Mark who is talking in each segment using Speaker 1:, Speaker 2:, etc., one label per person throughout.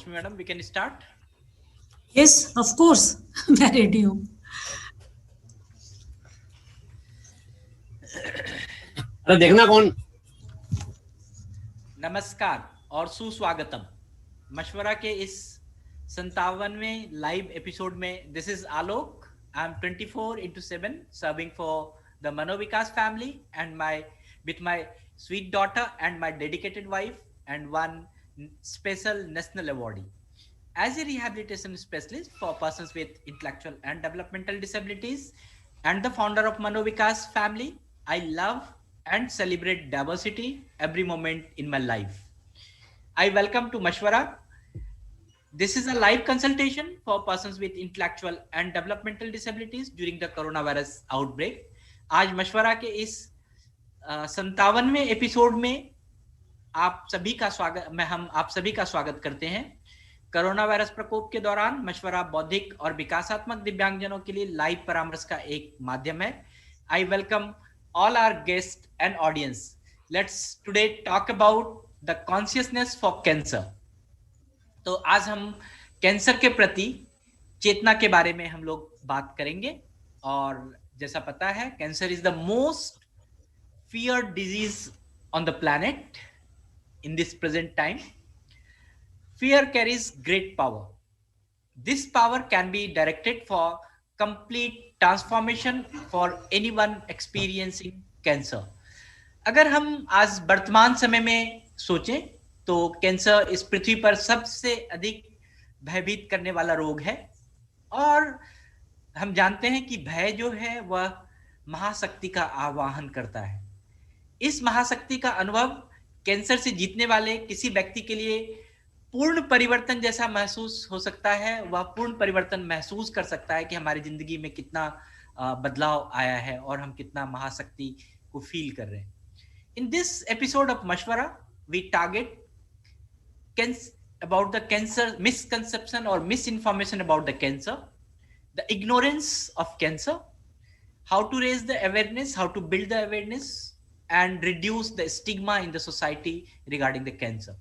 Speaker 1: Lakshmi madam, we can start.
Speaker 2: Yes, of course. मैं ready हूँ.
Speaker 3: अरे देखना कौन.
Speaker 1: नमस्कार और सुस्वागतम मशवरा के इस 57वें लाइव एपिसोड में. This is Alok. I am 24/7 serving for the Manovikas family and with my sweet daughter and my dedicated wife and one special national awardee. As a rehabilitation specialist for persons with intellectual and developmental disabilities and the founder of Manovikas family, I love and celebrate diversity every moment in my life. I welcome to Mashwara. This is a live consultation for persons with intellectual and developmental disabilities during the coronavirus outbreak. आज मशवरा के इस 57वें episode में हम आप सभी का स्वागत करते हैं. कोरोना वायरस प्रकोप के दौरान मशवरा बौद्धिक और विकासात्मक दिव्यांगजनों के लिए लाइव परामर्श का एक माध्यम है. I welcome all our guests and audience. Let's today talk about the consciousness for cancer. तो आज हम कैंसर के प्रति चेतना के बारे में हम लोग बात करेंगे. और जैसा पता है, cancer is the most feared disease on the planet in this present time. Fear carries great power. This power can be directed for complete transformation for anyone experiencing cancer. अगर हम आज वर्तमान समय में सोचें तो कैंसर इस पृथ्वी पर सबसे अधिक भयभीत करने वाला रोग है. और हम जानते हैं कि भय जो है वह महाशक्ति का आवाहन करता है. इस महाशक्ति का अनुभव कैंसर से जीतने वाले किसी व्यक्ति के लिए पूर्ण परिवर्तन जैसा महसूस हो सकता है. वह पूर्ण परिवर्तन महसूस कर सकता है कि हमारी जिंदगी में कितना बदलाव आया है और हम कितना महाशक्ति को फील कर रहे हैं. In this episode of Mashwara we target about the cancer misconception or misinformation about the cancer, the ignorance of cancer, how to raise the awareness, how to build the awareness and reduce the stigma in the society regarding the cancer.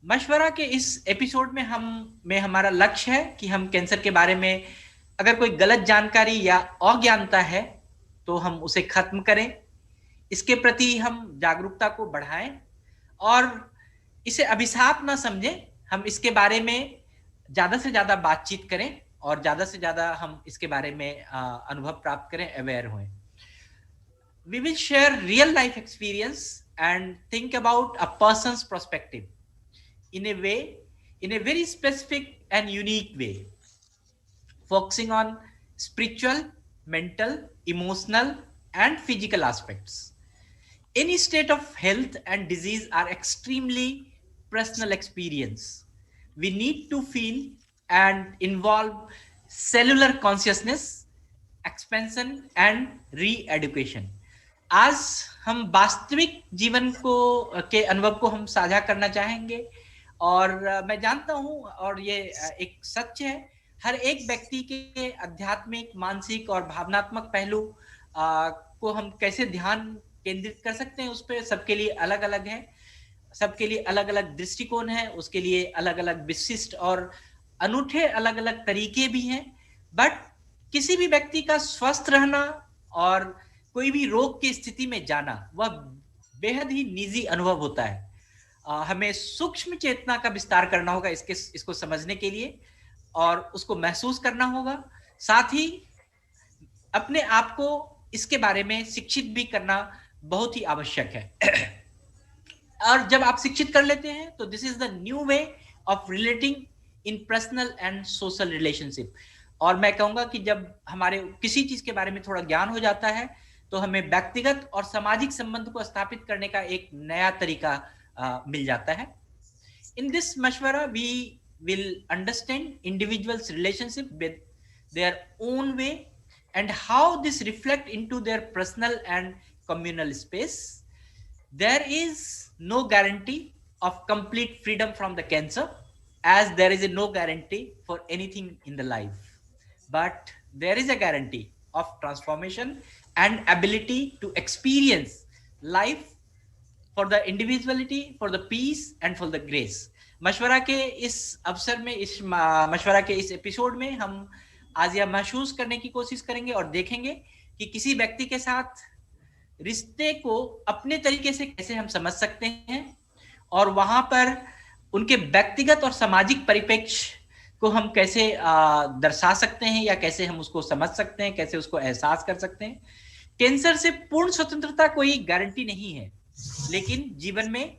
Speaker 1: मशवरा के इस episode में हमारा लक्ष्य है कि हम cancer के बारे में अगर कोई गलत जानकारी या अज्ञानता है तो हम उसे खत्म करें, इसके प्रति हम जागरूकता को बढ़ाएं और इसे अभिशाप ना समझें. हम इसके बारे में ज्यादा से ज्यादा बातचीत करें और ज्यादा से ज्यादा हम इसके बारे में अनुभव प्राप्त करें, अवेयर हों. We will share real life experience and think about a person's perspective in a very specific and unique way, focusing on spiritual, mental, emotional and physical aspects. Any state of health and disease are extremely personal experience. We need to feel and involve cellular consciousness, expansion and re-education. आज हम वास्तविक जीवन के अनुभव को हम साझा करना चाहेंगे. और मैं जानता हूं और ये एक सच है, हर एक व्यक्ति के आध्यात्मिक, मानसिक और भावनात्मक पहलू को हम कैसे ध्यान केंद्रित कर सकते हैं उस पर सबके लिए अलग अलग है. सबके लिए अलग अलग दृष्टिकोण है, उसके लिए अलग अलग विशिष्ट और अनूठे अलग अलग तरीके भी हैं. बट किसी भी व्यक्ति का स्वस्थ रहना और कोई भी रोग की स्थिति में जाना वह बेहद ही निजी अनुभव होता है. हमें सूक्ष्म चेतना का विस्तार करना होगा इसको समझने के लिए और उसको महसूस करना होगा. साथ ही अपने आप को इसके बारे में शिक्षित भी करना बहुत ही आवश्यक है. और जब आप शिक्षित कर लेते हैं तो this is the new way of relating in personal and social relationship. और मैं कहूंगा कि जब हमारे किसी चीज के बारे में थोड़ा ज्ञान हो जाता है तो हमें व्यक्तिगत और सामाजिक संबंध को स्थापित करने का एक नया तरीका मिल जाता है. In this Mashwara we will understand individuals relationship with their own way and how this reflect into their personal and communal space. There is no guarantee of complete freedom from the cancer, as there is no guarantee for anything in the life, but there is a guarantee of transformation and ability to experience life for the individuality, for the peace and for the grace. मशवरा के इस अवसर में, इस मशवरा के इस episode में हम आज यह महसूस करने की कोशिश करेंगे और देखेंगे कि किसी व्यक्ति के साथ रिश्ते को अपने तरीके से कैसे हम समझ सकते हैं और वहां पर उनके व्यक्तिगत और सामाजिक परिप्रेक्ष्य को हम कैसे दर्शा सकते हैं या कैसे हम उसको समझ सकते हैं, कैसे उसको एहसास कर सकते हैं। कैंसर से पूर्ण स्वतंत्रता कोई गारंटी नहीं है, लेकिन जीवन में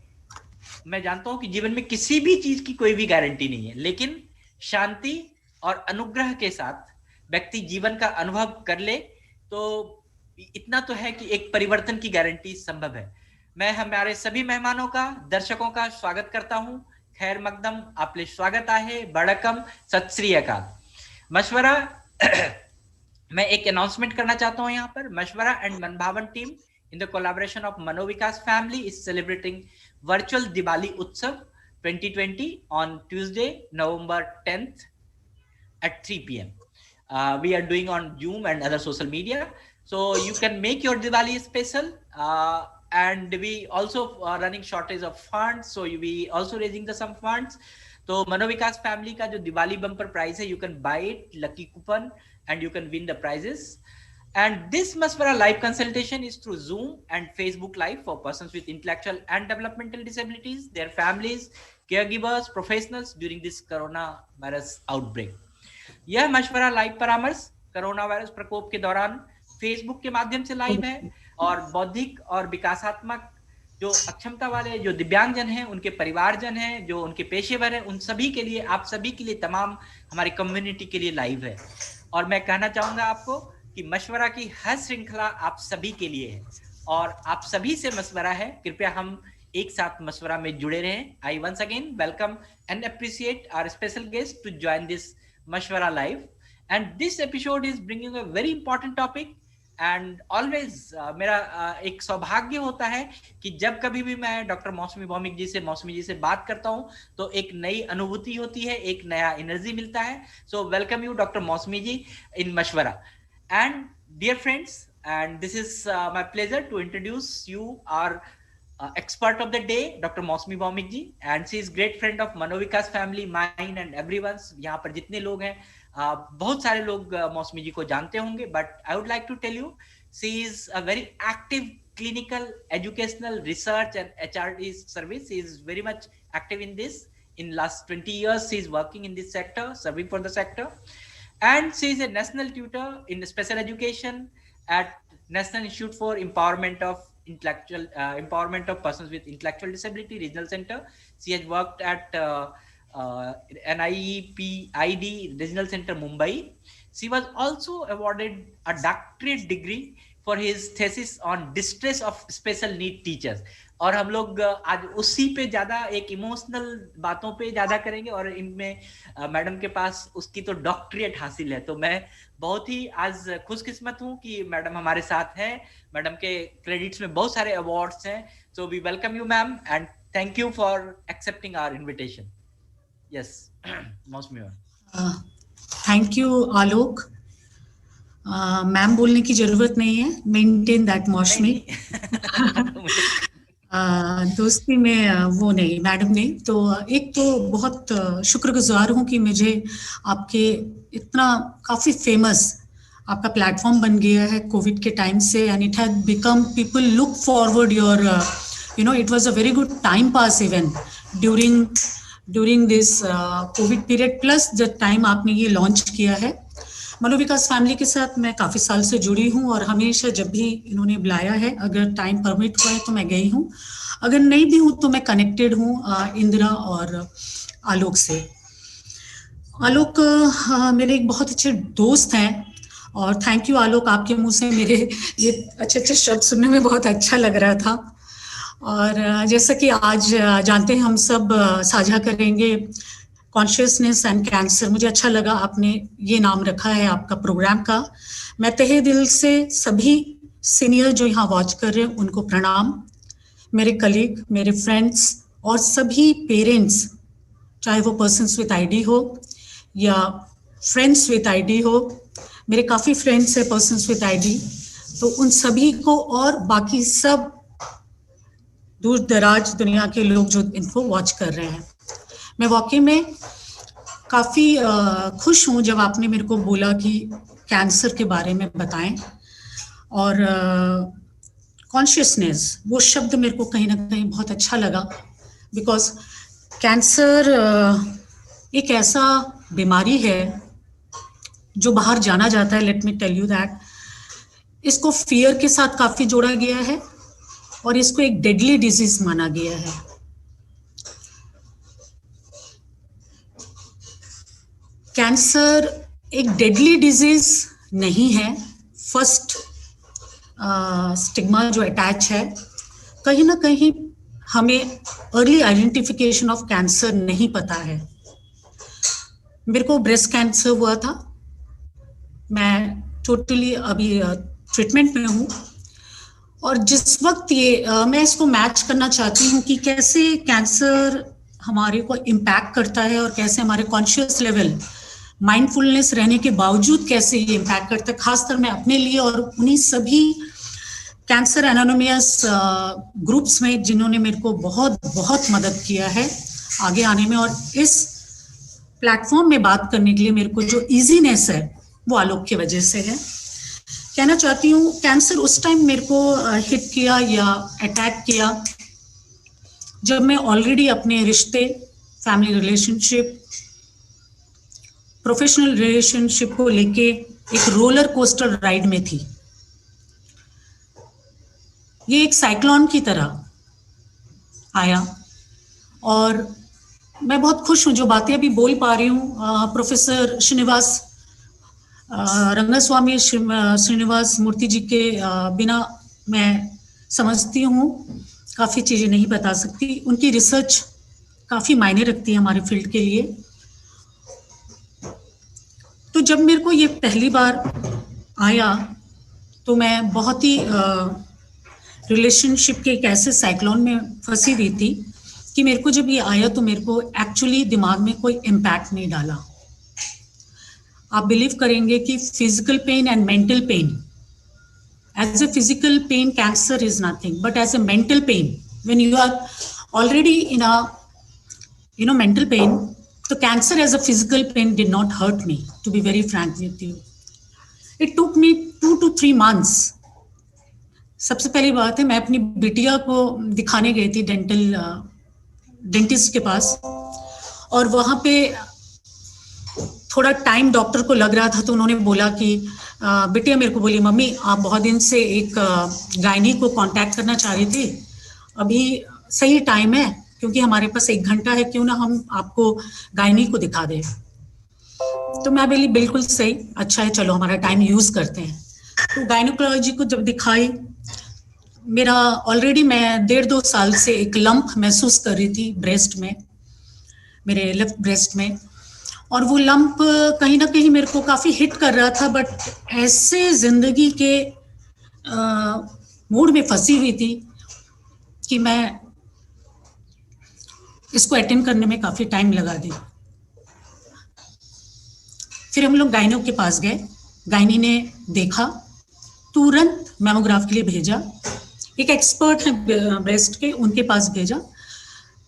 Speaker 1: मैं जानता हूं कि जीवन में किसी भी चीज की कोई भी गारंटी नहीं है, लेकिन शांति और अनुग्रह के साथ व्यक्ति जीवन का अनुभव कर ले तो इतना तो है कि एक परिवर्तन की गारंटी संभव है। मैं हमारे सभी मेहमानों का, दर्शकों का स्वागत करता हूं। खैर मकदम, आपले स्वागत आहे, बड़कम, सत श्री अकाल। मशवरा मैं एक अनाउंसमेंट करना चाहता हूं यहाँ पर। Mashwara and Manbhavan team in the collaboration of Manovikas family is celebrating virtual Diwali Utsav 2020 on Tuesday, November 10th at 3 p.m. We are doing on Zoom and other social media. So you can make your Diwali special. And we also are running shortage of funds. So we also raising some funds. So Manovikas family का जो Diwali bumper prize है, you can buy it, lucky coupon, and you can win the prizes. And this Mashwara live consultation is through Zoom and Facebook Live for persons with intellectual and developmental disabilities, their families, caregivers, professionals during this coronavirus outbreak. यह मशवरा live परामर्श corona virus प्रकोप के दौरान Facebook के माध्यम से live है और बौद्धिक और विकासात्मक जो अक्षमता वाले, जो दिव्यांगजन हैं, उनके परिवारजन हैं, जो उनके पेशेवर हैं, उन सभी के लिए, आप सभी के लिए, तमाम हमारी कम्युनिटी के लिए लाइव है। और मैं कहना चाहूंगा आपको कि मशवरा की हर श्रृंखला आप सभी के लिए है और आप सभी से मशवरा है। कृपया हम एक साथ मशवरा में जुड़े रहें। I once again welcome and appreciate our special guest to join this Mashwara live and this episode is bringing a very important topic and always मेरा एक सौभाग्य होता है कि जब कभी भी मैं डॉक्टर मौसमी भौमिक जी से, मौसमी जी से बात करता हूं तो एक नई अनुभूति होती है, एक नया एनर्जी मिलता है। सो वेलकम यू डॉक्टर मौसमी जी इन मशवरा। And dear friends, and this is my pleasure to introduce you our expert of the day, Dr. Mosmi Bhaumik ji, and she is great friend of Manovikas family, mine and everyone's. यहाँ पर जितने लोग हैं, बहुत सारे लोग मौसमी जी को जानते होंगे, but I would like to tell you, she is a very active clinical, educational, research and HRD service. She is very much active in this. In last 20 years, she is working in this sector, serving for the sector. And she is a national tutor in special education at National Institute for Empowerment of Persons with Intellectual Disability Regional Center. She has worked at NIEPID Regional Center Mumbai. She was also awarded a doctorate degree for his thesis on distress of special need teachers. और हम लोग आज उसी पे ज्यादा एक emotional बातों पे ज्यादा करेंगे और इनमें मैडम के पास उसकी तो डॉक्टरेट हासिल है। तो मैं बहुत ही आज खुशकिस्मत हूं कि मैडम हमारे साथ हैं। मैडम के क्रेडिट्स में बहुत सारे अवार्ड्स हैं। So we welcome you ma'am and thank you for accepting our invitation. Yes Mausami ma'am.
Speaker 2: Thank you Alok. Ma'am बोलने की जरूरत नहीं है, मेंटेन दैट मौसमी। दोस्ती में वो नहीं, मैडम नहीं। तो एक तो बहुत शुक्रगुजार हूँ कि मुझे आपके इतना काफ़ी फेमस आपका प्लेटफॉर्म बन गया है कोविड के टाइम से, and it had become people look forward your it was a very good time pass event during this Covid period, plus the time आपने ये लॉन्च किया है। मनोविकास फैमिली के साथ मैं काफ़ी साल से जुड़ी हूँ और हमेशा जब भी इन्होंने बुलाया है, अगर टाइम परमिट हुआ है तो मैं गई हूँ, अगर नहीं भी हूँ तो मैं कनेक्टेड हूँ इंदिरा और आलोक से। आलोक मेरे एक बहुत अच्छे दोस्त हैं और थैंक यू आलोक, आपके मुंह से मेरे ये अच्छे अच्छे शब्द सुनने में बहुत अच्छा लग रहा था। और जैसा कि आज जानते हैं हम सब साझा करेंगे कॉन्शियसनेस एंड कैंसर। मुझे अच्छा लगा आपने ये नाम रखा है आपका प्रोग्राम का। मैं तहे दिल से सभी सीनियर जो यहाँ वॉच कर रहे हैं उनको प्रणाम, मेरे कलीग, मेरे फ्रेंड्स और सभी पेरेंट्स, चाहे वो पर्सन्स विद आईडी हो या फ्रेंड्स विद आईडी हो। मेरे काफ़ी फ्रेंड्स हैं पर्सन्स विद आईडी, तो उन सभी को और बाकी सब दूर दराज दुनिया के लोग जो इनको वॉच कर रहे हैं, मैं वाकई में काफ़ी खुश हूँ जब आपने मेरे को बोला कि कैंसर के बारे में बताएं, और कॉन्शियसनेस वो शब्द मेरे को कहीं ना कहीं बहुत अच्छा लगा, बिकॉज कैंसर एक ऐसा बीमारी है जो बाहर जाना जाता है। Let me tell you that इसको फियर के साथ काफ़ी जोड़ा गया है और इसको एक डेडली डिजीज माना गया है। कैंसर एक डेडली डिजीज नहीं है। फर्स्ट स्टिग्मा जो अटैच है, कहीं ना कहीं हमें अर्ली आइडेंटिफिकेशन ऑफ कैंसर नहीं पता है। मेरे को ब्रेस्ट कैंसर हुआ था, मैं टोटली अभी ट्रीटमेंट में हूँ, और जिस वक्त ये मैं इसको मैच करना चाहती हूँ कि कैसे कैंसर हमारे को इम्पैक्ट करता है और कैसे हमारे कॉन्शियस लेवल माइंडफुलनेस रहने के बावजूद कैसे ये इम्पैक्ट करता है, खासकर मैं अपने लिए और उन्हीं सभी कैंसर एनोनिमस ग्रुप्स में जिन्होंने मेरे को बहुत बहुत मदद किया है आगे आने में। और इस प्लेटफॉर्म में बात करने के लिए मेरे को जो ईजीनेस है वो आलोक की वजह से है। कहना चाहती हूँ, कैंसर उस टाइम मेरे को हिट किया या अटैक किया जब मैं ऑलरेडी अपने रिश्ते, फैमिली रिलेशनशिप, प्रोफेशनल रिलेशनशिप को लेके एक रोलर कोस्टर राइड में थी। ये एक साइक्लोन की तरह आया और मैं बहुत खुश हूँ जो बातें अभी बोल पा रही हूँ। प्रोफेसर श्रीनिवास रंगस्वामी श्रीनिवास मूर्ति जी के बिना मैं समझती हूँ काफ़ी चीज़ें नहीं बता सकती। उनकी रिसर्च काफ़ी मायने रखती है हमारे फील्ड के लिए। तो जब मेरे को ये पहली बार आया तो मैं बहुत ही रिलेशनशिप के एक ऐसे साइक्लोन में फंसी हुई थी कि मेरे को जब ये आया तो मेरे को एक्चुअली दिमाग में कोई इम्पैक्ट नहीं डाला। आप बिलीव करेंगे कि physical pain and mental pain, as a physical pain cancer is nothing, but as a mental pain when you are already in a mental pain, तो cancer as a physical pain did not hurt me, to be very frank with you. It took me 2 to 3 months। सबसे पहली बात है, मैं अपनी बिटिया को दिखाने गई थी डेंटिस्ट के पास, और वहाँ पे थोड़ा टाइम डॉक्टर को लग रहा था तो उन्होंने बोला कि बिटिया मेरे को बोली, मम्मी आप बहुत दिन से एक गायनी को कांटेक्ट करना चाह रही थी, अभी सही टाइम है क्योंकि हमारे पास 1 घंटा है, क्यों ना हम आपको गायनी को दिखा दें। तो मैं बोली बिल्कुल सही, अच्छा है, चलो हमारा टाइम यूज करते हैं। तो गायनोकोलॉजी को जब दिखाई, मेरा ऑलरेडी मैं 1.5-2 साल से एक लंप महसूस कर रही थी ब्रेस्ट में, मेरे लेफ्ट ब्रेस्ट में, और वो लंप कहीं ना कहीं मेरे को काफ़ी हिट कर रहा था। बट ऐसे जिंदगी के मूड में फंसी हुई थी कि मैं इसको अटेंड करने में काफ़ी टाइम लगा दी। फिर हम लोग गायनो के पास गए, गायनी ने देखा, तुरंत मैमोग्राफ के लिए भेजा, एक एक्सपर्ट है ब्रेस्ट के, उनके पास भेजा।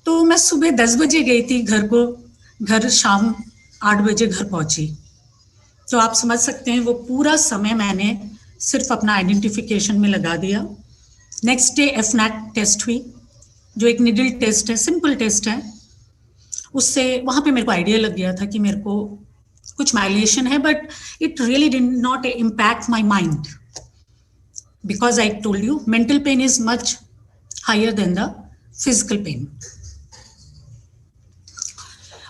Speaker 2: तो मैं सुबह 10 बजे गई थी घर को, घर शाम 8 बजे घर पहुंची। तो आप समझ सकते हैं वो पूरा समय मैंने सिर्फ अपना आइडेंटिफिकेशन में लगा दिया। नेक्स्ट डे एफनैट टेस्ट हुई, जो एक निडल टेस्ट है, सिंपल टेस्ट है। उससे वहाँ पे मेरे को आइडिया लग गया था कि मेरे को कुछ माइलेशन है, but it really did not impact my mind, because I told you mental pain is much higher than the physical pain.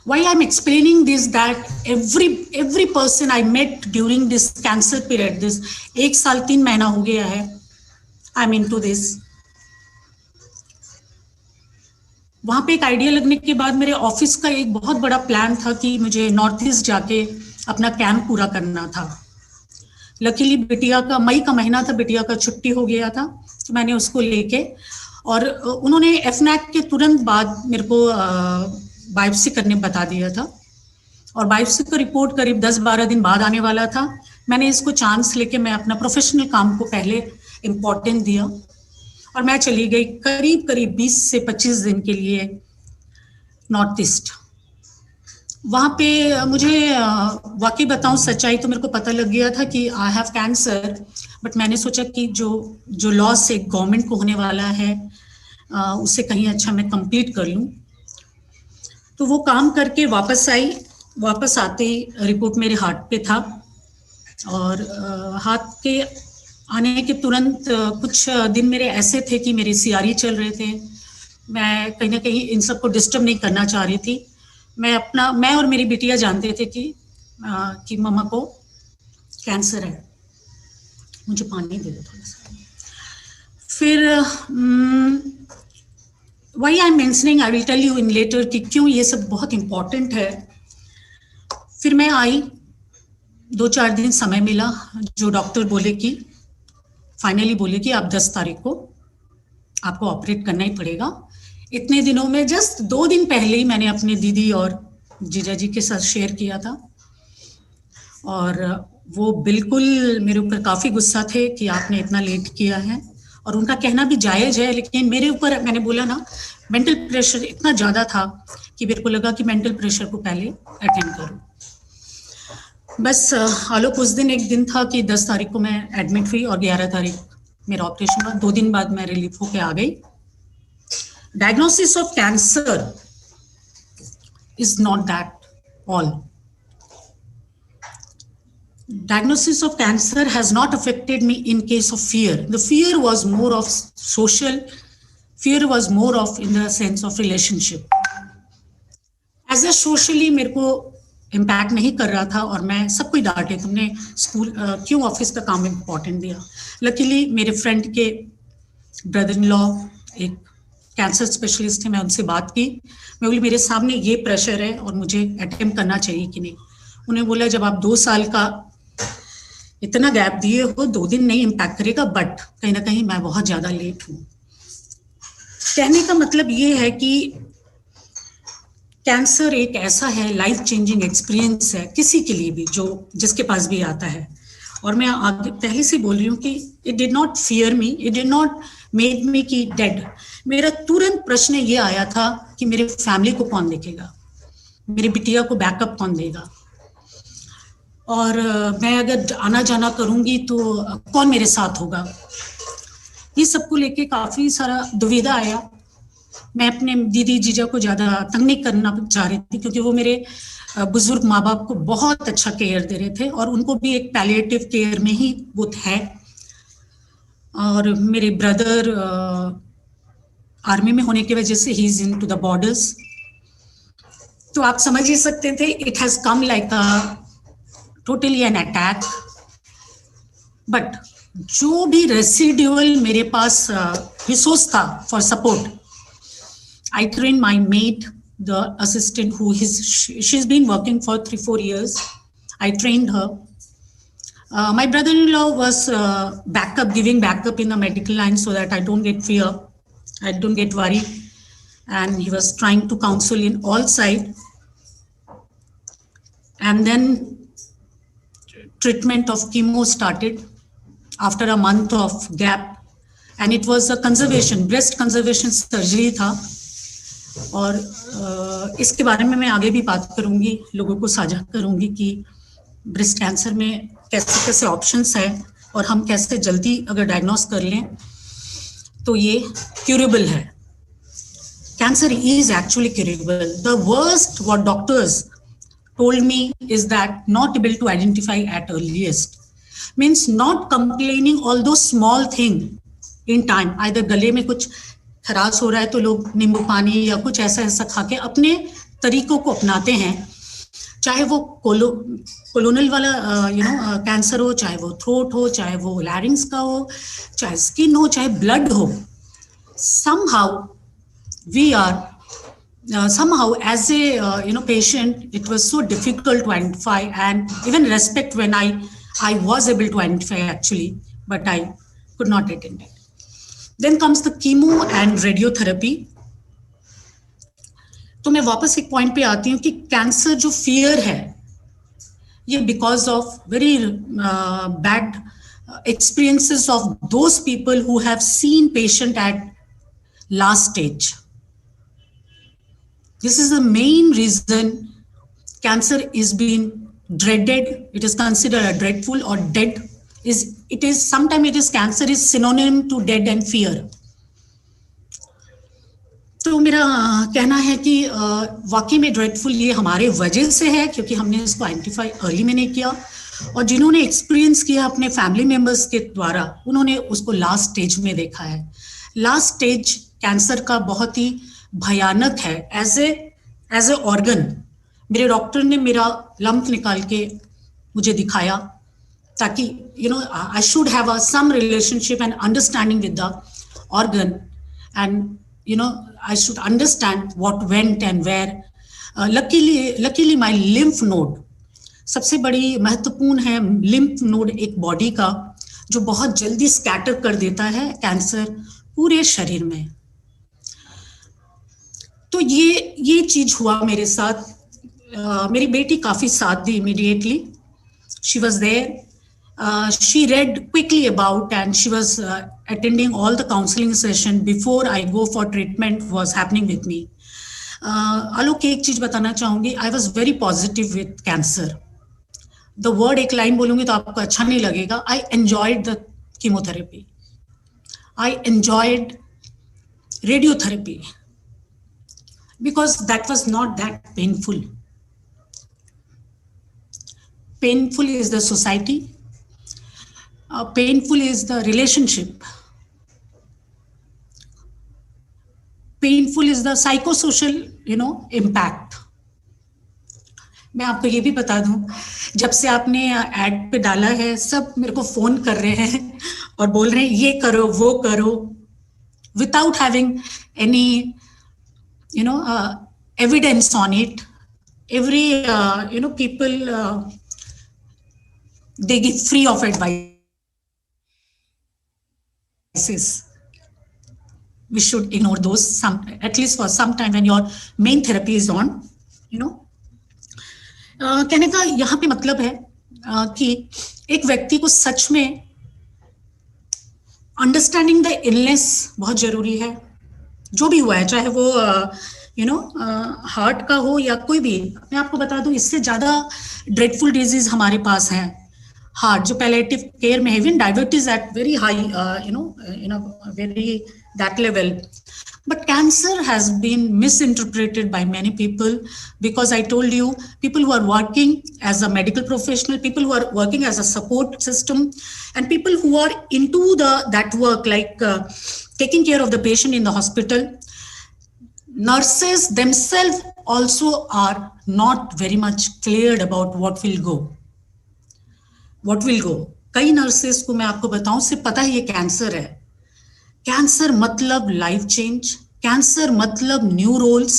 Speaker 2: Why I'm explaining this, that every person I met during this cancer period, this 1 साल 3 महीना हो गया है, I'm into this. वहाँ पे एक idea लगने के बाद मेरे ऑफिस का एक बहुत बड़ा प्लान था कि मुझे नॉर्थ ईस्ट जाके अपना कैंप पूरा करना था। लकीली बिटिया का मई का महीना था, बिटिया का छुट्टी हो गया था, तो मैंने उसको लेके, और उन्होंने एफनैक के तुरंत बाद मेरे को बायोप्सी करने बता दिया था, और बायोप्सी का रिपोर्ट करीब 10-12 दिन बाद आने वाला था। मैंने इसको चांस लेके मैं अपना प्रोफेशनल काम को पहले इम्पोर्टेंट दिया और मैं चली गई करीब 20 से 25 दिन के लिए नॉर्थ ईस्ट। वहाँ पे मुझे वाकई बताऊं सच्चाई तो मेरे को पता लग गया था कि आई हैव कैंसर, बट मैंने सोचा कि जो लॉस एक गवर्नमेंट को होने वाला है उससे कहीं अच्छा मैं कंप्लीट कर लूं। तो वो काम करके वापस आई। वापस आते ही रिपोर्ट मेरे हार्ट पे था, और हाथ के आने के तुरंत कुछ दिन मेरे ऐसे थे कि मेरे सीआरई चल रहे थे। मैं कहीं ना कहीं इन सबको डिस्टर्ब नहीं करना चाह रही थी। मैं और मेरी बिटिया जानते थे कि मम्मा को कैंसर है। मुझे पानी दे दो थोड़ा सा। फिर why I am mentioning, I will tell you in later कि क्यों ये सब बहुत इम्पोर्टेंट है। फिर मैं आई, 2-4 दिन समय मिला, जो डॉक्टर बोले कि फाइनली बोले कि आप 10 तारीख को आपको ऑपरेट करना ही पड़ेगा। इतने दिनों में जस्ट 2 दिन पहले ही मैंने अपने दीदी और जीजा जी के साथ शेयर किया था, और वो बिल्कुल मेरे ऊपर काफ़ी गुस्सा थे कि आपने इतना लेट किया है, और उनका कहना भी जायज़ है। लेकिन मेरे ऊपर, मैंने बोला ना, मेंटल प्रेशर इतना ज़्यादा था कि मेरे को लगा कि मेंटल प्रेशर को पहले अटेंड करूँ। बस आलोक उस दिन एक दिन था कि 10 तारीख को मैं एडमिट हुई और 11 तारीख मेरा ऑपरेशन हुआ। 2 दिन बाद मैं रिलीफ होके आ गई। Diagnosis of cancer is not that all. Diagnosis of cancer has not affected me in case of fear. The fear was more of social, fear was more of in the sense of relationship. As a socially मेरे को impact नहीं कर रहा था, और मैं सबको डांटे, तुमने स्कूल क्यों ऑफिस का काम इम्पोर्टेंट दिया। लकीली मेरे फ्रेंड के ब्रदर इन लॉ एक कैंसर स्पेशलिस्ट है, मैं उनसे बात की। मैं बोली मेरे सामने ये प्रेशर है और मुझे अटेम्प्ट करना चाहिए कि नहीं। उन्हें बोला जब आप 2 साल का इतना गैप दिए हो, 2 दिन नहीं इम्पैक्ट करेगा, बट कहीं ना कहीं मैं बहुत ज़्यादा लेट हूँ। कहने का मतलब ये है कि कैंसर एक ऐसा है, लाइफ चेंजिंग एक्सपीरियंस है किसी के लिए भी, जो जिसके पास भी आता है। और मैं आगे पहले से बोल रही हूँ कि it did not fear me, it did not made me की डेड। मेरा तुरंत प्रश्न ये आया था कि मेरे फैमिली को कौन देखेगा, मेरी बिटिया को बैकअप कौन देगा, और मैं अगर आना जाना करूंगी तो कौन मेरे साथ होगा। ये सबको लेके काफी सारा दुविधा आया। मैं अपने दीदी जीजा को ज्यादा तंग नहीं करना चाह रही थी, क्योंकि वो मेरे बुजुर्ग माँ बाप को बहुत अच्छा केयर दे रहे थे, और उनको भी एक पैलिएटिव केयर में ही वो है। और मेरे ब्रदर आर्मी में होने की वजह से ही is into the borders, तो आप समझ ही सकते थे it has come like a totally an attack. But जो भी रेसिडुअल मेरे पास रिसोर्स था for support, I trained my maid, the assistant she's been working for 3-4 years. I trained her. My brother-in-law was giving backup in the medical line so that I don't get fear, I don't get worried. And he was trying to counsel in all sides. And then treatment of chemo started after a month of gap. And it was a breast conservation surgery था। और इसके बारे में मैं आगे भी बात करूंगी, लोगों को साझा करूंगी कि ब्रेस्ट कैंसर में कैसे कैसे ऑप्शंस हैं, और हम कैसे जल्दी अगर डायग्नोस कर लें तो ये क्यूरेबल है। Cancer is actually curable. The worst what doctors told me is that not able to identify at earliest, means not complaining all those small thing in time. either गले में कुछ खराश हो रहा है तो लोग नींबू पानी या कुछ ऐसा ऐसा खा के अपने तरीकों को अपनाते हैं, चाहे वो कोलोनल वाला कैंसर हो, चाहे वो थ्रोट हो, चाहे वो लैरिंग्स का हो, चाहे स्किन हो, चाहे ब्लड हो। somehow as a patient, it was so difficult to identify and even respect when I was able to identify actually, but I could not attend it. Then comes the chemo and radiotherapy. तो मैं वापस एक point पे आती हूँ कि cancer जो fear है, ये because of very bad experiences of those people who have seen patient at last stage. This is the main reason cancer is being dreaded, it is considered a dreadful or dead, sometimes cancer is synonym to dead and fear. तो मेरा कहना है कि वाकई में dreadful ये हमारे वजह से है, क्योंकि हमने इसको आइडेंटिफाई अर्ली में नहीं किया, और जिन्होंने एक्सपीरियंस किया अपने फैमिली मेंबर्स के द्वारा, उन्होंने उसको लास्ट स्टेज में देखा है. लास्ट स्टेज कैंसर का बहुत ही भयानक है. एज ए ऑर्गन मेरे डॉक्टर ने मेरा लंप निकाल के मुझे दिखाया, ताकि I should have some relationship and understanding with the organ, and I should understand what went and where. Luckily my lymph node सबसे बड़ी महत्वपूर्ण है. lymph node एक बॉडी का जो बहुत जल्दी स्कैटर कर देता है कैंसर पूरे शरीर में. तो ये चीज हुआ मेरे साथ. मेरी बेटी काफी साथ दी immediately. She was there. She read quickly about, and she was attending all the counseling session before I go for treatment was happening with me. आलोक एक चीज बताना चाहूंगी. I was very positive with cancer. The word एक line बोलूंगी तो आपको अच्छा नहीं लगेगा. I enjoyed the chemotherapy. I enjoyed radiotherapy because that was not that painful. Painful is the society. Painful is the relationship. Painful is the psychosocial, impact. मैं आपको ये भी बता दूं, जब से आपने एड पे डाला है, सब मेरे को फोन कर रहे हैं और बोल रहे हैं ये करो वो करो, without having any, evidence on it. Every, people, they give free of advice. We should ignore those at least for some time when your main therapy is on. कहने का यहाँ पे मतलब है कि एक व्यक्ति को सच में अंडरस्टैंडिंग द इलनेस बहुत जरूरी है. जो भी हुआ है, चाहे वो हार्ट का हो या कोई भी. मैं आपको बता दूं, इससे ज्यादा ड्रेडफुल डिजीज हमारे पास है. हार्ट जो पैलेटिव केयर में है, even diabetes at very high, very that level. But cancer has been misinterpreted by many people, because I told you, people who are working as a medical professional, people who are working as a support system, and people who are into that work, like taking care of the patient in the hospital. Nurses themselves also are not very much cleared about what will go. कई nurses को मैं आपको बताऊं, सिर्फ पता है ये cancer है. कैंसर मतलब लाइफ चेंज, कैंसर मतलब new roles.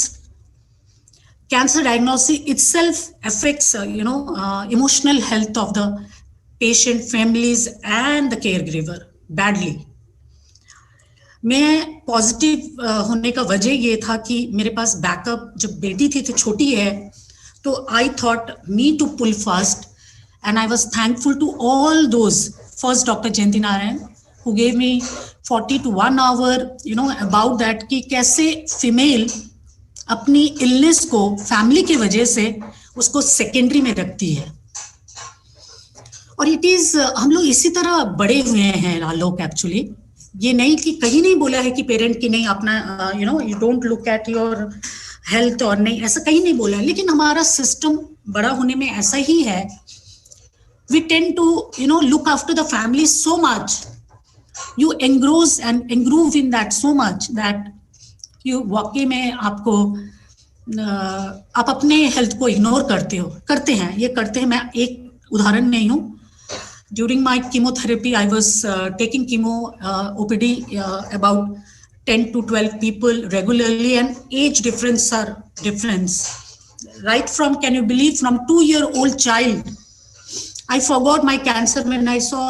Speaker 2: Cancer diagnosis itself affects emotional health of the patient, families and the care giver badly. मैं पॉजिटिव होने का वजह ये था कि मेरे पास बैकअप, जब बेटी थी तो छोटी है, तो I thought me to pull fast. And I was thankful to all those, first Dr. Jayanti Narayan, who gave me 40 to 1 hour, about that, कि कैसे फीमेल अपनी इलनेस को फैमिली की वजह से उसको सेकेंडरी में रखती है. और इट इज, हम लोग इसी तरह बड़े हुए हैं आलोक. एक्चुअली ये नहीं कि कहीं नहीं बोला है कि पेरेंट की नहीं अपना, you don't look at your health, और नहीं ऐसा कहीं नहीं बोला है. लेकिन हमारा सिस्टम बड़ा होने में ऐसा ही है. We tend to, look after the family so much. You engross and engroove in that so much that you वाकई में आपको आप अपने हेल्थ को इग्नोर करते हैं. मैं एक उदाहरण नहीं हूँ. During my chemotherapy, I was taking chemo OPD about 10 to 12 people regularly, and age difference are difference. Right from, can you believe, from 2-year-old child. I forgot my cancer when I saw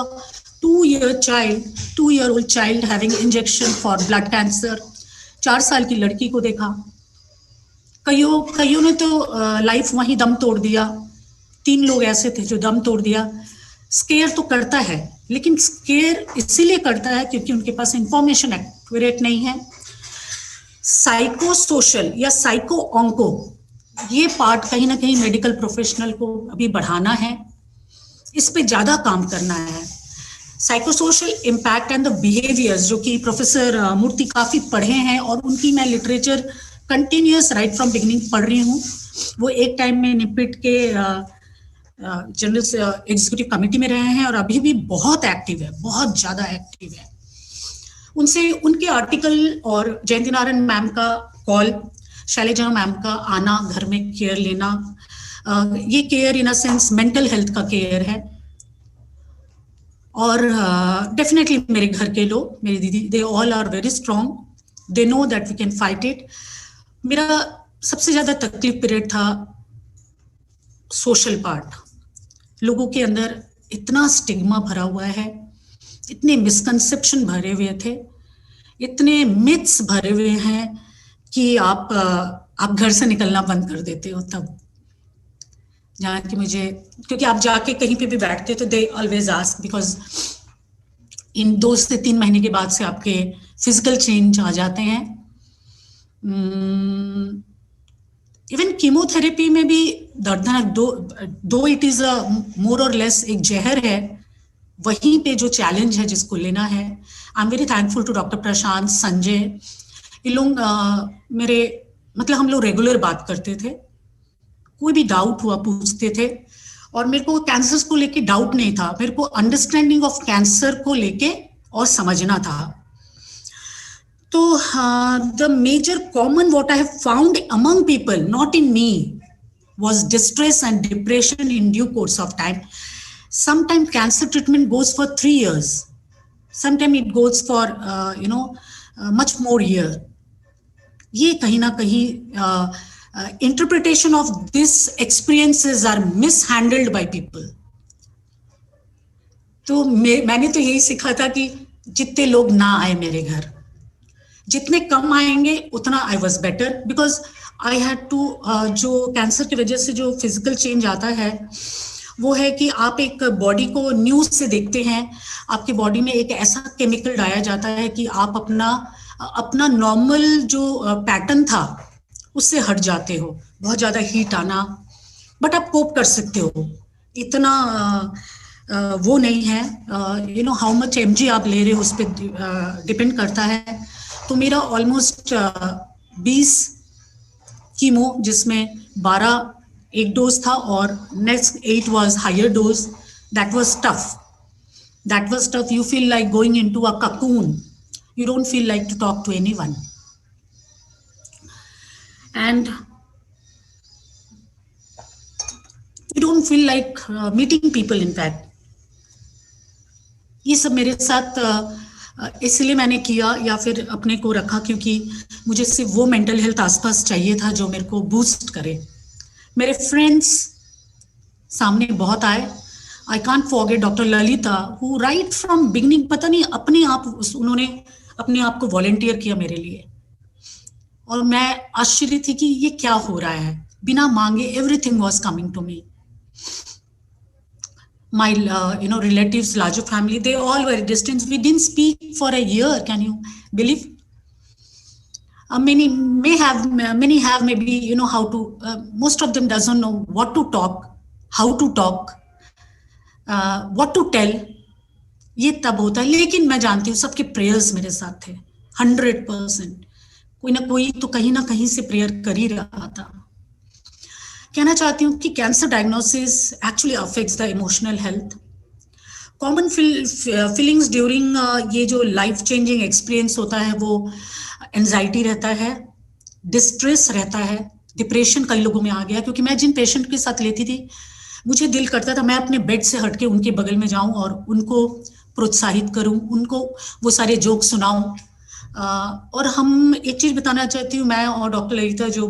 Speaker 2: 2-year-old child having injection for blood cancer. 4 साल की लड़की को देखा. कईयों ने तो life वहीं दम तोड़ दिया. 3 लोग ऐसे थे जो दम तोड़ दिया. स्केयर तो करता है, लेकिन स्केयर इसीलिए करता है क्योंकि उनके पास इंफॉर्मेशन एक्यूरेट नहीं है. साइको सोशल या साइको ऑन्को, ये पार्ट कहीं ना कहीं मेडिकल प्रोफेशनल को अभी बढ़ाना है, इस पे ज़्यादा काम करना है। Psychosocial impact and the behaviours, जो कि प्रोफेसर मूर्ति काफ़ी पढ़े हैं और उनकी मैं literature continuous right from beginning पढ़ रही हूँ। वो एक टाइम में निपिट के जनरल एग्जीक्यूटिव कमेटी में रहे हैं और अभी भी बहुत एक्टिव है, बहुत ज़्यादा एक्टिव है। उनसे उनके आर्टिकल और जयंती नारायण मैम का कॉल, शैलजा मैम का आना, घर में केयर लेना, ये care in a sense mental health का केयर है। और डेफिनेटली मेरे घर के लोग, मेरी दीदी, they all are very strong, they know that we can fight it. मेरा सबसे ज़्यादा तकलीफ पीरियड था सोशल पार्ट। लोगों के अंदर इतना स्टिग्मा भरा हुआ है, इतने मिसकंसेप्शन भरे हुए थे, इतने मिथ्स भरे हुए हैं कि आप घर से निकलना बंद कर देते हो तब। जहाँ कि मुझे, क्योंकि आप जाके कहीं पे भी बैठते तो they always ask, because in 2 से 3 महीने के बाद से आपके फिजिकल चेंज आ जाते हैं। इवन कीमोथेरेपी में भी दर्दनाक, दो इट इज अ मोर और लेस एक जहर है, वहीं पे जो चैलेंज है जिसको लेना है। I am very thankful to doctor Prashant, Sanjay, ये लोग मेरे, मतलब हम लोग रेगुलर बात करते थे, कोई भी डाउट हुआ पूछते थे। और मेरे को कैंसर को लेके डाउट नहीं था, मेरे को अंडरस्टैंडिंग ऑफ कैंसर को लेके और समझना था। तो the major common what I have found among people, not in me, was distress and depression in due course of time. Sometimes cancer treatment goes for 3 years. Sometimes it goes for much more year. ये कहीं ना कहीं interpretation of this experiences are mishandled by people. तो मैंने तो यही सीखा था कि जितने लोग ना आए मेरे घर, जितने कम आएंगे उतना I was better, because I had to, जो कैंसर की वजह से जो फिजिकल चेंज आता है वो है कि आप एक बॉडी को न्यूज से देखते हैं, आपके बॉडी में एक ऐसा केमिकल डाला जाता है कि आप अपना नॉर्मल जो पैटर्न था उससे हट जाते हो, बहुत ज़्यादा हीट आना, बट आप कोप कर सकते हो, इतना वो नहीं है। हाउ मच mg आप ले रहे हो उस पर डिपेंड करता है। तो मेरा ऑलमोस्ट 20 कीमो, जिसमें 12 एक डोज था और next 8 was higher dose. That was tough. You feel like going into a cocoon. You don't feel like to talk to anyone. And you don't feel like meeting people, in fact. ये सब मेरे साथ इसलिए मैंने किया या फिर अपने को रखा क्योंकि मुझे सिर्फ वो मेंटल हेल्थ आसपास चाहिए था जो मेरे को बूस्ट करे। मेरे फ्रेंड्स सामने बहुत आए। I can't forget doctor Lalita, who right from beginning, पता नहीं अपने आप उन्होंने अपने आप को वॉलंटियर किया मेरे लिए, और मैं आश्चर्य थी कि ये क्या हो रहा है, बिना मांगे everything was coming to me. My relatives, larger family, they all were distant. We didn't speak for a year. Can you believe? Many have maybe how to. Most of them doesn't know what to talk, how to talk, what to tell. ये तब होता है, लेकिन मैं जानती हूँ सबके prayers मेरे साथ थे 100%। कोई ना कोई तो कहीं ना कहीं से प्रेयर कर ही रहा था। कहना चाहती हूँ कि cancer diagnosis actually affects the emotional health. Common feelings during ये जो लाइफ चेंजिंग एक्सपीरियंस होता है वो एंजाइटी रहता है, डिस्ट्रेस रहता है, डिप्रेशन कई लोगों में आ गया। क्योंकि मैं जिन पेशेंट के साथ लेती थी, मुझे दिल करता था मैं अपने बेड से हटके उनके बगल में जाऊं और उनको प्रोत्साहित करूं, उनको वो सारे जोक सुनाऊं। और हम एक चीज बताना चाहती हूँ, मैं और डॉक्टर ललिता जो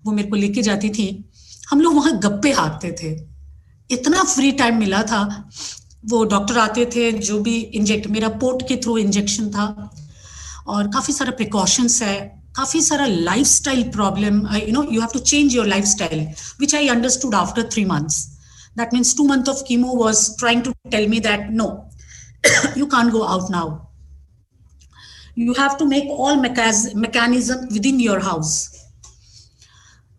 Speaker 2: वो मेरे को लेके जाती थी, हम लोग वहाँ गप्पे हाँकते थे। इतना फ्री टाइम मिला था। वो डॉक्टर आते थे, जो भी मेरा पोर्ट के थ्रू इंजेक्शन था, और काफ़ी सारा प्रिकॉशंस है, काफ़ी सारा lifestyle problem. You have to change your lifestyle, which I understood after 3 months. That means 2 months of chemo was trying to tell me that no, you can't go out now. You have to make all mechanism within your house.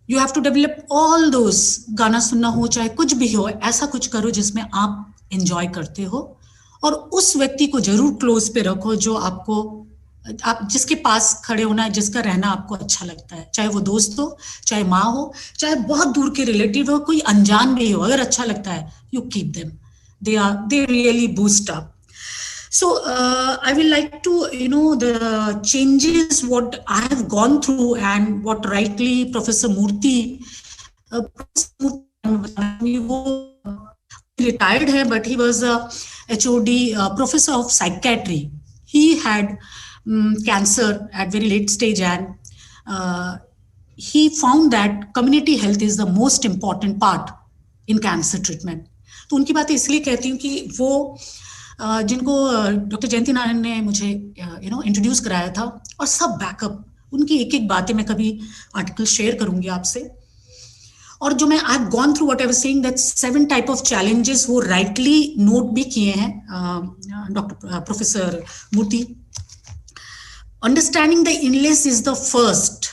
Speaker 2: You have to develop all those, गाना सुनना हो चाहे कुछ भी हो, ऐसा कुछ करो जिसमें आप एंजॉय करते हो, और उस व्यक्ति को जरूर क्लोज पे रखो जो आपको, आप जिसके पास खड़े होना है, जिसका रहना आपको अच्छा लगता है, चाहे वो दोस्त हो, चाहे माँ हो, चाहे बहुत दूर के रिलेटिव हो, कोई अनजान भी हो, अगर अच्छा लगता है, you keep them, they really boost up. So I will like to, the changes what I have gone through, and what rightly Professor Murthy, वो retired है, but he was a HOD, professor of psychiatry. He had cancer at very late stage, and he found that community health is the most important part in cancer treatment. तो उनकी बातें इसलिए कहती हूँ कि वो जिनको डॉक्टर जयंती नारायण ने मुझे इंट्रोड्यूस कराया था, और सब बैकअप उनकी एक एक बातें मैं कभी आर्टिकल शेयर करूंगी आपसे. और जो मैं I have gone through what I was saying, that 7 type of challenges वो राइटली नोट भी किए हैं doctor professor Murthy. Understanding the illness is the first.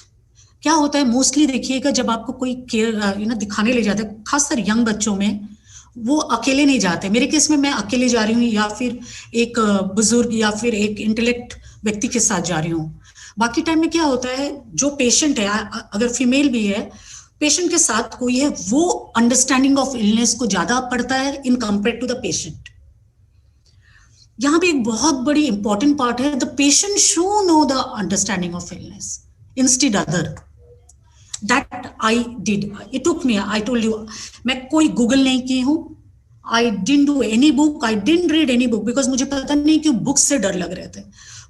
Speaker 2: क्या होता है मोस्टली, देखिएगा जब आपको कोई केयर दिखाने ले जाता है, खासकर यंग बच्चों में, वो अकेले नहीं जाते. मेरे केस में मैं अकेले जा रही हूँ, या फिर एक बुजुर्ग या फिर एक इंटेलेक्ट व्यक्ति के साथ जा रही हूँ. बाकी टाइम में क्या होता है, जो पेशेंट है, अगर फीमेल भी है, पेशेंट के साथ कोई है, वो अंडरस्टैंडिंग ऑफ इलनेस को ज्यादा पड़ता है in compare to the patient. यहाँ पे एक बहुत बड़ी इंपॉर्टेंट पार्ट है, the patient show know the understanding of illness instead other. That I did. It took me, I told you, मैं कोई गूगल नहीं की हूँ. I didn't do any book, I didn't read any book, because मुझे पता नहीं क्यों book से डर लग रहे थे,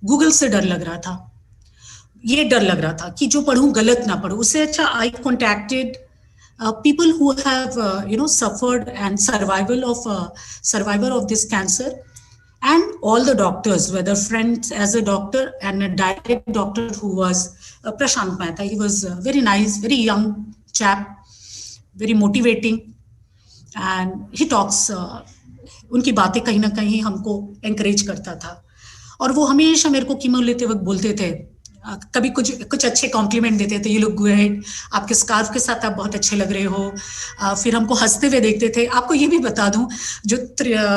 Speaker 2: गूगल से डर लग रहा था, ये डर लग रहा था कि जो पढ़ूं गलत ना पढ़ूं. उससे अच्छा I contacted people who have suffered and survivor of this cancer, and all the doctors, whether friends as a doctor and a direct doctor who was Prashant Mehta. He was very nice, very young chap, very motivating, and he talks, उनकी बातें कहीं ना कहीं हमको encourage करता था. और वो हमेशा मेरे को कीमो लेते वक्त बोलते थे, कभी कुछ अच्छे कॉम्प्लीमेंट देते थे, यू लुक गुड, आपके स्कार्फ के साथ आप बहुत अच्छे लग रहे हो. फिर हमको हंसते हुए देखते थे. आपको ये भी बता दूं, जो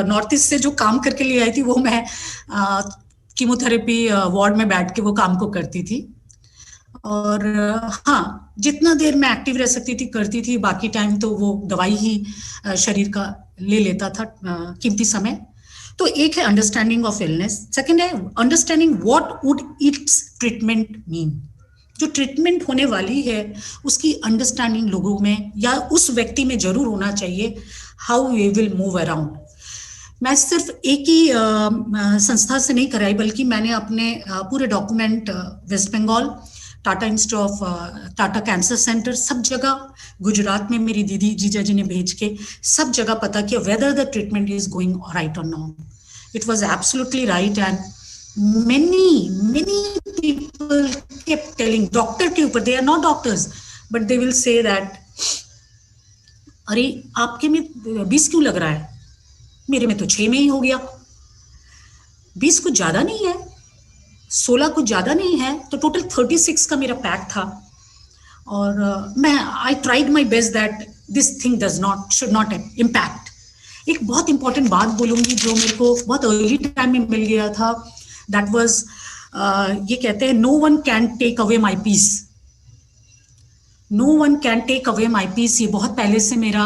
Speaker 2: नॉर्थ ईस्ट से जो काम करके ले आई थी, वो मैं कीमोथेरेपी वार्ड में बैठ के वो काम को करती थी. और हाँ, जितना देर मैं एक्टिव रह सकती थी करती थी, बाकी टाइम तो वो दवाई ही शरीर का ले लेता था कीमती समय. तो एक है अंडरस्टैंडिंग ऑफ इलनेस. सेकंड है understanding what would it's treatment mean. जो ट्रीटमेंट होने वाली है उसकी अंडरस्टैंडिंग लोगों में या उस व्यक्ति में जरूर होना चाहिए, how we will move around. मैं सिर्फ एक ही संस्था से नहीं कराई, बल्कि मैंने अपने पूरे document West Bengal, Tata institute of Tata cancer centre, सब जगह, गुजरात में मेरी दीदी जीजा जी ने भेज के सब जगह पता किया whether the treatment is going right और not. It was absolutely right. And many people kept telling, doctor के ऊपर, they are not doctors, but they will say that, अरे आपके में 20 क्यों लग रहा है, मेरे में तो 6 में ही हो गया. 20 कुछ ज्यादा नहीं है, 16 कुछ ज्यादा नहीं है, तो टोटल 36 का मेरा पैक था. और मैं I tried my best that this thing should not impact. एक बहुत इंपॉर्टेंट बात बोलूंगी जो मेरे को बहुत अर्ली टाइम में मिल गया था. दैट वाज, ये कहते हैं, no one can take away my peace. No one can take away my peace. ये बहुत पहले से मेरा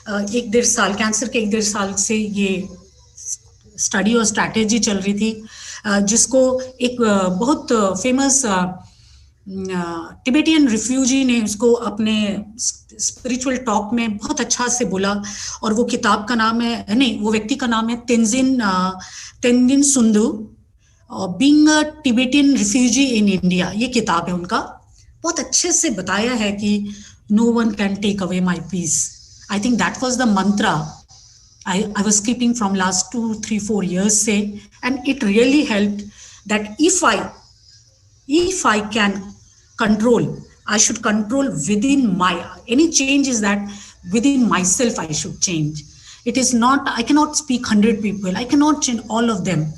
Speaker 2: 1-1.5 साल, कैंसर के 1-1.5 साल से ये स्टडी और स्ट्रैटेजी चल रही थी, जिसको एक बहुत फेमस टिबेटियन रिफ्यूजी ने उसको अपने स्पिरिचुअल टॉक में बहुत अच्छा से बोला. और वो किताब का नाम है, नहीं, वो व्यक्ति का नाम है Tenzin Tsundue, being a Tibetan refugee in India. ये किताब है उनका. बहुत अच्छे से बताया है कि no one can take away my peace. I think that was the mantra I was keeping from last 2, 3, 4 years say, and it really helped that if I can control, I should control within any change is that within myself I should change. It is not, I cannot speak 100 people, I cannot change all of them.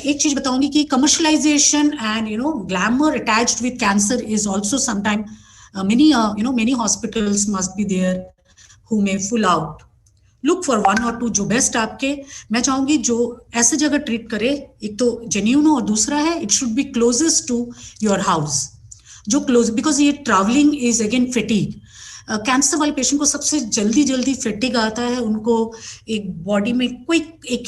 Speaker 2: एक चीज बताऊंगी कि commercialisation and glamour attached with cancer is also sometime many hospitals must be there who may full out. Look for one और to जो best आपके, मैं चाहूंगी जो ऐसे जगह ट्रीट करे, एक तो जेन्यून हो और दूसरा है it should be closest to your house, जो क्लोज, बिकॉज ये traveling is again fatigue. Cancer वाले पेशेंट को सबसे जल्दी फेटिक आता है, उनको एक बॉडी में क्विक एक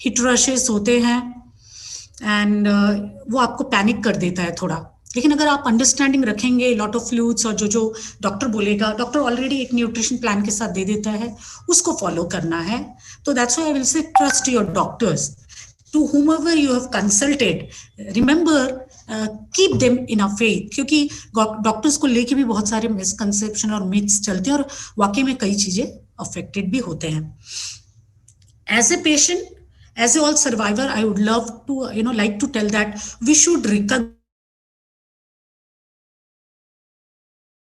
Speaker 2: हिट रशेस होते हैं एंड वो आपको पैनिक कर देता है थोड़ा. लेकिन अगर आप अंडरस्टैंडिंग रखेंगे, लॉट ऑफ फ्लूइड्स और जो डॉक्टर बोलेगा, डॉक्टर ऑलरेडी एक न्यूट्रिशन प्लान के साथ दे देता है, उसको फॉलो करना है. तो that's why I will say trust your doctors. To whomever you have consulted, remember keep them in a faith, क्योंकि डॉक्टर्स को लेके भी बहुत सारे मिसकंसेप्शन और मिथ्स चलते हैं और वाकई में कई चीजें अफेक्टेड भी होते हैं. As a patient, as a all survivor, I would love to like to tell that we should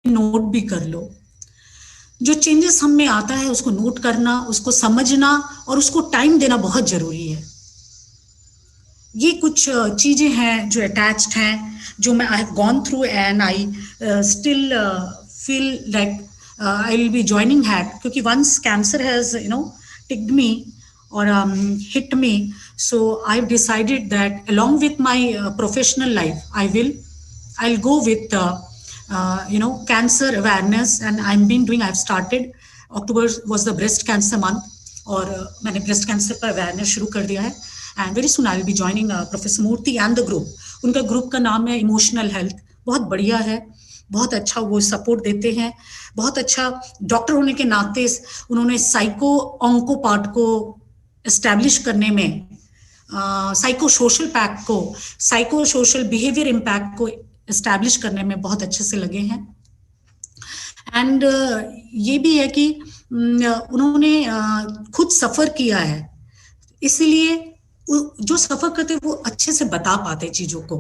Speaker 2: note भी कर लो. जो चेंजेस हम में आता है उसको नोट करना, उसको समझना और उसको टाइम देना बहुत जरूरी है. ये कुछ चीजें हैं जो अटैच्ड हैं, जो मैं I have gone through and I still feel like I will be joining hat, क्योंकि once cancer has ticked me or hit me, so I've decided that along with my professional life I'll go with cancer awareness, and I've started. October was the breast cancer month और मैंने breast cancer पर awareness शुरू कर दिया है, and very soon I'll be joining Professor Murthy and the group. उनका group का नाम है इमोशनल हेल्थ. बहुत बढ़िया है, बहुत अच्छा वो सपोर्ट देते हैं. बहुत अच्छा डॉक्टर होने के नाते उन्होंने साइको ऑन्को पार्ट को एस्टैब्लिश करने में, साइको सोशल बिहेवियर इम्पैक्ट को एस्टैब्लिश करने में बहुत अच्छे से लगे हैं. एंड ये भी है कि उन्होंने खुद सफर किया है, इसलिए जो सफर करते वो अच्छे से बता पाते चीजों को.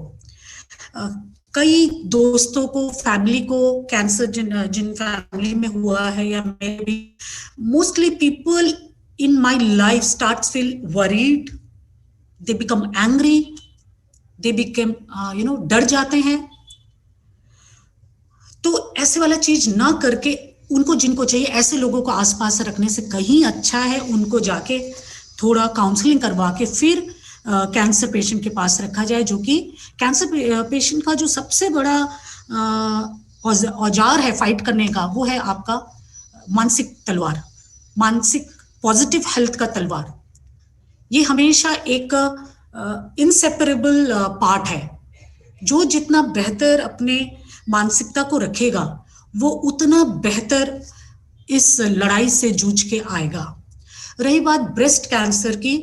Speaker 2: कई दोस्तों को, फैमिली को कैंसर जिन फैमिली में हुआ है, या may be mostly people in my life starts feel worried, they become angry, they become डर जाते हैं. तो ऐसे वाला चीज ना करके उनको, जिनको चाहिए ऐसे लोगों को आसपास रखने से कहीं अच्छा है उनको जाके थोड़ा काउंसलिंग करवा के फिर कैंसर पेशेंट के पास रखा जाए, जो कि कैंसर पेशेंट का जो सबसे बड़ा औजार है फाइट करने का, वो है आपका मानसिक तलवार, मानसिक पॉजिटिव हेल्थ का तलवार. ये हमेशा एक इनसेपरेबल पार्ट है. जो जितना बेहतर अपने मानसिकता को रखेगा वो उतना बेहतर इस लड़ाई से जूझ के आएगा. रही बात ब्रेस्ट कैंसर की,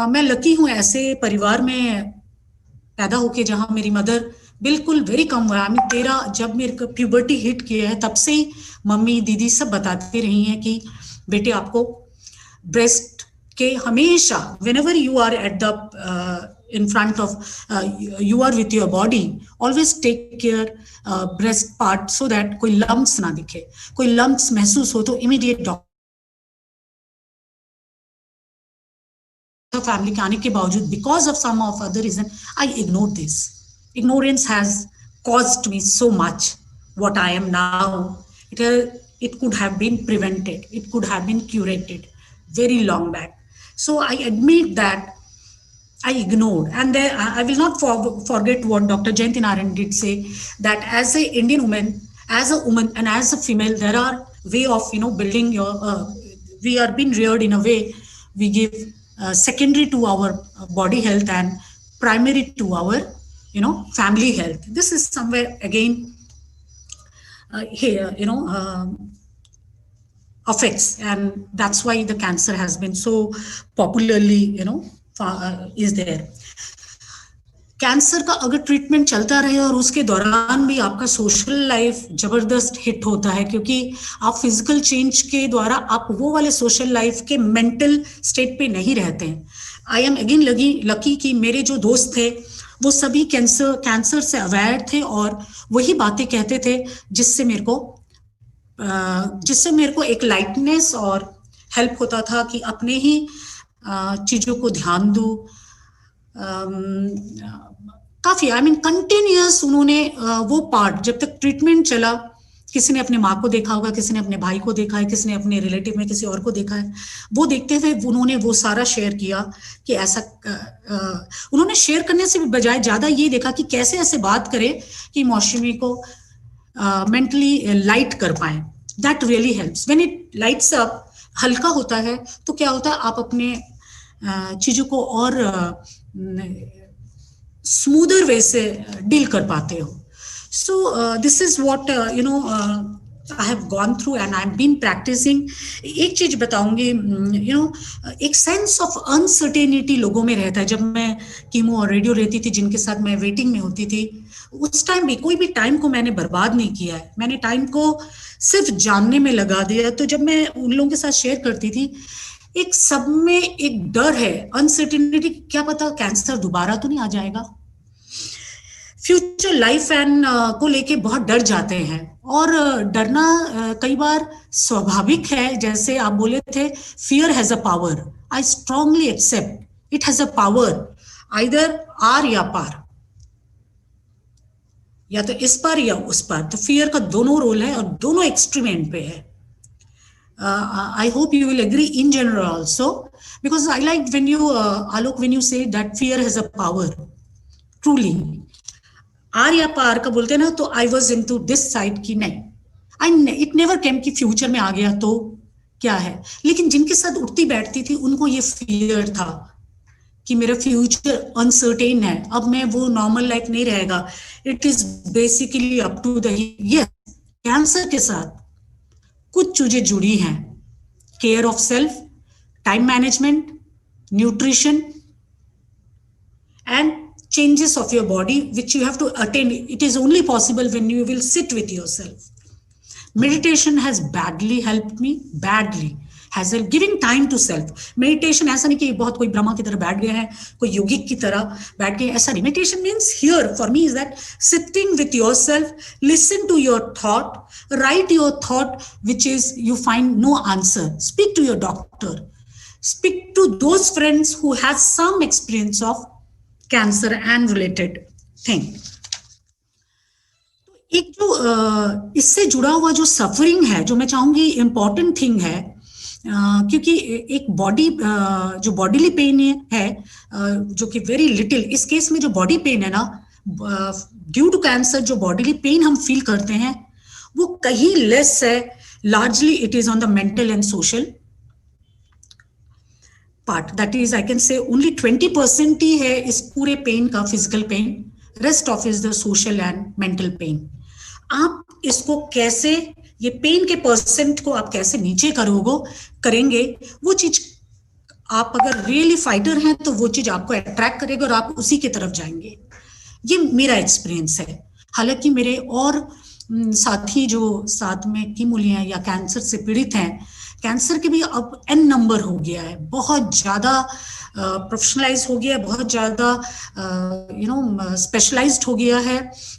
Speaker 2: मैं लकी हूँ ऐसे परिवार में पैदा होके जहाँ मेरी मदर बिल्कुल वेरी कम हुआ. जब मेरे को प्यूबर्टी हिट किया है तब से ही मम्मी दीदी सब बताती रही हैं कि बेटे आपको ब्रेस्ट के हमेशा, whenever you are at the in front of you are with your body, always take care breast part so that कोई lumps ना दिखे. कोई lumps महसूस हो तो immediate डॉक्टर. फैमिली के आने के बावजूद, because of some of other reason, I ignored this. Ignorance has caused me so much what I am now. It could have been prevented, it could have been curated very long back. So I admit that I ignored, and I will not forget what Dr. Jayanti Narayan did say, that as a Indian woman, as a woman and as a female, there are way of building your. We are being reared in a way. We give secondary to our body health and primary to our family health. This is somewhere again here affects, and that's why the cancer has been so popularly is there. Cancer का अगर treatment चलता रहे और उसके दौरान भी आपका social life जबरदस्त हिट होता है, क्योंकि आप फिजिकल चेंज के द्वारा आप वो वाले सोशल लाइफ के मेंटल स्टेट पे नहीं रहते हैं. आई एम अगेन लकी कि मेरे जो दोस्त थे वो सभी कैंसर से अवेयर थे और वही बातें कहते थे जिससे मेरे को एक लाइटनेस और हेल्प होता था कि अपने ही चीजों को ध्यान दूं। काफी कंटिन्यूअस उन्होंने वो पार्ट, जब तक ट्रीटमेंट चला, किसी ने अपने माँ को देखा होगा, किसी ने अपने भाई को देखा है, किसी ने अपने रिलेटिव में किसी और को देखा है, वो देखते हुए उन्होंने वो सारा शेयर किया कि ऐसा उन्होंने शेयर करने से भी बजाय ज्यादा ये देखा कि कैसे ऐसे बात करे कि मौसमी को मेंटली लाइट कर पाए। That really helps when it lights up, हल्का होता है तो क्या होता है, आप अपने चीजों को और स्मूदर वे से डील कर पाते हो। So this is what I have gone through and I've been practicing. एक चीज बताऊंगी, एक सेंस ऑफ अनसर्टेनिटी लोगों में रहता है। जब मैं कीमो और रेडियो रहती थी, जिनके साथ मैं वेटिंग में होती थी, उस टाइम भी कोई भी टाइम को मैंने बर्बाद नहीं किया है, मैंने टाइम को सिर्फ जानने में लगा दिया। तो जब मैं उन लोगों के साथ शेयर करती थी, एक सब में एक डर है, अनसर्टेनिटी, क्या पता कैंसर दोबारा तो नहीं आ जाएगा। फ्यूचर लाइफ एंड को लेके बहुत डर जाते हैं, और डरना कई बार स्वाभाविक है। जैसे आप बोले थे, fear has a power, I strongly accept it has a power, either आर या पार, या तो इस पार या उस पार। तो फियर का दोनों रोल है और दोनों एक्सट्रीम एंड पे है। I hope you will agree in general also, because I like when you Alok, when you say that fear has a power, truly आर या पार का बोलते ना, तो I was into this side की नहीं, इट नेवर केम कि फ्यूचर में आ गया तो क्या है। लेकिन जिनके साथ उठती बैठती थी, उनको ये फियर था कि मेरा फ्यूचर अनसर्टेन है, अब मैं वो नॉर्मल लाइफ नहीं रहेगा। It is basically up to the cancer के साथ कुछ चीजें जुड़ी हैं, care of self, time management, nutrition and changes of your body which you have to attain. It is only possible when you will sit with yourself. Meditation has badly helped me, badly has helped giving time to self. Meditation ऐसा नहीं कि बहुत कोई ब्रह्मा की तरह बैठ गए हैं, कोई योगिक की तरह बैठ गए, ऐसा नहीं। Meditation means here for me is that sitting with yourself, listen to your thought, write your thought which is you find no answer, speak to your doctor, speak to those friends who have some experience of cancer and related thing. एक जो इससे जुड़ा हुआ जो suffering है, जो मैं चाहूंगी इम्पॉर्टेंट थिंग है, क्योंकि एक बॉडी जो बॉडीली पेन है, जो कि वेरी लिटिल, इस केस में जो बॉडी पेन है ना, ड्यू टू कैंसर जो बॉडीली पेन हम फील करते हैं, वो कहीं लेस है। Largely it is on the mental and social part, that is I can say only 20% ही है इस पूरे पेन का physical pain, rest of is the social and mental pen. आप इसको कैसे, ये पेन के परसेंट को आप कैसे नीचे करेंगे, वो चीज आप अगर रियली फाइटर हैं तो वो चीज आपको अट्रैक्ट करेगा और आप उसी की तरफ जाएंगे। ये मेरा एक्सपीरियंस है। हालांकि मेरे और साथी जो साथ में कीमोलिया या कैंसर से पीड़ित हैं, कैंसर के भी अब n नंबर हो गया है, बहुत ज्यादा प्रोफेशनलाइज हो गया है, बहुत ज्यादा स्पेशलाइज्ड हो गया है।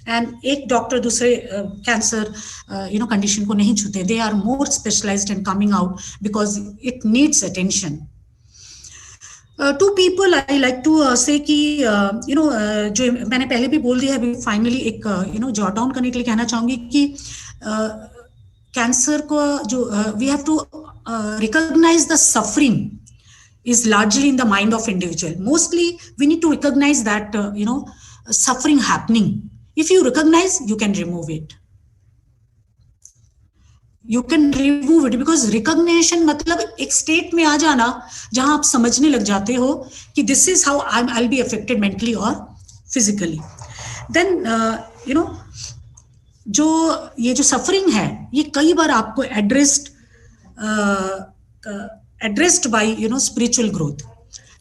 Speaker 2: एंड एक डॉक्टर दूसरे कैंसर कंडीशन को नहीं छूते, they are more specialized and coming out because it needs attention. To people I like to say कि जो मैंने पहले भी बोल दिया है, फाइनली एक जॉट डाउन करने के लिए कहना चाहूंगी कि कैंसर को जो we have to recognize the suffering is largely in the mind of individual. Mostly we need to recognize that suffering happening. If you recognize, you can remove it. You can remove it because recognition मतलब एक state में आ जाना जहां आप समझने लग जाते हो कि this is how I'll be affected mentally or physically. Then जो ये जो सफरिंग है, ये कई बार आपको addressed by spiritual growth.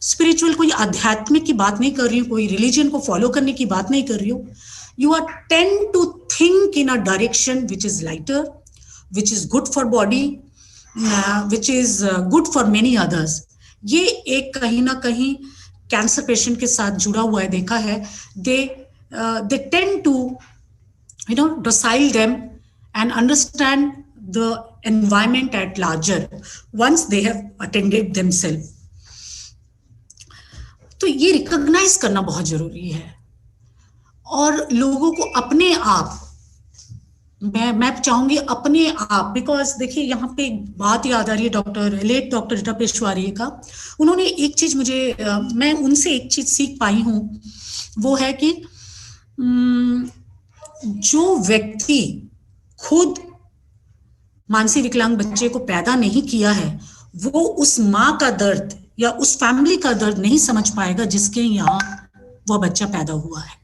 Speaker 2: Spiritual कोई आध्यात्मिक की बात नहीं कर रही हूँ, कोई रिलीजन को फॉलो करने की बात नहीं कर रही हूँ। You are tend to think in a direction which is lighter, which is good for body, which is good for many others. ये एक कहीं ना कहीं कैंसर पेशेंट के साथ जुड़ा हुआ है, देखा है। They tend to docile them and understand the environment at larger once they have attended themselves. तो ये रिकॉग्नाइज करना बहुत जरूरी है, और लोगों को अपने आप, मैं चाहूंगी अपने आप, बिकॉज देखिए यहाँ पे एक बात याद आ रही है लेट डॉक्टर रीटा पेशवारी का। उन्होंने एक चीज मुझे, मैं उनसे एक चीज सीख पाई हूँ, वो है कि जो व्यक्ति खुद मानसिक विकलांग बच्चे को पैदा नहीं किया है, वो उस माँ का दर्द या उस फैमिली का दर्द नहीं समझ पाएगा जिसके यहाँ वह बच्चा पैदा हुआ है।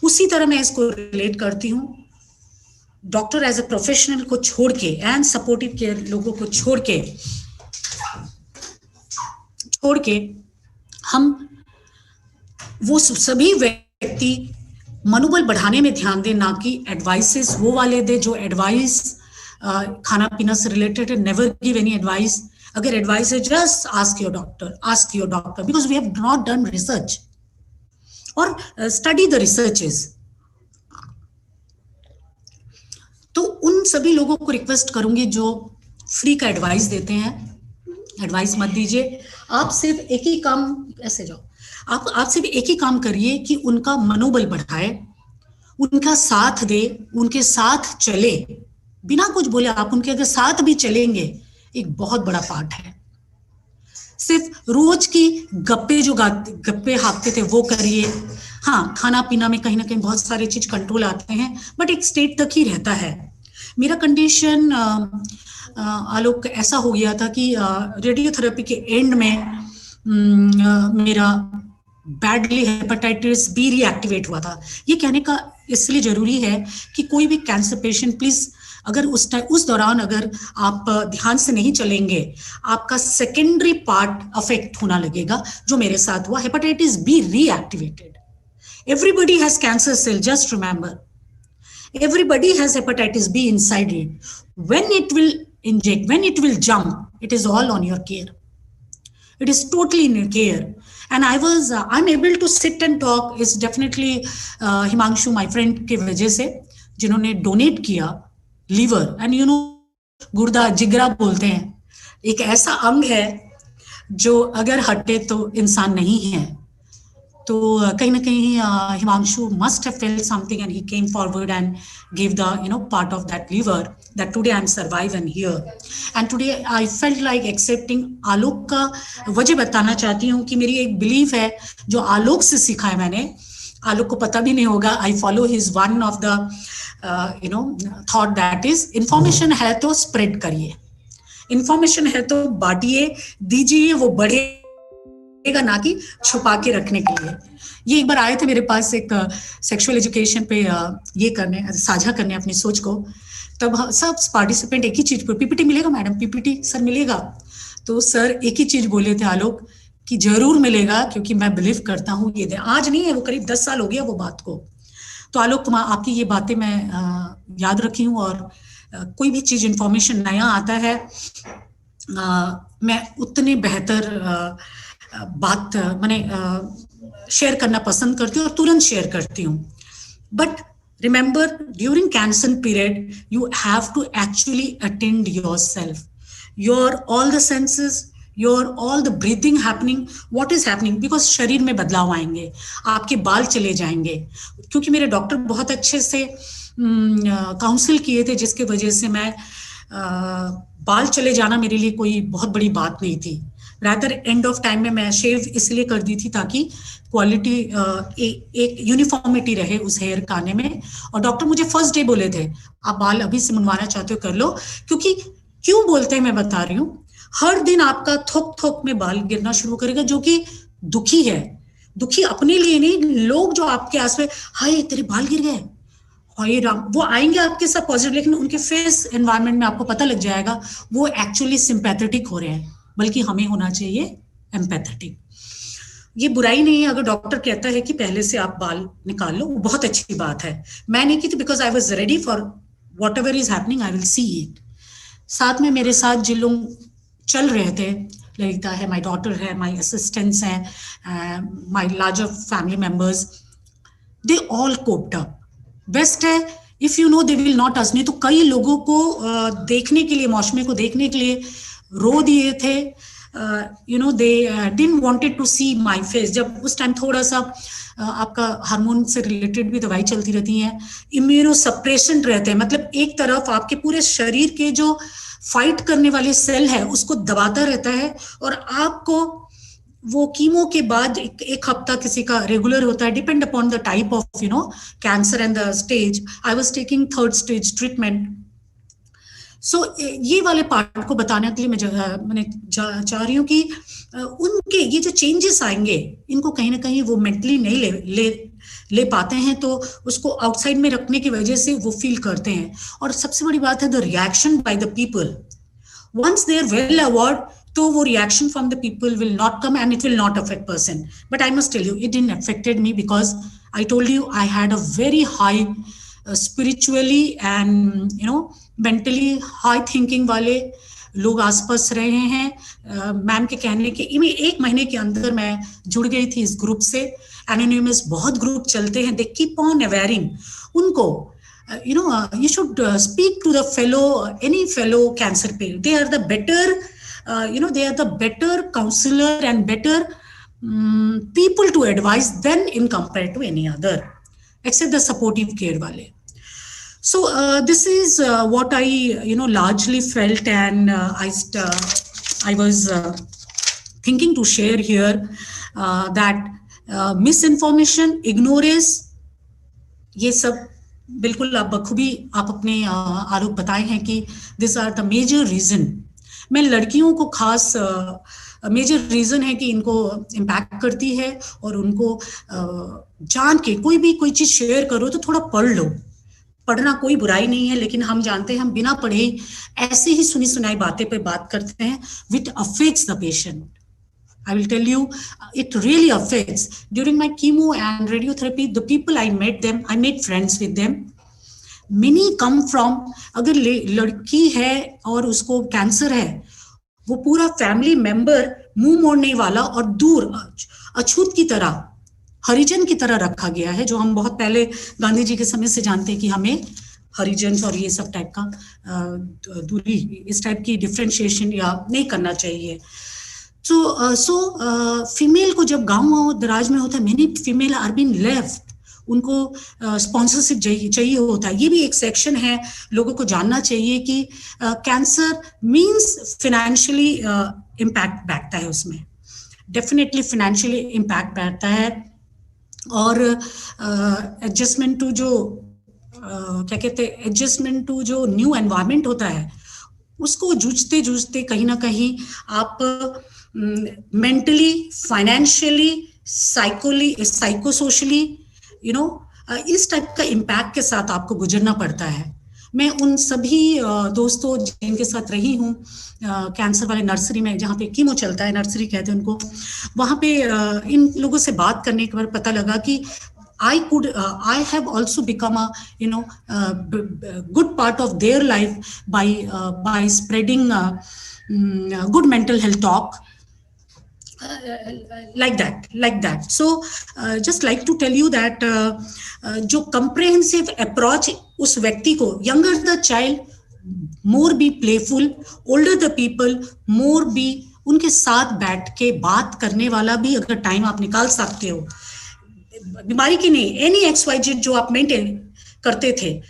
Speaker 2: उसी तरह मैं इसको रिलेट करती हूँ, डॉक्टर एज ए प्रोफेशनल को छोड़ के एंड सपोर्टिव केयर लोगों को छोड़ के हम वो सभी व्यक्ति मनोबल बढ़ाने में ध्यान दें, ना कि एडवाइसेस वो वाले दे जो एडवाइस खाना पीना से रिलेटेड है। Never give any advice. अगर एडवाइस है, just ask your doctor, because we have not done research और स्टडी द रिसर्चेस। तो उन सभी लोगों को रिक्वेस्ट करूंगी जो फ्री का एडवाइस देते हैं, एडवाइस मत दीजिए। आप सिर्फ एक ही काम, ऐसे जाओ, आप सिर्फ एक ही काम करिए कि उनका मनोबल बढ़ाए, उनका साथ दे, उनके साथ चले, बिना कुछ बोले। आप उनके अगर साथ भी चलेंगे, एक बहुत बड़ा पार्ट है। सिर्फ रोज की गप्पे हाँकते थे वो करिए। हाँ, खाना पीना में कहीं ना कहीं बहुत सारे चीज कंट्रोल आते हैं, बट एक स्टेट तक ही रहता है। मेरा कंडीशन आलोक ऐसा हो गया था कि रेडियोथेरेपी के एंड में मेरा बैडली हेपेटाइटिस बी रीएक्टिवेट हुआ था। ये कहने का इसलिए जरूरी है कि कोई भी कैंसर पेशेंट प्लीज, अगर उस दौरान अगर आप ध्यान से नहीं चलेंगे, आपका सेकेंडरी पार्ट अफेक्ट होना लगेगा, जो मेरे साथ हुआ। Hepatitis B reactivated. Everybody has cancer cell, just remember. Everybody has hepatitis B inside it. When it will inject, when it will jump, it is all on your care. It is totally in your care. And I'm able to sit and talk is definitely Himanshu, my friend के वजह से, जिन्होंने donate किया liver. And you know, गुर्दा जिगरा बोलते हैं, एक ऐसा अंग है जो अगर हटे तो इंसान नहीं है। तो कहीं ना कहीं Himanshu must have felt something and he came forward and gave the part of that liver that today I'm survive and here. And today I felt like accepting आलोक का। वजह बताना चाहती हूँ कि मेरी एक बिलीफ है जो आलोक से सीखा है मैंने। आलोक को पता भी नहीं होगा, I follow his one of the thought that is, information है तो spread करिए, information है तो बांटिए, दीजिए, वो बढ़े, ना कि छुपा के रखने के लिए। ये एक बार आए थे मेरे पास एक सेक्सुअल एजुकेशन पे ये करने, साझा करने अपनी सोच को। तब सब पार्टिसिपेंट एक ही चीज पर, पीपीटी मिलेगा मैडम, पीपीटी सर मिलेगा? तो सर एक ही चीज बोले थे आलोक कि जरूर मिलेगा, क्योंकि मैं बिलीव करता हूँ ये आज नहीं है, वो करीब 10 साल हो गया वो बात को। तो आलोक, आपकी ये बातें मैं याद रखी हूँ, और कोई भी चीज इंफॉर्मेशन नया आता है, मैं उतने बेहतर बात मैंने शेयर करना पसंद करती हूँ और तुरंत शेयर करती हूँ। But remember, during cancer period you have to actually attend yourself, your all the senses, your all the breathing happening, what is happening, because शरीर में बदलाव आएंगे, आपके बाल चले जाएंगे। क्योंकि मेरे डॉक्टर बहुत अच्छे से काउंसिल किए थे, जिसके वजह से मैं बाल चले जाना मेरे लिए कोई बहुत बड़ी बात नहीं थी। रादर एंड ऑफ टाइम में मैं शेव इसलिए कर दी थी ताकि क्वालिटी एक यूनिफॉर्मिटी रहे उस हेयर का आने में। और डॉक्टर मुझे फर्स्ट डे बोले थे, आप बाल अभी से मुंडवाना चाहते हो कर लो। क्योंकि क्यों बोलते हैं मैं बता रही हूँ, हर दिन आपका थोक थोक में बाल गिरना शुरू करेगा, जो कि दुखी है। दुखी अपने लिए नहीं, लोग जो आपके आस में, हाय तेरे बाल गिर गए, हाय राम, वो आएंगे आपके साथ पॉजिटिव, लेकिन उनके फेस एनवायरनमेंट में आपको पता लग जाएगा वो एक्चुअली सिंपैथेटिक हो रहे हैं, बल्कि हमें होना चाहिए एम्पैथेटिक। ये बुराई नहीं है अगर डॉक्टर कहता है कि पहले से आप बाल निकाल लो, वो बहुत अच्छी बात है। मैं नहीं की थी, because I was ready for what ever is happening, I will see it. साथ में मेरे साथ जिन लोग चल रहे थे, ललिता है, माई डॉटर है, माई असिस्टेंट्स हैं, my larger family members, they all coped up. Best है if you know they will not us. नहीं तो कई लोगों को देखने के लिए, मौसमी को देखने के लिए रो दिए थे, they didn't wanted to see my face. जब उस टाइम थोड़ा सा आपका हार्मोन से रिलेटेड भी दवाई चलती रहती है, इम्यूनो सप्रेशन रहते हैं, मतलब एक तरफ आपके पूरे शरीर के जो फाइट करने वाले सेल है उसको दबाता रहता है, और आपको वो कीमो के बाद एक हफ्ता किसी का रेगुलर होता है, depend upon the type of cancer and the stage. I was taking 3rd stage treatment. So ये वाले पार्ट को बताने के लिए मैंने चाह रही हूँ कि उनके ये जो चेंजेस आएंगे, इनको कहीं ना कहीं वो मेंटली नहीं ले पाते हैं, तो उसको आउटसाइड में रखने की वजह से वो फील करते हैं. और सबसे बड़ी बात है the reaction by the people. Once they are well award, तो वो reaction from the people will not come and it will not affect person. But I must tell you, it didn't affected me because I told you I had a very high spiritually and mentally high thinking वाले लोग आसपास रहे हैं. Ma'am के कहने के 1 महीने के अंदर मैं जुड़ गई थी इस ग्रुप से. एनोनिमस बहुत ग्रुप चलते हैं, दे कीप ऑन अवेयरिंग. उनको you should speak to the any fellow cancer patient. They are the better they are the better counselor and better people to advise than in compared to any other, except the supportive care wale. So this is what I largely felt, and I was thinking to share here that misinformation, ignorance, ये सब बिल्कुल आप बखूबी आप अपने आरोप बताए हैं कि this are the major reason. मैं लड़कियों को खास मेजर रीजन है कि इनको इम्पैक्ट करती है, और उनको जान के कोई चीज शेयर करो तो थोड़ा पढ़ लो. पढ़ना कोई बुराई नहीं है, लेकिन हम जानते हैं हम बिना पढ़े ऐसे ही सुनी सुनाई बातें पे बात करते हैं, which affects the patient. I will tell you, it really affects. During my chemo and radiotherapy, the people I made friends with them. Many come from, अगर लड़की है और उसको कैंसर है, वो पूरा फैमिली मेंबर मुंह मोड़ने वाला और दूर अछूत की तरह, हरिजन की तरह रखा गया है, जो हम बहुत पहले गांधी जी के समय से जानते हैं कि हमें हरिजन और ये सब टाइप का दूरी, इस टाइप की डिफरेंशिएशन या नहीं करना चाहिए. सो फीमेल को जब गांव दराज में होता है, many female are been left, उनको स्पॉन्सरशिप चाहिए होता है. ये भी एक सेक्शन है, लोगों को जानना चाहिए कि कैंसर मींस फाइनेंशियली इम्पैक्ट बैठता है, उसमें डेफिनेटली फाइनेंशियली इम्पैक्ट बैठता है. और एडजस्टमेंट टू जो क्या कहते हैं, एडजस्टमेंट टू जो न्यू एनवायरनमेंट होता है, उसको जूझते कहीं ना कहीं आप मेंटली, फाइनेंशियली, साइकोसोशली इस टाइप का इम्पैक्ट के साथ आपको गुजरना पड़ता है. मैं उन सभी दोस्तों जिनके साथ रही हूँ कैंसर वाले नर्सरी में, जहाँ पे कीमो चलता है, नर्सरी कहते हैं उनको, वहाँ पे इन लोगों से बात करने के बाद पता लगा कि I have also become a good part of their life by spreading good mental health talk like that. So just like to tell you that जो comprehensive approach उस व्यक्ति को, younger the child more be playful, older the people more be, उनके साथ बैठ के बात करने वाला भी अगर टाइम आप निकाल सकते हो, बीमारी की नहीं, एनी XYZ जो आप मेंटेन करते थे.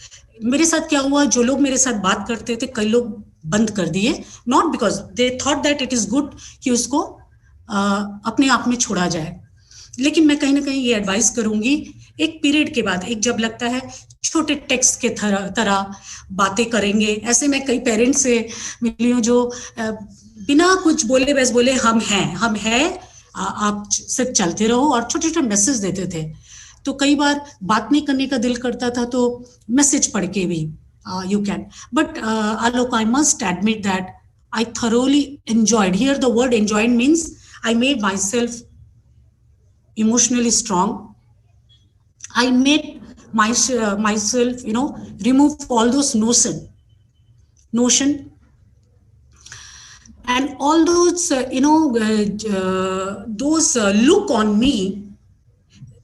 Speaker 2: मेरे साथ क्या हुआ, जो लोग मेरे साथ बात करते थे, कई लोग बंद कर दिए, not because they thought that it is good कि उसको अपने आप में छोड़ा जाए. लेकिन मैं कहीं ना कहीं ये एडवाइस करूंगी, एक पीरियड के बाद, एक जब लगता है छोटे टेक्स्ट के तरह बातें करेंगे. ऐसे मैं कई पेरेंट्स से मिली हूँ जो बिना कुछ बोले बस बोले हम हैं, आप सिर्फ चलते रहो, और छोटे छोटे मैसेज देते थे. तो कई बार बात नहीं करने का दिल करता था, तो मैसेज पढ़ के भी you can. But Alok, I must admit that I thoroughly enjoyed. Here the word enjoyed means I made myself emotionally strong. I made myself, remove all those notion and all those, those look on me.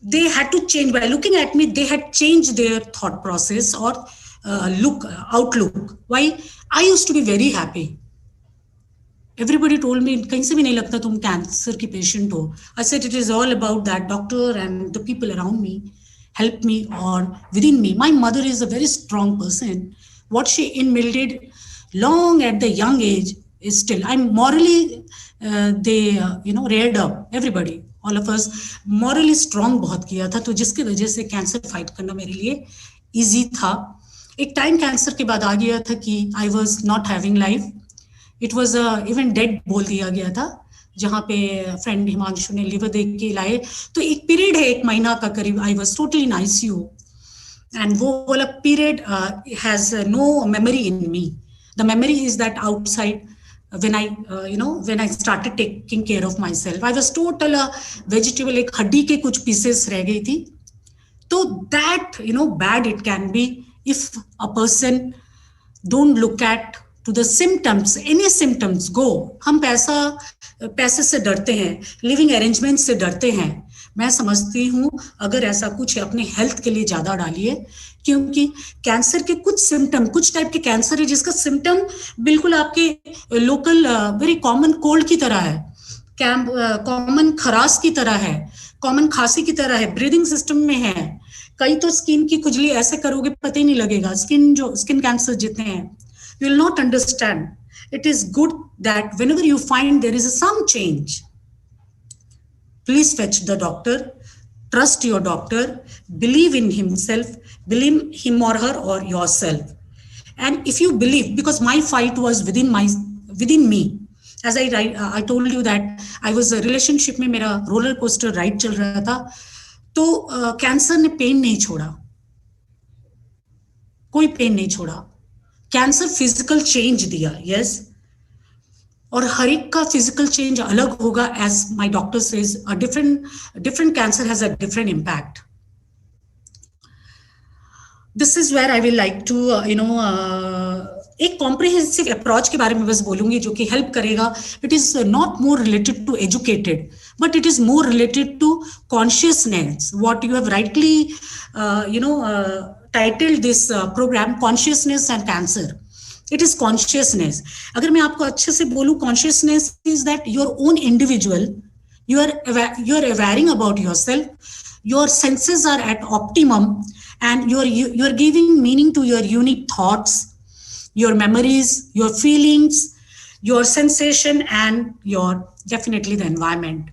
Speaker 2: They had to change. By looking at me, they had changed their thought process or outlook. Why? I used to be very happy. Everybody told me, कहीं से भी नहीं लगता तुम cancer की patient हो. I said it is all about that doctor and the people around me help me or within me. My mother is a very strong person. What she instilled long at the young age is still. I'm morally, they reared up everybody, all of us morally strong बहुत किया था, तो जिसकी वजह से cancer fight करना मेरे लिए इजी था. एक टाइम कैंसर के बाद आ गया था कि I was not having life. It was even dead बोल दिया गया था. जहाँ पे फ्रेंड हिमांशु ने लिवर देख के लाए, तो एक पीरियड है 1 महीना का करीब, I was totally in ICU. And वो वाला period has no memory in me. The memory is that outside when I started taking care of myself. I was total vegetable, एक हड्डी के कुछ पीसेस रह गई थी. तो that bad it can be if a person don't look at to the symptoms. Any symptoms go. हम पैसे से डरते हैं, लिविंग अरेंजमेंट से डरते हैं. मैं समझती हूँ अगर ऐसा कुछ है अपने हेल्थ के लिए ज्यादा डालिए, क्योंकि कैंसर के कुछ सिम्टम, कुछ टाइप के कैंसर है जिसका सिम्टम बिल्कुल आपके लोकल वेरी कॉमन कोल्ड की तरह है, कॉमन खराश की तरह है, कॉमन खांसी की तरह है, ब्रीदिंग सिस्टम में है. कई तो स्किन की खुजली ऐसे करोगे पता ही नहीं लगेगा. स्किन कैंसर जितने हैं, you will not understand. It is good that whenever you find there is some change, please fetch the doctor, trust your doctor, believe in himself, believe him or her or yourself. And if you believe, because my fight was within me, as I told you that I was a relationship में मेरा roller coaster ride चल रहा था, तो cancer ने pen नहीं छोड़ा, कोई पेन नहीं छोड़ा. कैंसर फिजिकल चेंज दिया, यस, और हर एक का फिजिकल चेंज अलग होगा. As my doctor says, a different cancer has a different impact. This is where I will like to एक कॉम्प्रिहेंसिव अप्रोच के बारे में बस बोलूंगी जो कि हेल्प करेगा. It is not more related to educated, but it is more related to consciousness. What you have rightly titled this program, consciousness and cancer. It is consciousness. अगर मैं आपको अच्छे से बोलूं, consciousness is that your own individual, you are awareing about yourself, your senses are at optimum, and you are giving meaning to your unique thoughts, your memories, your feelings, your sensation, and your definitely the environment.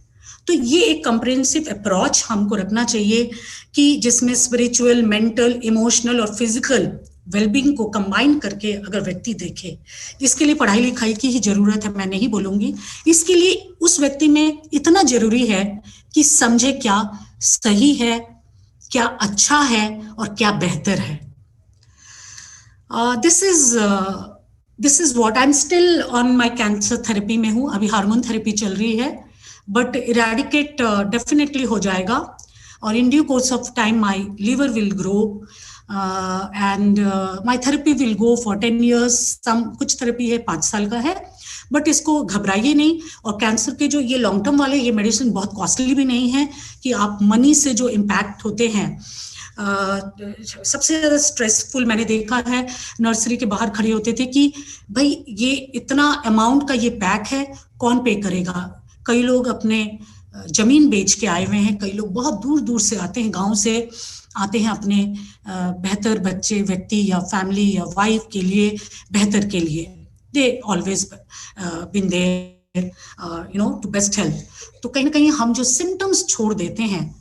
Speaker 2: तो ये एक comprehensive approach हमको रखना चाहिए कि जिसमें spiritual, mental, emotional और physical wellbeing को कंबाइन करके अगर व्यक्ति देखे. इसके लिए पढ़ाई लिखाई की ही जरूरत है, मैं नहीं बोलूंगी. इसके लिए उस व्यक्ति में इतना जरूरी है कि समझे क्या सही है, क्या अच्छा है और क्या बेहतर है. This is what I am still on my cancer therapy में हूँ. अभी हार्मोन थेरेपी चल रही है, बट इरेडिकेट डेफिनेटली हो जाएगा. और in due course of time my liver will grow and my therapy will go for 10 years. कुछ थेरेपी है 5 साल का है, बट इसको घबराइए नहीं. और कैंसर के जो ये लॉन्ग टर्म वाले, ये मेडिसिन बहुत कॉस्टली भी नहीं है कि आप मनी से जो इम्पैक्ट होते हैं. सबसे ज्यादा स्ट्रेसफुल मैंने देखा है, नर्सरी के बाहर खड़े होते थे कि भाई ये इतना अमाउंट का ये पैक है, कौन पे करेगा. कई लोग अपने जमीन बेच के आए हुए हैं, कई लोग बहुत दूर दूर से आते हैं, गांव से आते हैं अपने बेहतर बच्चे, व्यक्ति या फैमिली या वाइफ के लिए, बेहतर के लिए. They always been there to best health. तो कहीं ना कहीं हम जो सिम्टम्स छोड़ देते हैं,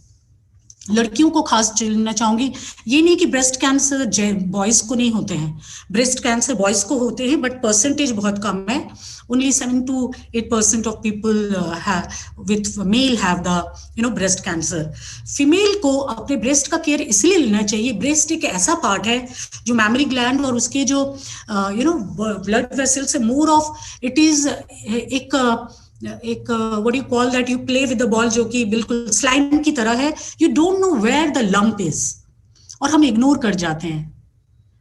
Speaker 2: लड़कियों को खास चलना चाहूंगी, ये नहीं कि ब्रेस्ट कैंसर बॉयज को नहीं होते हैं. ब्रेस्ट कैंसर बॉयज को होते हैं, बट परसेंटेज बहुत कम है. Only 7 to 8% of people with male have the breast cancer. Female को अपने ब्रेस्ट का केयर इसलिए लेना चाहिए. ब्रेस्ट एक ऐसा पार्ट है जो मैमरी ग्लैंड और उसके जो ब्लड वेसल से मोर ऑफ इट इज एक what do you call that, you play with the ball, जो कि बिल्कुल स्लाइम की तरह है. You don't know where the lump is, और हम इग्नोर कर जाते हैं.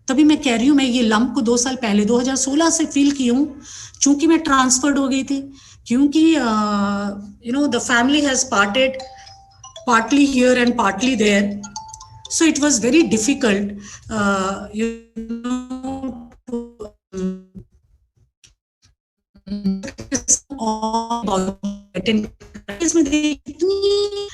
Speaker 2: तभी मैं कह रही हूँ, मैं ये लंप को 2 साल पहले 2016 से फील की हूँ, चूंकि मैं ट्रांसफर्ड हो गई थी, क्योंकि the family has parted partly here and partly there, so it was very difficult to इसमें इतनी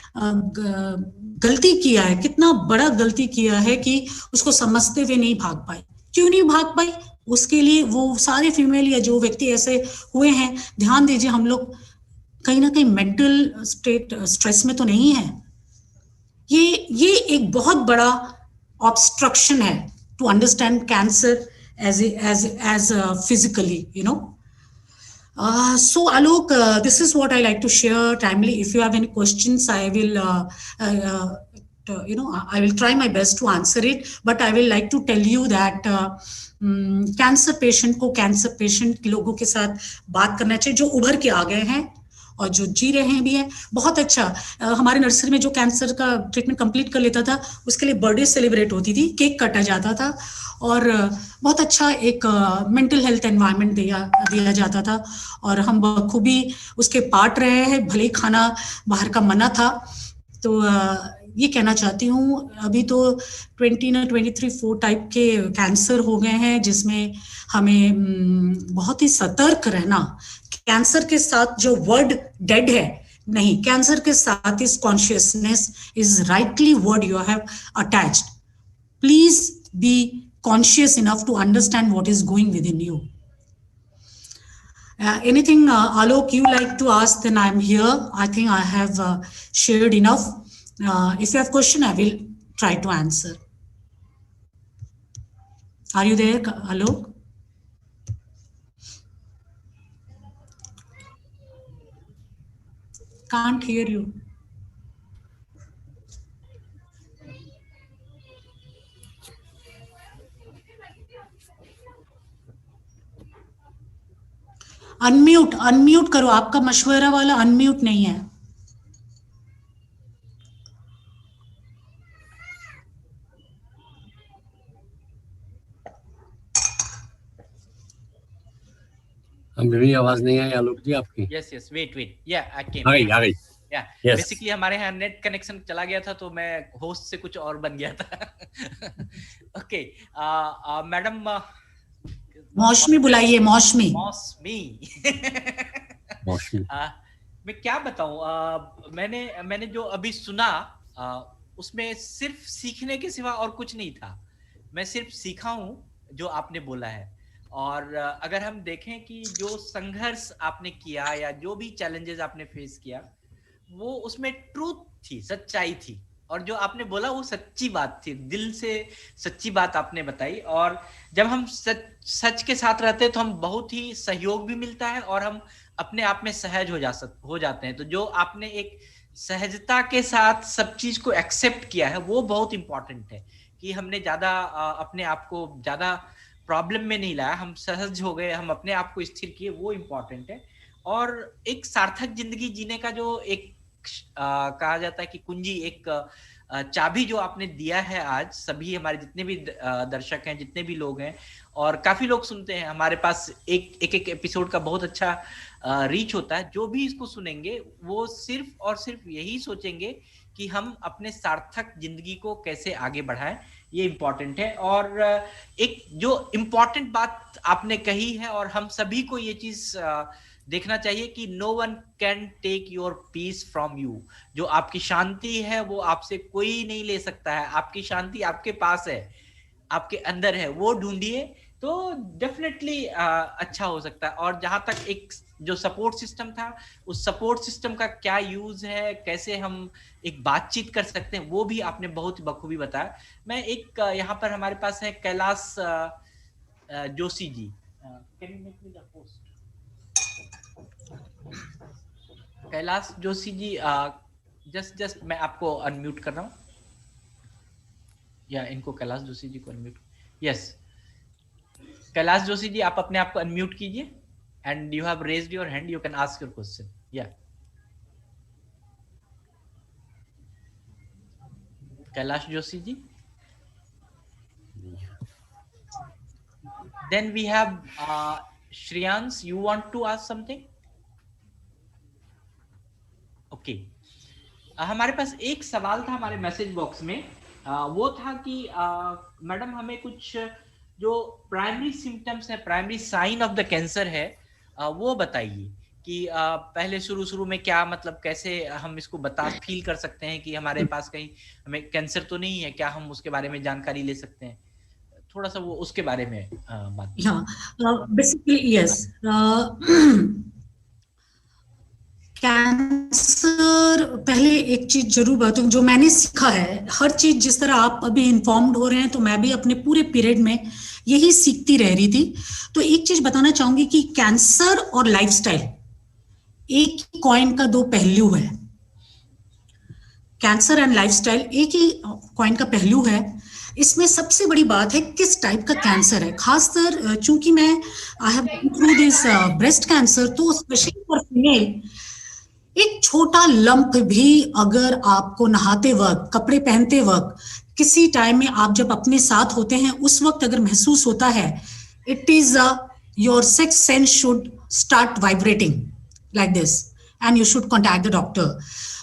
Speaker 2: गलती किया है, कितना बड़ा गलती किया है कि उसको समझते हुए नहीं भाग पाए। क्यों नहीं भाग पाई? उसके लिए वो सारे फीमेल या जो व्यक्ति ऐसे हुए हैं, ध्यान दीजिए, हम लोग कहीं ना कहीं मेंटल स्ट्रेस में तो नहीं है। ये एक बहुत बड़ा ऑब्स्ट्रक्शन है to understand cancer as physically, you know. So Alok, this is what I like to share timely. If you have any questions, I will I will try my best to answer it, but I will like to tell you that cancer patient को cancer patient लोगों के साथ बात करना चाहिए जो उभर के आ गए हैं और जो जी रहे हैं भी हैं। बहुत अच्छा, हमारे नर्सरी में जो कैंसर का ट्रीटमेंट कंप्लीट कर लेता था उसके लिए बर्थडे सेलिब्रेट होती थी, केक काटा जाता था और बहुत अच्छा एक मेंटल हेल्थ एनवायरनमेंट दिया जाता था और हम बखूबी उसके पार्ट रहे हैं, भले ही खाना बाहर का मना था। तो ये कहना चाहती हूँ, अभी तो 23-4 टाइप के कैंसर हो गए हैं जिसमें हमें बहुत ही सतर्क रहना। कैंसर के साथ जो वर्ड डेड है नहीं, कैंसर के साथ इस consciousness is rightly word you have attached. Please be conscious enough to understand what is going within you. Anything, Alok, you like to ask, then I'm here. I think I have shared enough. If you have question, I will try to answer. Are you there, Alok? Can't hear you. Unmute करो, आपका मशवरा वाला unmute नहीं है।
Speaker 3: मेरी आवाज नहीं आई आलोक जी आपकी?
Speaker 1: यस वेट या
Speaker 3: आ गई
Speaker 1: या बेसिकली हमारे यहाँ नेट कनेक्शन चला गया था तो मैं होस्ट से कुछ और बन गया था। ओके मैडम
Speaker 2: मौसमी बुलाइए, मौसमी।
Speaker 1: मैं क्या बताऊं, मैंने जो अभी सुना उसमें सिर्फ सीखने के सिवा और कुछ नहीं था। मैं सिर्फ सीखा हूं जो आपने बोला है। और अगर हम देखें कि जो संघर्ष आपने किया या जो भी चैलेंजेस आपने फेस किया वो उसमें ट्रूथ थी, सच्चाई थी, और जो आपने बोला वो सच्ची बात थी, दिल से सच्ची बात आपने बताई। और जब हम सच के साथ रहते हैं तो हम बहुत ही सहयोग भी मिलता है और हम अपने आप में सहज हो जाते हैं। तो जो आपने एक सहजता के साथ सब चीज को एक्सेप्ट किया है वो बहुत इंपॉर्टेंट है कि हमने ज्यादा अपने आप को ज्यादा प्रॉब्लम में नहीं लाया, हम सहज हो गए, हम अपने आप को स्थिर किए, वो इम्पोर्टेंट है। और एक सार्थक जिंदगी जीने का जो एक कहा जाता है कि कुंजी, एक चाबी जो आपने दिया है आज सभी हमारे जितने भी दर्शक हैं, जितने भी लोग हैं, और काफी लोग सुनते हैं हमारे पास, एक एपिसोड का बहुत अच्छा रीच होता है। जो भी इसको सुनेंगे वो सिर्फ और सिर्फ यही सोचेंगे कि हम अपने सार्थक जिंदगी को कैसे आगे बढ़ाएं, ये इम्पोर्टेंट है। और एक जो इम्पोर्टेंट बात आपने कही है और हम सभी को ये चीज देखना चाहिए कि no one can take your peace from you. जो आपकी शांति है वो आपसे कोई नहीं ले सकता है। आपकी शांति आपके पास है, आपके अंदर है, वो ढूंढिए तो डेफिनेटली अच्छा हो सकता है। और जहां तक एक जो सपोर्ट सिस्टम था, उस सपोर्ट सिस्टम का क्या यूज है, कैसे हम एक बातचीत कर सकते हैं, वो भी आपने बहुत बखूबी बताया। मैं एक यहाँ पर हमारे पास है कैलाश जोशी जी। कैलाश जोशी जी, जस्ट मैं आपको अनम्यूट कर रहा हूँ, या इनको कैलाश जोशी जी को अनम्यूट। यस कैलाश जोशी जी, आप अपने आप को अनम्यूट कीजिए and you have raised your hand, you can ask your question. या Kailash Joshi ji, then we have Shreyans, you want to ask something? Okay. हमारे पास एक सवाल था हमारे मैसेज बॉक्स में, वो था कि मैडम हमें कुछ जो प्राइमरी सिम्टम्स है, primary sign of the cancer है, वो बताइए कि पहले शुरू में क्या मतलब कैसे हम इसको फील कर सकते हैं कि हमारे पास कहीं हमें कैंसर तो नहीं है, क्या हम उसके बारे में जानकारी ले सकते हैं? थोड़ा सा वो उसके बारे में बात।
Speaker 2: बेसिकली यस, कैंसर, पहले एक चीज जरूर बताऊं जो मैंने सीखा है, हर चीज जिस तरह आप अभी इन्फॉर्म्ड हो रहे हैं तो मैं भी अपने पूरे पीरियड में यही सीखती रह रही थी। तो एक चीज बताना चाहूंगी कि कैंसर और लाइफस्टाइल एक ही कॉइन का दो पहलू है। कैंसर एंड लाइफस्टाइल एक ही कॉइन का पहलू है। इसमें सबसे बड़ी बात है किस टाइप का कैंसर है। खासकर चूंकि मैं I have through this breast cancer, तो स्पेशली फॉर फीमेल एक छोटा लंप भी अगर आपको नहाते वक्त, कपड़े पहनते वक्त, किसी टाइम में आप जब अपने साथ होते हैं उस वक्त अगर महसूस होता है, it is your sixth sense should start vibrating like this and you should contact the doctor.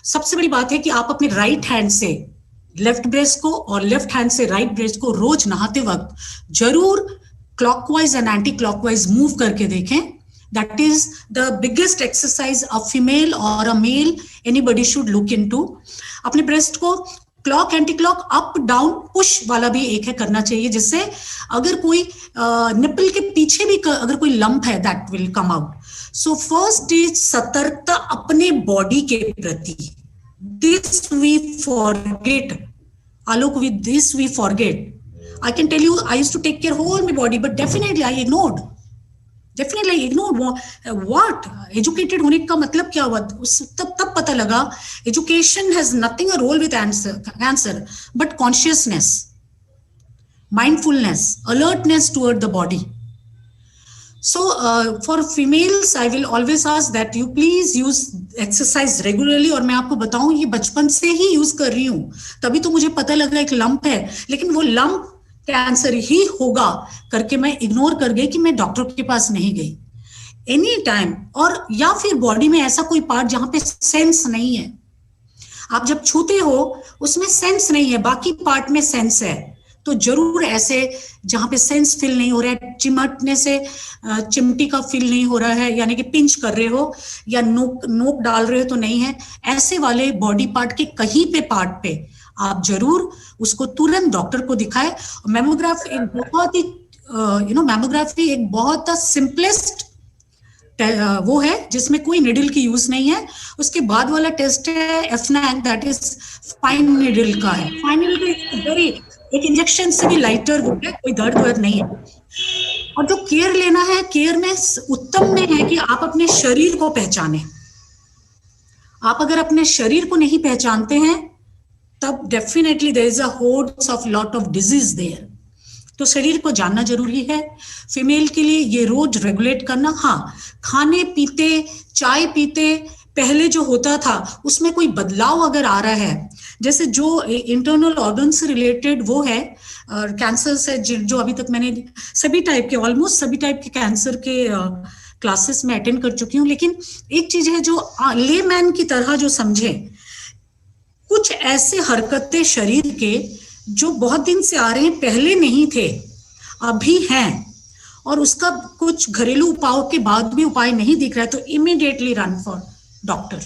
Speaker 2: सबसे बड़ी बात है कि आप अपने राइट हैंड से लेफ्ट ब्रेस्ट को और लेफ्ट हैंड से राइट ब्रेस्ट को रोज नहाते वक्त जरूर clockwise and anti clockwise move करके देखें। That is the biggest exercise a female or a male anybody should look into. अपने ब्रेस्ट को clock anti clock up down push वाला भी एक है करना चाहिए, जिससे अगर कोई निपल के पीछे भी अगर कोई लंप है that will come out. So first is सतर्कता अपने बॉडी के प्रति। This we forget, Alok, with this we forget. I can tell you I used to take care whole my body, but definitely I ignored, definitely ignore. What educated होने का मतलब क्या हुआ, तब पता लगा education has nothing a role with cancer but consciousness, mindfulness, alertness toward the body. So for females I will always ask that you please use exercise regularly. और मैं आपको बताऊं ये बचपन से ही यूज कर रही हूँ, तभी तो मुझे पता लगा एक लंप है, लेकिन वो लंप कैंसर ही होगा करके मैं इग्नोर कर गई कि मैं डॉक्टर के पास नहीं गई एनी टाइम। और या फिर बॉडी में ऐसा कोई पार्ट जहां पे सेंस नहीं है, आप जब छूते हो उसमें सेंस नहीं है, बाकी पार्ट में सेंस है, तो जरूर ऐसे जहां पे सेंस फील नहीं हो रहा है, चिमटने से चिमटी का फील नहीं हो रहा है, यानी कि पिंच कर रहे हो या नोक डाल रहे हो तो नहीं है, ऐसे वाले बॉडी पार्ट के कहीं पे पार्ट पे आप जरूर उसको तुरंत डॉक्टर को दिखाएं। मैमोग्राफी एक बहुत ही मैमोग्राफी एक बहुत सिंपलेस्ट वो है जिसमें कोई निडल की यूज नहीं है। उसके बाद वाला टेस्ट है F9, that is fine needle का है। फाइन निडल वेरी एक इंजेक्शन से भी लाइटर वो है, कोई दर्द नहीं है। और जो केयर लेना है, केयर में उत्तम में है कि आप अपने शरीर को पहचाने। आप अगर अपने शरीर को नहीं पहचानते हैं तब definitely there is a hordes of lot of disease there. तो शरीर को जानना जरूरी है। फीमेल के लिए ये रोज रेगुलेट करना। हाँ, खाने पीते, चाय पीते पहले जो होता था उसमें कोई बदलाव अगर आ रहा है, जैसे जो इंटरनल ऑर्गन से रिलेटेड वो है, और कैंसर से जो अभी तक मैंने सभी टाइप के, ऑलमोस्ट सभी टाइप के कैंसर के क्लासेस में अटेंड कर चुकी हूँ, लेकिन एक चीज है जो लेमैन की तरह जो समझे, कुछ ऐसे हरकतें शरीर के जो बहुत दिन से आ रहे हैं, पहले नहीं थे अभी हैं, और उसका कुछ घरेलू उपायों के बाद भी उपाय नहीं दिख रहा है, तो immediately run for doctor,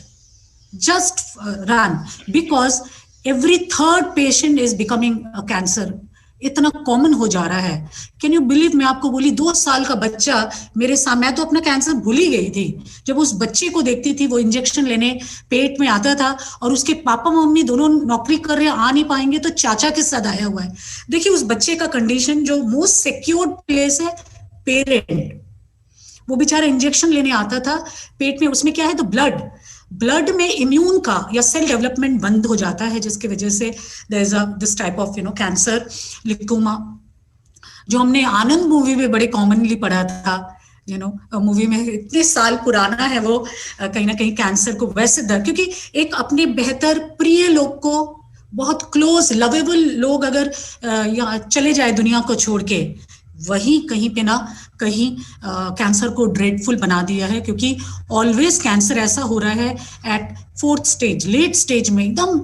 Speaker 2: just run, because every third patient is becoming cancer. इतना कॉमन हो जा रहा है। कैन यू बिलीव, मैं आपको बोली 2 साल का बच्चा मेरे सामने, मैं तो अपना कैंसर भूल ही गई थी जब उस बच्चे को देखती थी। वो इंजेक्शन लेने पेट में आता था और उसके पापा मम्मी दोनों नौकरी कर रहे हैं, आ नहीं पाएंगे, तो चाचा के साथ आया हुआ है। देखिए उस बच्चे का कंडीशन, जो मोस्ट सिक्योर्ड प्लेस है पेरेंट, वो बेचारा इंजेक्शन लेने आता था पेट में, उसमें क्या है, तो ब्लड में इम्यून का या सेल डेवलपमेंट बंद हो जाता है, जिसकी वजह से there is this type of cancer, लिकोमा, जो हमने आनंद मूवी में बड़े कॉमनली पढ़ा था। मूवी में इतने साल पुराना है वो, कहीं ना कहीं कैंसर को वैसे क्योंकि एक अपने बेहतर प्रिय लोग को, बहुत क्लोज लवेबल लोग अगर यहाँ चले जाए दुनिया को छोड़ के, वही कहीं पे ना कहीं कैंसर को ड्रेडफुल बना दिया है। क्योंकि ऑलवेज कैंसर ऐसा हो रहा है eight 4th stage, late stage में, एकदम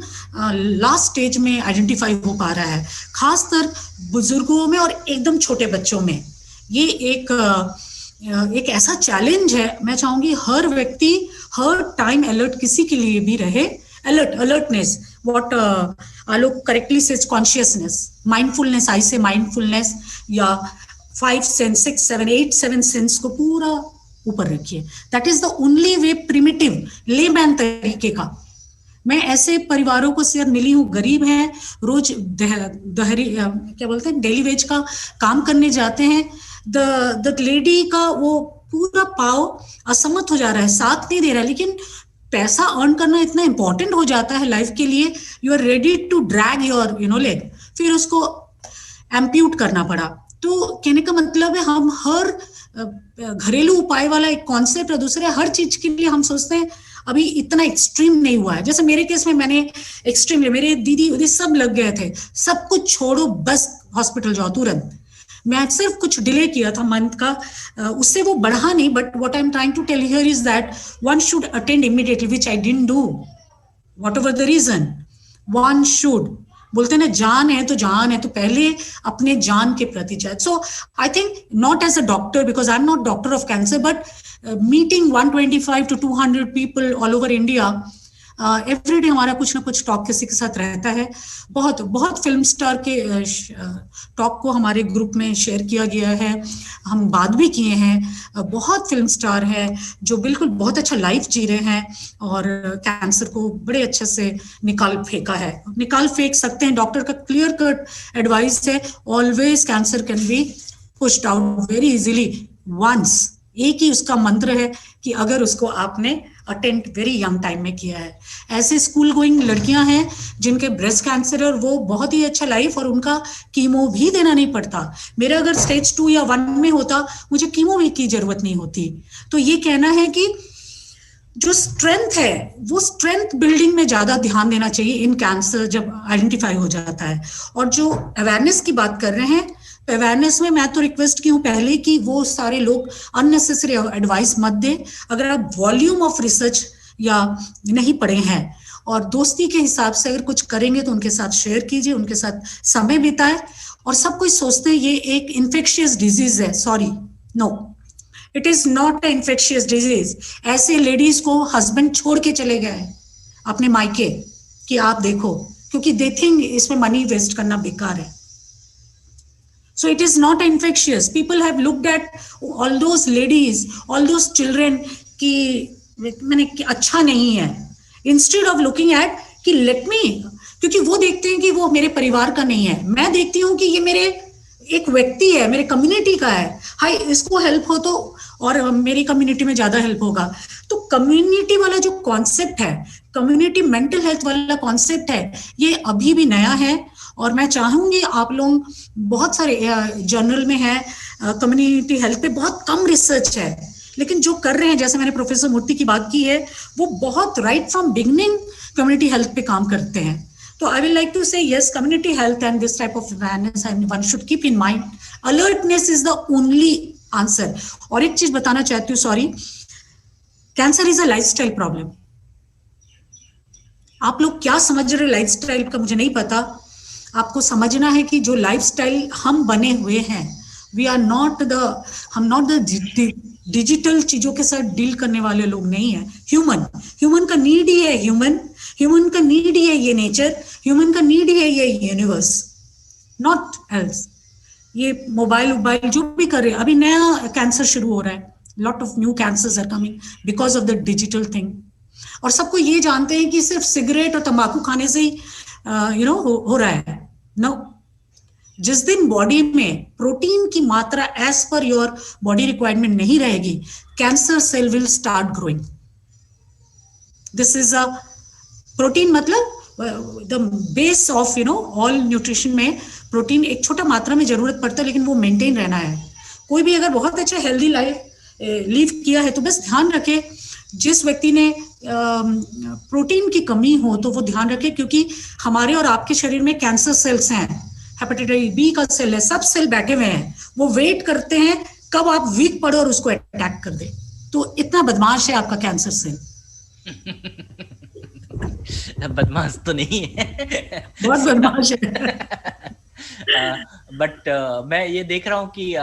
Speaker 2: लास्ट स्टेज में आइडेंटिफाई हो पा रहा है, खासकर बुजुर्गों में और एकदम छोटे बच्चों में। ये एक एक ऐसा चैलेंज है, मैं चाहूंगी हर व्यक्ति हर टाइम अलर्ट किसी के लिए भी रहे, alertness, what Alok correctly says, consciousness, mindfulness, I say mindfulness, या 5 sense 6 7 8 7 sense को पूरा ऊपर रखिए. That is the only way, primitive layman तरीके का. मैं ऐसे परिवारों को से मिली हूँ, गरीब हैं, रोज क्या बोलते हैं, डेली वेज का काम करने जाते हैं. द लेडी का वो पूरा पाव असमत हो जा रहा है, साथ नहीं दे रहा है, लेकिन पैसा अर्न करना इतना इंपॉर्टेंट हो जाता है लाइफ के लिए, you are ready to drag your leg, फिर उसको एम्प्यूट करना पड़ा. तो कहने का मतलब है हम हर घरेलू उपाय वाला एक कॉन्सेप्ट है. दूसरे हर चीज के लिए हम सोचते हैं अभी इतना एक्सट्रीम नहीं हुआ है. जैसे मेरे केस में मैंने एक्सट्रीम, मेरे दीदी सब लग गए थे, सब कुछ छोड़ो बस हॉस्पिटल जाओ तुरंत. मैं सिर्फ कुछ डिले किया था मंथ का, उससे वो बढ़ा नहीं. But what I am trying to tell here is that one should attend immediately, which I didn't do, whatever the reason. One should, बोलते हैं ना जान है तो जान है, तो पहले अपने जान के प्रति जाए. So I think not as a doctor, because I am not doctor of cancer, but meeting 125 to 200 people all over India, everyday हमारा कुछ ना कुछ टॉक किसी के साथ रहता है. बहुत बहुत फिल्म स्टार के टॉक को हमारे ग्रुप में शेयर किया गया है, हम बात भी किए हैं. बहुत फिल्म स्टार है जो बिल्कुल बहुत अच्छा लाइफ जी रहे हैं और कैंसर को बड़े अच्छे से निकाल फेंक सकते हैं. डॉक्टर का क्लियर कट एडवाइस है, always cancer can be pushed out very easily once. एक ही उसका मंत्र है कि अगर उसको आपने अटेंड वेरी यंग टाइम में किया है. ऐसे स्कूल गोइंग लड़कियां हैं जिनके ब्रेस्ट कैंसर है और वो बहुत ही अच्छा लाइफ, और उनका कीमो भी देना नहीं पड़ता. मेरा अगर स्टेज 2 या 1 में होता, मुझे कीमो भी की जरूरत नहीं होती. तो ये कहना है कि जो स्ट्रेंथ है वो स्ट्रेंथ बिल्डिंग में ज्यादा ध्यान देना चाहिए इन कैंसर जब आइडेंटिफाई हो जाता है. और जो अवेयरनेस की बात कर रहे हैं, अवेयरनेस में मैं तो रिक्वेस्ट की हूँ पहले कि वो सारे लोग अननेसेसरी एडवाइस मत दें. अगर आप वॉल्यूम ऑफ रिसर्च या नहीं पढ़े हैं और दोस्ती के हिसाब से अगर कुछ करेंगे तो उनके साथ शेयर कीजिए, उनके साथ समय बिताए. और सब कुछ सोचते हैं ये एक इन्फेक्शियस डिजीज है. Sorry, no, it is not a infectious disease. ऐसे लेडीज को हस्बैंड छोड़ के चले गए अपने मायके कि आप देखो, क्योंकि दे थिंक इसमें मनी वेस्ट करना बेकार है. So it is not infectious. People have looked at all those ladies, all those children कि मैंने अच्छा नहीं है, instead of looking at कि let me, क्योंकि वो देखते हैं कि वो मेरे परिवार का नहीं है. मैं देखती हूँ कि ये मेरे एक व्यक्ति है, मेरे कम्युनिटी का है. हाय, इसको हेल्प हो तो और मेरी कम्युनिटी में ज्यादा हेल्प होगा. तो कम्युनिटी वाला जो कॉन्सेप्ट है, कम्युनिटी मेंटल हेल्थ वाला कॉन्सेप्ट है, ये अभी भी नया है. और मैं चाहूंगी आप लोग, बहुत सारे जर्नल में है कम्युनिटी हेल्थ पे बहुत कम रिसर्च है, लेकिन जो कर रहे हैं, जैसे मैंने प्रोफेसर मूर्ति की बात की है, वो बहुत right from beginning community health पे काम करते हैं. तो आई विल लाइक टू से yes, community health and this type of awareness and one should keep in mind. Alertness is the only answer. और एक चीज बताना चाहती हूँ, sorry, cancer is a lifestyle problem. आप लोग क्या समझ रहे लाइफस्टाइल का मुझे नहीं पता. आपको समझना है कि जो लाइफस्टाइल हम बने हुए हैं, वी आर नॉट द, हम नॉट द डिजिटल चीजों के साथ डील करने वाले लोग नहीं है. ह्यूमन का नीड ही है, ह्यूमन का नीड ही है ये नेचर, ह्यूमन का नीड ही है ये यूनिवर्स, नॉट एल्स. ये मोबाइल जो भी कर रहे हैं, अभी नया कैंसर शुरू हो रहा है, lot of new cancers are coming because of the digital thing. और सबको ये जानते हैं कि सिर्फ सिगरेट और तंबाकू खाने से ही हो रहा है. नो, जिस दिन बॉडी में प्रोटीन की मात्रा as per your body requirement नहीं रहेगी, cancer cell will start growing. This is a protein, मतलब the base of all nutrition में प्रोटीन एक छोटा मात्रा में जरूरत पड़ता है, लेकिन वो मेंटेन रहना है. कोई भी अगर बहुत अच्छा हेल्दी लाइफ लीव किया है तो बस ध्यान रखे, जिस व्यक्ति ने प्रोटीन की कमी हो तो वो ध्यान रखे, क्योंकि हमारे और आपके शरीर में कैंसर सेल्स हैं, हेपेटाइटिस बी का सेल है, सब सेल बैठे हुए हैं, वो वेट करते हैं कब आप वीक पड़ो और उसको अटैक कर दे. तो इतना बदमाश है आपका कैंसर सेल.
Speaker 1: बदमाश तो नहीं है,
Speaker 2: बहुत बदमाश है.
Speaker 1: बट मैं ये देख रहा हूँ कि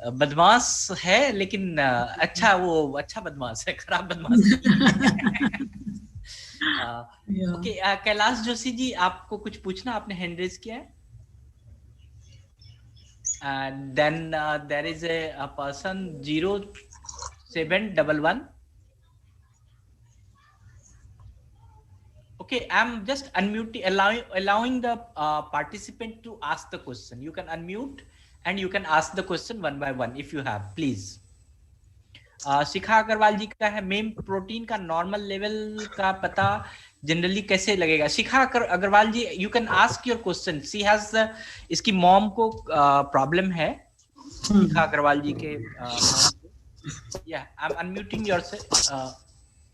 Speaker 1: बदमाश है, लेकिन अच्छा, वो अच्छा बदमाश है, खराब बदमाश नहीं है। ओके, कैलाश जोशी जी, आपको कुछ पूछना, आपने हैंड रेज किया है। And then there is a person 0711. Okay, I'm just unmuting, allowing the participant to ask the question. You can unmute and you can ask the question one by one if you have, please. शिखा अग्रवाल जी का है, ma'am protein का normal level का पता generally कैसे लगेगा? Shikha Agarwal ji, you can ask your question. She has, इसकी mom को problem है, शिखा अग्रवाल जी के या आई एम अनम्यूटिंग योरसेल्फ,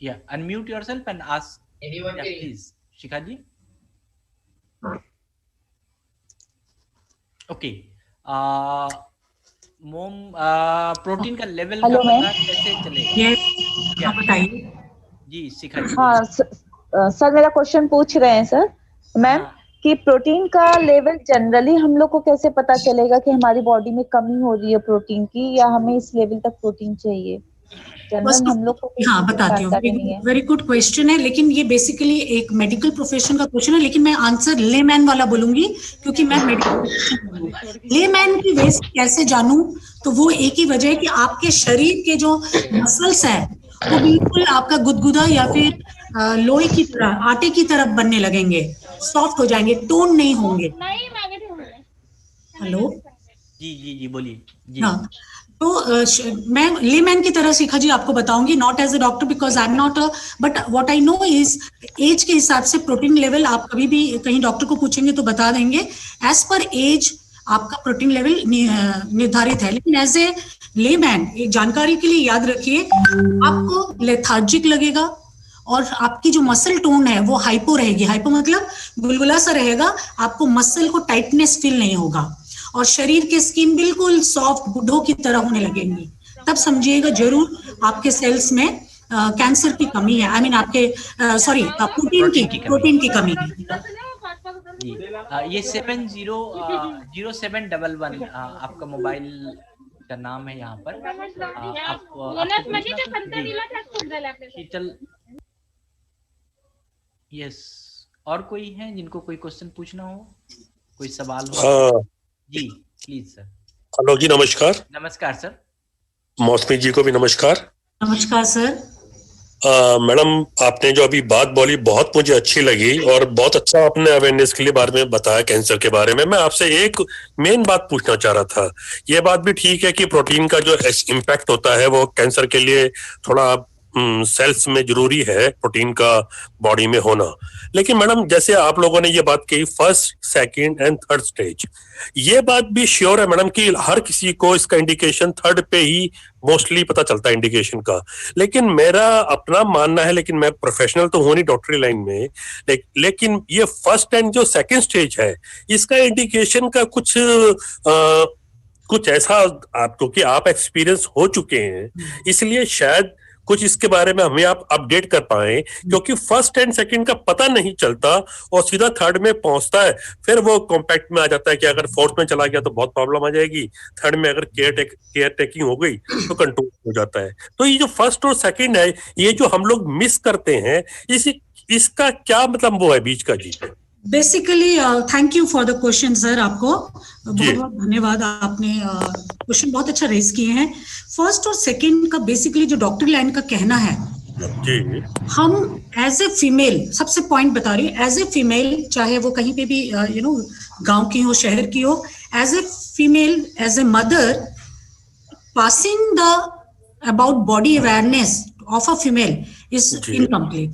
Speaker 1: या unmute yourself and ask please Shikha ji. Okay, mom protein का लेवल का पता कैसे चलेगा?
Speaker 2: बताइए
Speaker 1: जी शिखा जी।
Speaker 4: हाँ सर, मेरा क्वेश्चन पूछ रहे हैं सर मैम कि प्रोटीन का लेवल जनरली हम लोग को कैसे पता चलेगा कि हमारी बॉडी में कमी हो रही है प्रोटीन की, या हमें इस लेवल तक प्रोटीन चाहिए? जनरल हम लोग को
Speaker 2: हाँ बताती हूँ, वेरी गुड क्वेश्चन है, लेकिन ये बेसिकली एक मेडिकल प्रोफेशन का क्वेश्चन है, लेकिन मैं आंसर लेमैन वाला बोलूंगी क्योंकि मैं मेडिकल लेमैन की वे से कैसे जानूं, तो वो एक ही वजह है कि आपके शरीर के जो मसल्स है वो बिल्कुल आपका गुदगुदा या फिर लोहे की तरह, आटे की तरह बनने लगेंगे, सॉफ्ट हो जाएंगे, टोन नहीं होंगे। हेलो
Speaker 1: जी जी जी बोलिए जी।
Speaker 2: हाँ, तो मैं लेमैन की तरह शिखा जी आपको बताऊंगी, not as a doctor because I am not a, but what I know is age के हिसाब से प्रोटीन लेवल आप कभी भी कहीं डॉक्टर को पूछेंगे तो बता देंगे, एज पर एज आपका प्रोटीन लेवल निर्धारित है। लेकिन एज ए लेमैन एक जानकारी के लिए याद रखिए, आपको लेथार्जिक लगेगा और आपकी जो मसल टोन है वो हाइपो रहेगी। हाइपो मतलब गुलगुला सा रहेगा, आपको मसल को टाइटनेस फील नहीं होगा और शरीर की स्किन बिल्कुल सॉफ्ट बुढ़ों की तरह होने लगेंगी। तब समझिएगा जरूर आपके सेल्स में कैंसर की कमी है, आई मीन आपके प्रोटीन की कमी है।
Speaker 1: ये 0711 आपका मोबाइल का नाम है यहाँ पर। यस, और कोई है जिनको कोई क्वेश्चन पूछना हो, कोई सवाल हो? जी प्लीज सर।
Speaker 5: हेलो जी, नमस्कार।
Speaker 1: नमस्कार सर।
Speaker 5: मौसमी जी को भी नमस्कार।
Speaker 2: नमस्कार सर।
Speaker 5: मैडम, आपने जो अभी बात बोली बहुत मुझे अच्छी लगी और बहुत अच्छा आपने अवेयरनेस के लिए बारे में बताया कैंसर के बारे में। मैं आपसे एक मेन बात पूछना चाह रहा था। ये बात भी ठीक है कि प्रोटीन का जो इम्पैक्ट होता है वो कैंसर के लिए थोड़ा सेल्स में जरूरी है प्रोटीन का बॉडी में होना, लेकिन मैडम जैसे आप लोगों ने ये बात कही first, second and third stage, ये बात भी श्योर है मैडम कि हर किसी को इसका इंडिकेशन थर्ड पे ही मोस्टली पता चलता है इंडिकेशन का। लेकिन मेरा अपना मानना है, लेकिन मैं प्रोफेशनल तो हूं नहीं डॉक्टरी लाइन में, लेकिन ये फर्स्ट एंड जो सेकंड स्टेज है इसका इंडिकेशन का कुछ ऐसा आप, क्योंकि आप एक्सपीरियंस हो चुके हैं इसलिए शायद कुछ इसके बारे में हमें आप अपडेट कर पाए, क्योंकि फर्स्ट एंड सेकंड का पता नहीं चलता और सीधा थर्ड में पहुंचता है, फिर वो कॉम्पैक्ट में आ जाता है कि अगर फोर्थ में चला गया तो बहुत प्रॉब्लम आ जाएगी, थर्ड में अगर केयर टेकिंग हो गई तो कंट्रोल हो जाता है। तो ये जो फर्स्ट और सेकंड है, ये जो हम लोग मिस करते हैं, इसका क्या मतलब वो है बीच का? जी
Speaker 2: basically thank you for the question sir, आपको बहुत बहुत धन्यवाद, आपने क्वेश्चन बहुत अच्छा रेज किए हैं। फर्स्ट और सेकंड का बेसिकली जो डॉक्टरी लाइन का कहना है
Speaker 5: जी,
Speaker 2: हम एज ए फीमेल, सबसे पॉइंट बता रही हूँ, एज ए फीमेल चाहे वो कहीं पे भी गांव की हो शहर की हो, as a female, as a mother, passing the about body awareness of a female is incomplete.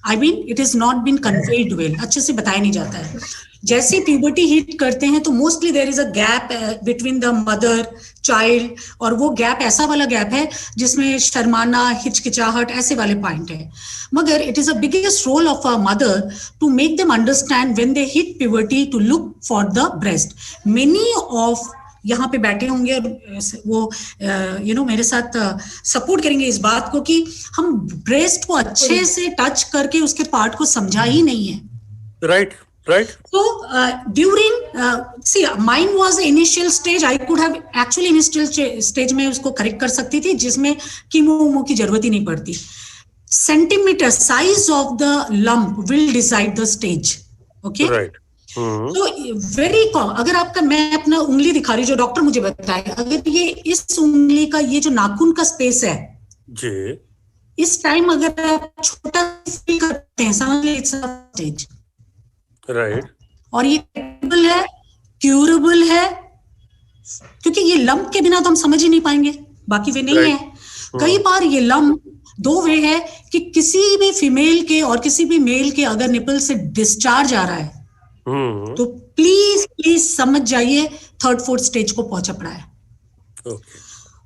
Speaker 2: I mean, it is not been conveyed well, अच्छे से बताया नहीं जाता है। जैसे प्यूबर्टी हिट करते हैं तो mostly there is a gap between the mother child, और वो गैप ऐसा वाला गैप है जिसमें शर्माना, हिचकिचाहट, ऐसे वाले पॉइंट है। मगर it is a biggest role of a mother to make them understand when they hit puberty to look for the breast. Many of यहाँ पे बैठे होंगे वो मेरे साथ सपोर्ट करेंगे इस बात को कि हम ब्रेस्ट को अच्छे से टच करके उसके पार्ट को समझा ही नहीं है।
Speaker 5: Right Right.
Speaker 2: So during see mine was the initial stage. I could have actually initial stage में उसको correct कर सकती थी, जिसमें कीमो की जरूरत ही नहीं पड़ती. Centimeter size of the lump will decide the stage. Okay.
Speaker 5: Right.
Speaker 2: तो very common. अगर आपका, मैं अपना उंगली दिखा रही, जो डॉक्टर मुझे बताए, अगर ये इस उंगली का ये जो नाखून का स्पेस है
Speaker 5: जी,
Speaker 2: इस टाइम अगर आप छोटा फील करते हैं, समझ लीजिए इट्स अ स्टेज.
Speaker 5: राइट.
Speaker 2: और ये क्यूरेबल है, क्योंकि ये लंप के बिना तो हम समझ ही नहीं पाएंगे, बाकी वे नहीं है. कई बार ये लंप दो वे है कि किसी भी फीमेल के और किसी भी मेल के अगर निपल से डिस्चार्ज आ रहा है तो प्लीज समझ जाइए 3rd 4th स्टेज को पहुंचा पड़ा है.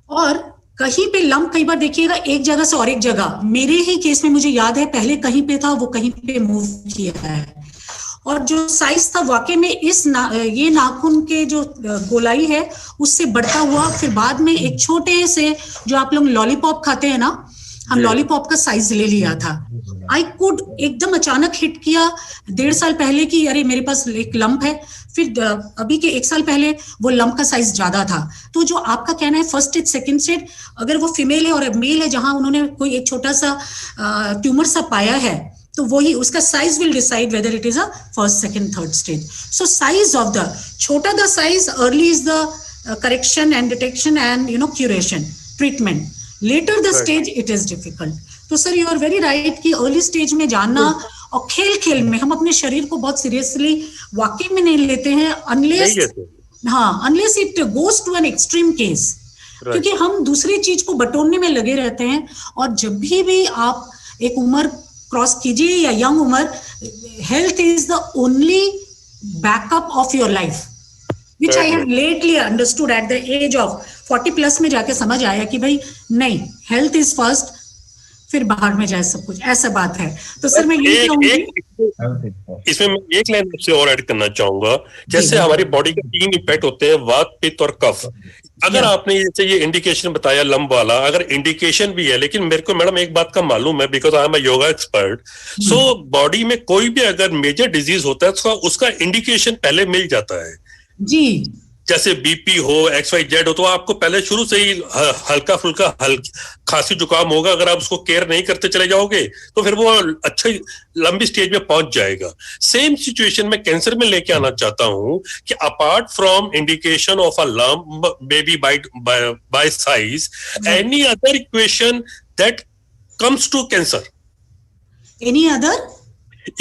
Speaker 2: और कहीं पे लंप, कई बार देखिएगा एक जगह से और एक जगह, मेरे ही केस में मुझे याद है पहले कहीं पे था, वो कहीं पे मूव किया है. और जो साइज था वाकई में ये नाखून के जो गोलाई है उससे बढ़ता हुआ, फिर बाद में एक छोटे से, जो आप लोग लॉलीपॉप खाते हैं ना, हम लॉलीपॉप का साइज ले लिया था. आई कुड एकदम अचानक हिट किया 1.5 साल पहले कि अरे मेरे पास एक लंप है, फिर अभी के 1 साल पहले वो लंप का साइज ज्यादा था. तो जो आपका कहना है 1st स्टेज 2nd स्टेज, अगर वो फीमेल है और मेल है जहां उन्होंने कोई एक छोटा सा ट्यूमर सा पाया है, तो वही उसका size will decide whether it is a 1st 2nd 3rd stage. So size of the छोटा the size early is the correction and detection and curation treatment. Later the stage it is difficult. तो sir you are very right कि early stage में जानना, और खेल खेल में हम अपने शरीर को बहुत सीरियसली वाकई में नहीं लेते हैं, unless it goes to an extreme case, क्योंकि हम दूसरी चीज को बटोरने में लगे रहते हैं. और जब भी आप एक उम्र क्रॉस कीजिए या यंग उम्र, health is the only backup of your life, which I have lately understood at the age of 40+ में जाके समझ आया कि भाई नहीं, हेल्थ इज फर्स्ट, फिर बाहर में जाए सब कुछ, ऐसा बात है. तो सर मैं ये कहूंगी,
Speaker 5: इसमें मैं एक लाइन आपसे और ऐड करना चाहूंगा. जैसे हमारी बॉडी के 3 इम्पैक्ट होते हैं, वात, पित्त और कफ. अगर आपने जैसे ये इंडिकेशन बताया लंब वाला, अगर इंडिकेशन भी है, लेकिन मेरे को मैडम एक बात का मालूम है, because I am a yoga expert, so body में कोई भी अगर मेजर डिजीज होता है तो उसका इंडिकेशन पहले मिल जाता है
Speaker 2: जी.
Speaker 5: जैसे बीपी हो, XYZ हो, तो आपको पहले शुरू से ही हल्का फुल्का खांसी जुकाम होगा. अगर आप उसको केयर नहीं करते चले जाओगे तो फिर वो अच्छी लंबी स्टेज में पहुंच जाएगा. सेम सिचुएशन में कैंसर में लेके आना चाहता हूं कि apart from indication of a lump baby by size, any other equation that comes to cancer,
Speaker 2: any other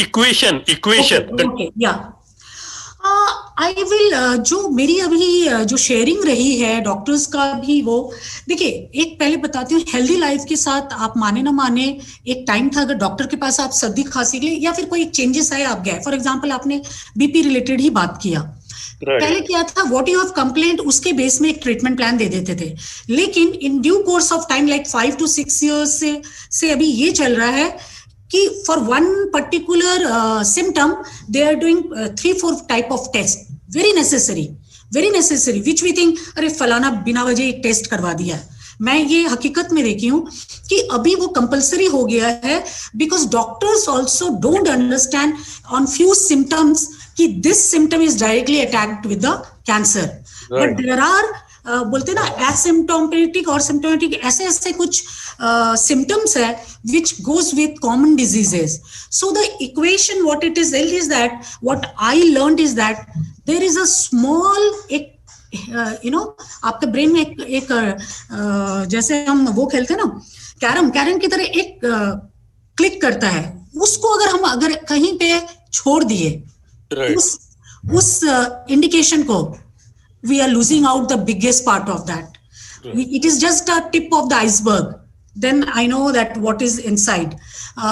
Speaker 5: equation
Speaker 2: okay या आई विल, जो मेरी अभी जो शेयरिंग रही है डॉक्टर्स का भी, वो देखिए, एक पहले बताती हूँ, हेल्दी लाइफ के साथ आप माने ना माने, एक टाइम था अगर डॉक्टर के पास आप सर्दी खांसी के लिए या फिर कोई चेंजेस आए, आप गए, फॉर एग्जांपल आपने बीपी रिलेटेड ही बात किया, पहले क्या था, व्हाट यू हैव कंप्लेंट, उसके बेस में एक ट्रीटमेंट प्लान दे देते थे. लेकिन इन due course of time, like 5 to 6 years से अभी ये चल रहा है कि for one particular symptom they are doing 3-4 type of test, very necessary which we think अरे फलाना बिना वजह एक टेस्ट करवा दिया है. मैं ये हकीकत में देखी हूँ कि अभी वो कंपलसरी हो गया है, because doctors also don't understand on few symptoms कि this symptom is directly attacked with the cancer, but there are बोलते ना एसिम्टोमेटिक और सिम्टोमेटिक, ऐसे कुछ symptoms है which goes with common diseases. So the equation what it is that what I learned is that there is a small एक आपके brain में एक जैसे हम वो खेलते हैं ना कैरम की तरह एक क्लिक करता है, उसको अगर कहीं पे छोड़ दिए उस इंडिकेशन को, we are losing out the biggest part of that. It is just a tip of the iceberg. Then I know that what is inside.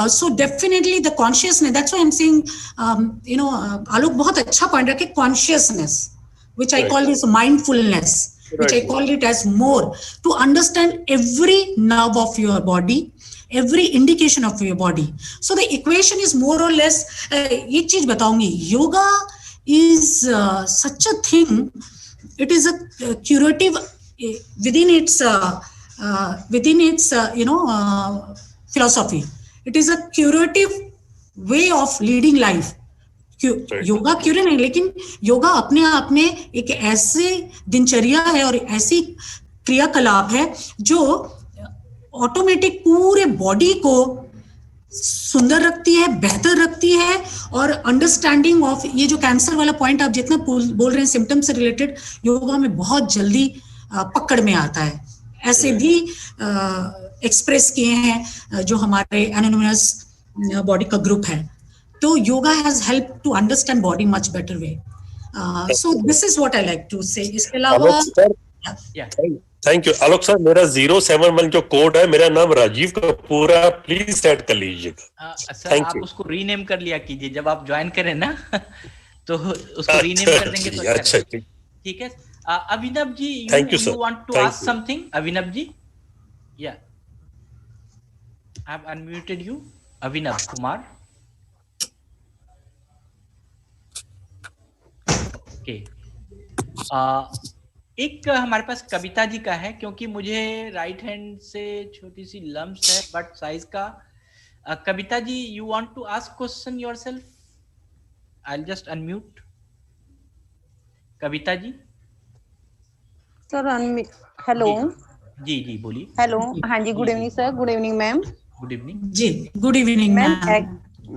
Speaker 2: So definitely the consciousness, that's why I'm saying, Alok बहुत अच्छा point रखे, consciousness, which I call this mindfulness, which I call it as more, to understand every nerve of your body, every indication of your body. So the equation is more or less, एक चीज बताऊंगी, yoga is such a thing, it is a curative within its philosophy. It is a curative way of leading life. Yoga क्यों नहीं, लेकिन योगा अपने आप में एक ऐसे दिनचर्या है और ऐसी क्रियाकलाप है जो ऑटोमेटिक पूरे बॉडी को सुंदर रखती है, बेहतर रखती है, और अंडरस्टैंडिंग ऑफ ये जो कैंसर वाला पॉइंट आप जितना बोल रहे हैं सिम्टम से रिलेटेड, योगा में बहुत जल्दी पकड़ में आता है। ऐसे भी एक्सप्रेस किए हैं जो हमारे एनोनिमस बॉडी का ग्रुप है। तो yoga has help to understand body much better way. So this is what I like to say. इसके अलावा
Speaker 5: थैंक यू आलोक सर। मेरा 071 जो कोड है, मेरा नाम राजीव कपूर है, प्लीज सेट कर लीजिएगा।
Speaker 1: सर आप उसको रीनेम कर लिया कीजिए जब आप ज्वाइन करें ना तो उसको रीनेम कर देंगे तो
Speaker 5: अच्छा
Speaker 1: ठीक है। Abhinav ji,
Speaker 5: you
Speaker 1: want to ask something? Abhinav ji, या I have unmuted you. Abhinav Kumar, okay. एक हमारे पास कविता जी का है, क्योंकि मुझे राइट हैंड से छोटी सी लम्स है बट साइज का। Kavita ji, you want to ask question yourself? I will just unmute. Kavita ji
Speaker 6: sir, hello
Speaker 1: जी जी बोलिए।
Speaker 6: हेलो, हाँ जी, good evening sir. Good evening ma'am.
Speaker 1: Good evening
Speaker 2: जी, गुड इवनिंग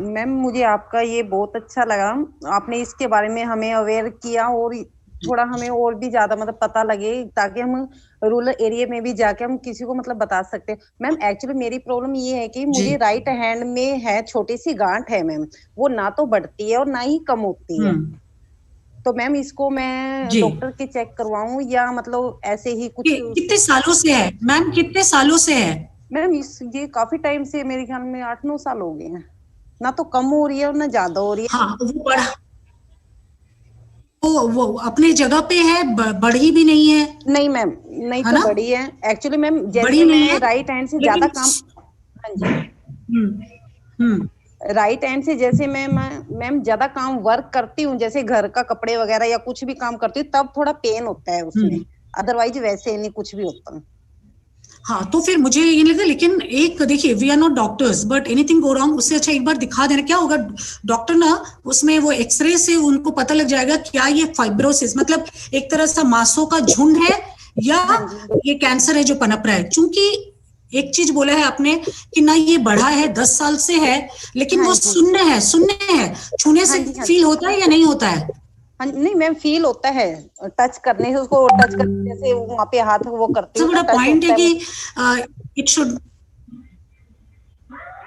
Speaker 6: मैम। मुझे आपका ये बहुत अच्छा लगा, आपने इसके बारे में हमें अवेयर किया और थोड़ा हमें और भी ज्यादा मतलब पता लगे, ताकि हम रूरल एरिया में भी जाके हम किसी को मतलब बता सकते हैं। मैम एक्चुअली मेरी प्रॉब्लम ये है कि मुझे राइट हैंड में है छोटी सी गांठ है मैम, वो ना तो बढ़ती है और ना ही कम होती है। तो मैम इसको मैं डॉक्टर के चेक करवाऊं या मतलब ऐसे ही कुछ?
Speaker 2: कितने सालों से है मैम? कितने सालों से है
Speaker 6: मैम? ये काफी टाइम से, मेरे ख्याल में 8-9 साल हो गए हैं। ना तो कम हो रही है और ना ज्यादा हो रही है।
Speaker 2: हाँ, वो बढ़ा, वो अपने जगह पे है, बढ़ी भी नहीं है।
Speaker 6: नहीं मैम, नहीं तो बढ़ी है एक्चुअली मैम। जैसे मैं राइट हैंड से ज्यादा काम, हाँ जी, राइट हैंड से जैसे मैम ज्यादा काम वर्क करती हूँ, जैसे घर का कपड़े वगैरह या कुछ भी काम करती हूँ, तब थोड़ा पेन होता है उसमें, अदरवाइज वैसे नहीं कुछ भी होता।
Speaker 2: हाँ, तो फिर मुझे ये लगता है, लेकिन एक देखिए, we are not doctors but anything go wrong, उससे अच्छा एक बार दिखा देना। क्या होगा, डॉक्टर ना उसमें वो एक्सरे से उनको पता लग जाएगा क्या ये फाइब्रोसिस मतलब एक तरह से मांसों का झुंड है या ये कैंसर है जो पनप रहा है। चूंकि एक चीज बोला है आपने कि ना ये बढ़ा है, 10 साल से है, लेकिन वो शून्य है, छूने से फील होता है या नहीं होता है?
Speaker 6: नहीं मैम, फील होता है, टच करने से, उसको टच करने जैसे वहां पे हाथ वो करते हैं।
Speaker 2: बड़ा पॉइंट है कि इट शुड,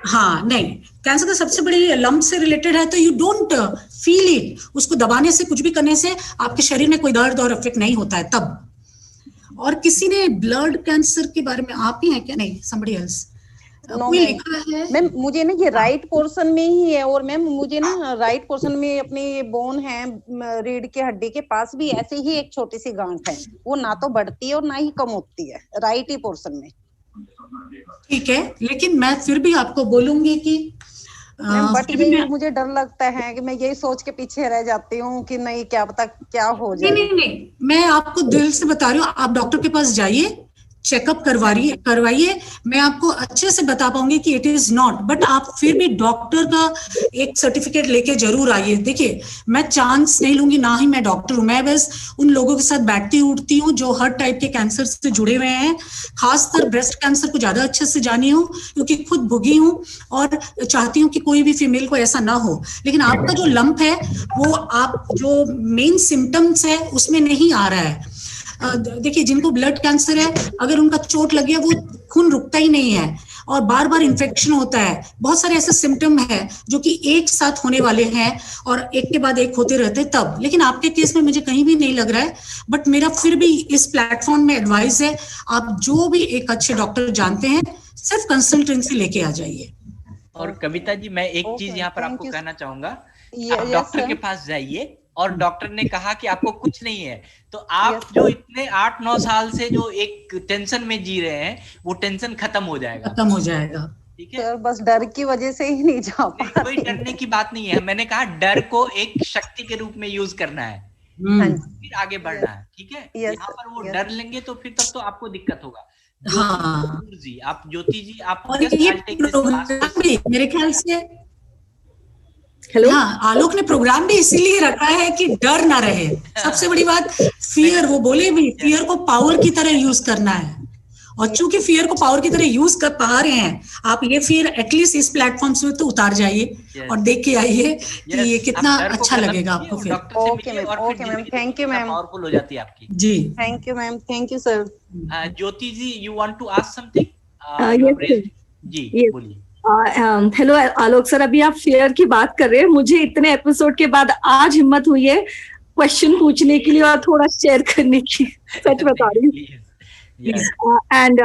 Speaker 2: हाँ नहीं, कैंसर का सबसे बड़ी लंप से रिलेटेड है, तो यू डोंट फील इट। उसको दबाने से, कुछ भी करने से आपके शरीर में कोई दर्द और इफेक्ट नहीं होता है तब। और किसी ने ब्लड कैंसर के बारे में, आप ही हैं क्या? नहीं, somebody else कोई लिखा है
Speaker 6: मैम। मुझे ना ये राइट पोर्शन में ही है, और मैम मुझे ना राइट पोर्शन में अपने बोन है, रीढ़ के हड्डी के पास भी ऐसे ही एक छोटी सी गांठ है, वो ना तो बढ़ती है और ना ही कम होती है, राइट ही पोर्शन में।
Speaker 2: ठीक है, लेकिन मैं फिर भी आपको बोलूंगी कि
Speaker 6: बट ये मुझे डर लगता है कि मैं यही सोच के पीछे रह जाती हूँ कि नहीं, क्या पता क्या हो जाए।
Speaker 2: नहीं, मैं आपको दिल से बता रही हूँ, आप डॉक्टर के पास जाइए, चेकअप करवाइए, मैं आपको अच्छे से बता पाऊंगी कि इट इज नॉट। बट आप फिर भी डॉक्टर का एक सर्टिफिकेट लेके जरूर आइए। देखिए, मैं चांस नहीं लूंगी, ना ही मैं डॉक्टर हूं, मैं बस उन लोगों के साथ बैठती उठती हूँ जो हर टाइप के कैंसर से जुड़े हुए हैं, खासकर ब्रेस्ट कैंसर को ज्यादा अच्छे से जानी हूँ, क्योंकि खुद भुगी हूँ और चाहती हूँ कि कोई भी फीमेल को ऐसा ना हो। लेकिन आपका जो लंप है, वो आप जो मेन सिम्टम्स है उसमें नहीं आ रहा है। देखिए, जिनको ब्लड कैंसर है, अगर उनका चोट लग गया, वो खून रुकता ही नहीं है और बार बार इन्फेक्शन होता है। बहुत सारे ऐसे सिम्टम है जो कि एक साथ होने वाले हैं और एक के बाद एक होते रहते हैं तब। लेकिन आपके केस में मुझे कहीं भी नहीं लग रहा है। बट मेरा फिर भी इस प्लेटफॉर्म में एडवाइस है, आप जो भी एक अच्छे डॉक्टर जानते हैं, सिर्फ कंसल्टेंसी लेके आ जाइए।
Speaker 1: और कविता जी, मैं एक चीज यहाँ पर आपको कहना चाहूंगा, आप डॉक्टर के पास जाइए और डॉक्टर ने कहा कि आपको कुछ नहीं है, तो आप जो इतने 8-9 साल से जो एक टेंशन में जी रहे हैं, वो टेंशन खत्म हो जाएगा। ठीक है,
Speaker 6: तो बस डर की वजह से ही नहीं जा पा रही।
Speaker 1: कोई डरने की बात नहीं है। मैंने कहा डर को एक शक्ति के रूप में यूज करना है, फिर आगे बढ़ना है। ठीक है, यहाँ पर वो डर लेंगे तो फिर तब तो आपको दिक्कत होगा। जी, आप ज्योति जी, आप
Speaker 2: मेरे ख्याल से
Speaker 7: हेलो।
Speaker 2: हाँ, आलोक ने प्रोग्राम भी इसीलिए रखा है कि डर ना रहे। सबसे बड़ी बात फियर, वो बोले भी फियर को पावर की तरह यूज करना है, और चूंकि फियर को पावर की तरह यूज कर पा रहे हैं आप, ये फियर एटलीस्ट इस प्लेटफॉर्म से तो उतार जाइए और देख के आइए कि ये कितना अच्छा लगेगा आपको फिर।
Speaker 6: Okay ma'am, thank you ma'am.
Speaker 1: Powerful हो जाती है आपकी
Speaker 2: जी,
Speaker 6: thank you ma'am, thank you sir.
Speaker 1: Jyoti ji, you want to ask something? जी बोलिए।
Speaker 7: हेलो आलोक सर, अभी आप फेयर की बात कर रहे हैं, मुझे इतने एपिसोड के बाद आज हिम्मत हुई है क्वेश्चन पूछने के लिए और थोड़ा शेयर करने की, सच बता रही हूँ। And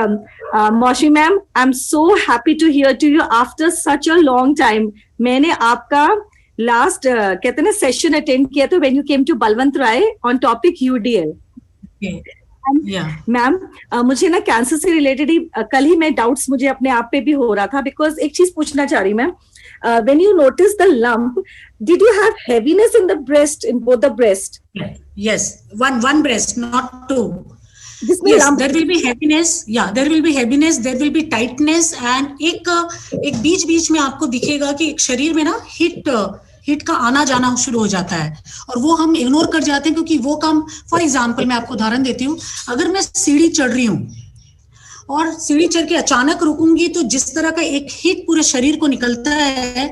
Speaker 7: Mosmi ma'am, I'm so happy to hear to you after such a long time. मैंने आपका लास्ट कहते हैं ना सेशन अटेंड किया था when you came to Balwant Rai on topic UDL. Ma'am मुझे ना कैंसर से रिलेटेड ही कल ही मैं डाउट्स मुझे अपने आप पे भी हो रहा था, बिकॉज एक चीज पूछना चाह रही ma'am, when you noticed the lump, did you have heaviness in the breast, in both the breast?
Speaker 2: Yes, one breast, not two. Yes, there will be heaviness. Yeah, there will be heaviness. There will be tightness, and एक बीच में आपको दिखेगा कि शरीर में ना heat का आना जाना शुरू हो जाता है, और वो हम इग्नोर कर जाते हैं क्योंकि वो काम, फॉर एग्जाम्पल मैं आपको उदाहरण देती हूँ, अगर मैं सीढ़ी चढ़ रही हूँ और सीढ़ी चढ़ के अचानक रुकूंगी तो जिस तरह का एक हीट पूरे शरीर को निकलता है,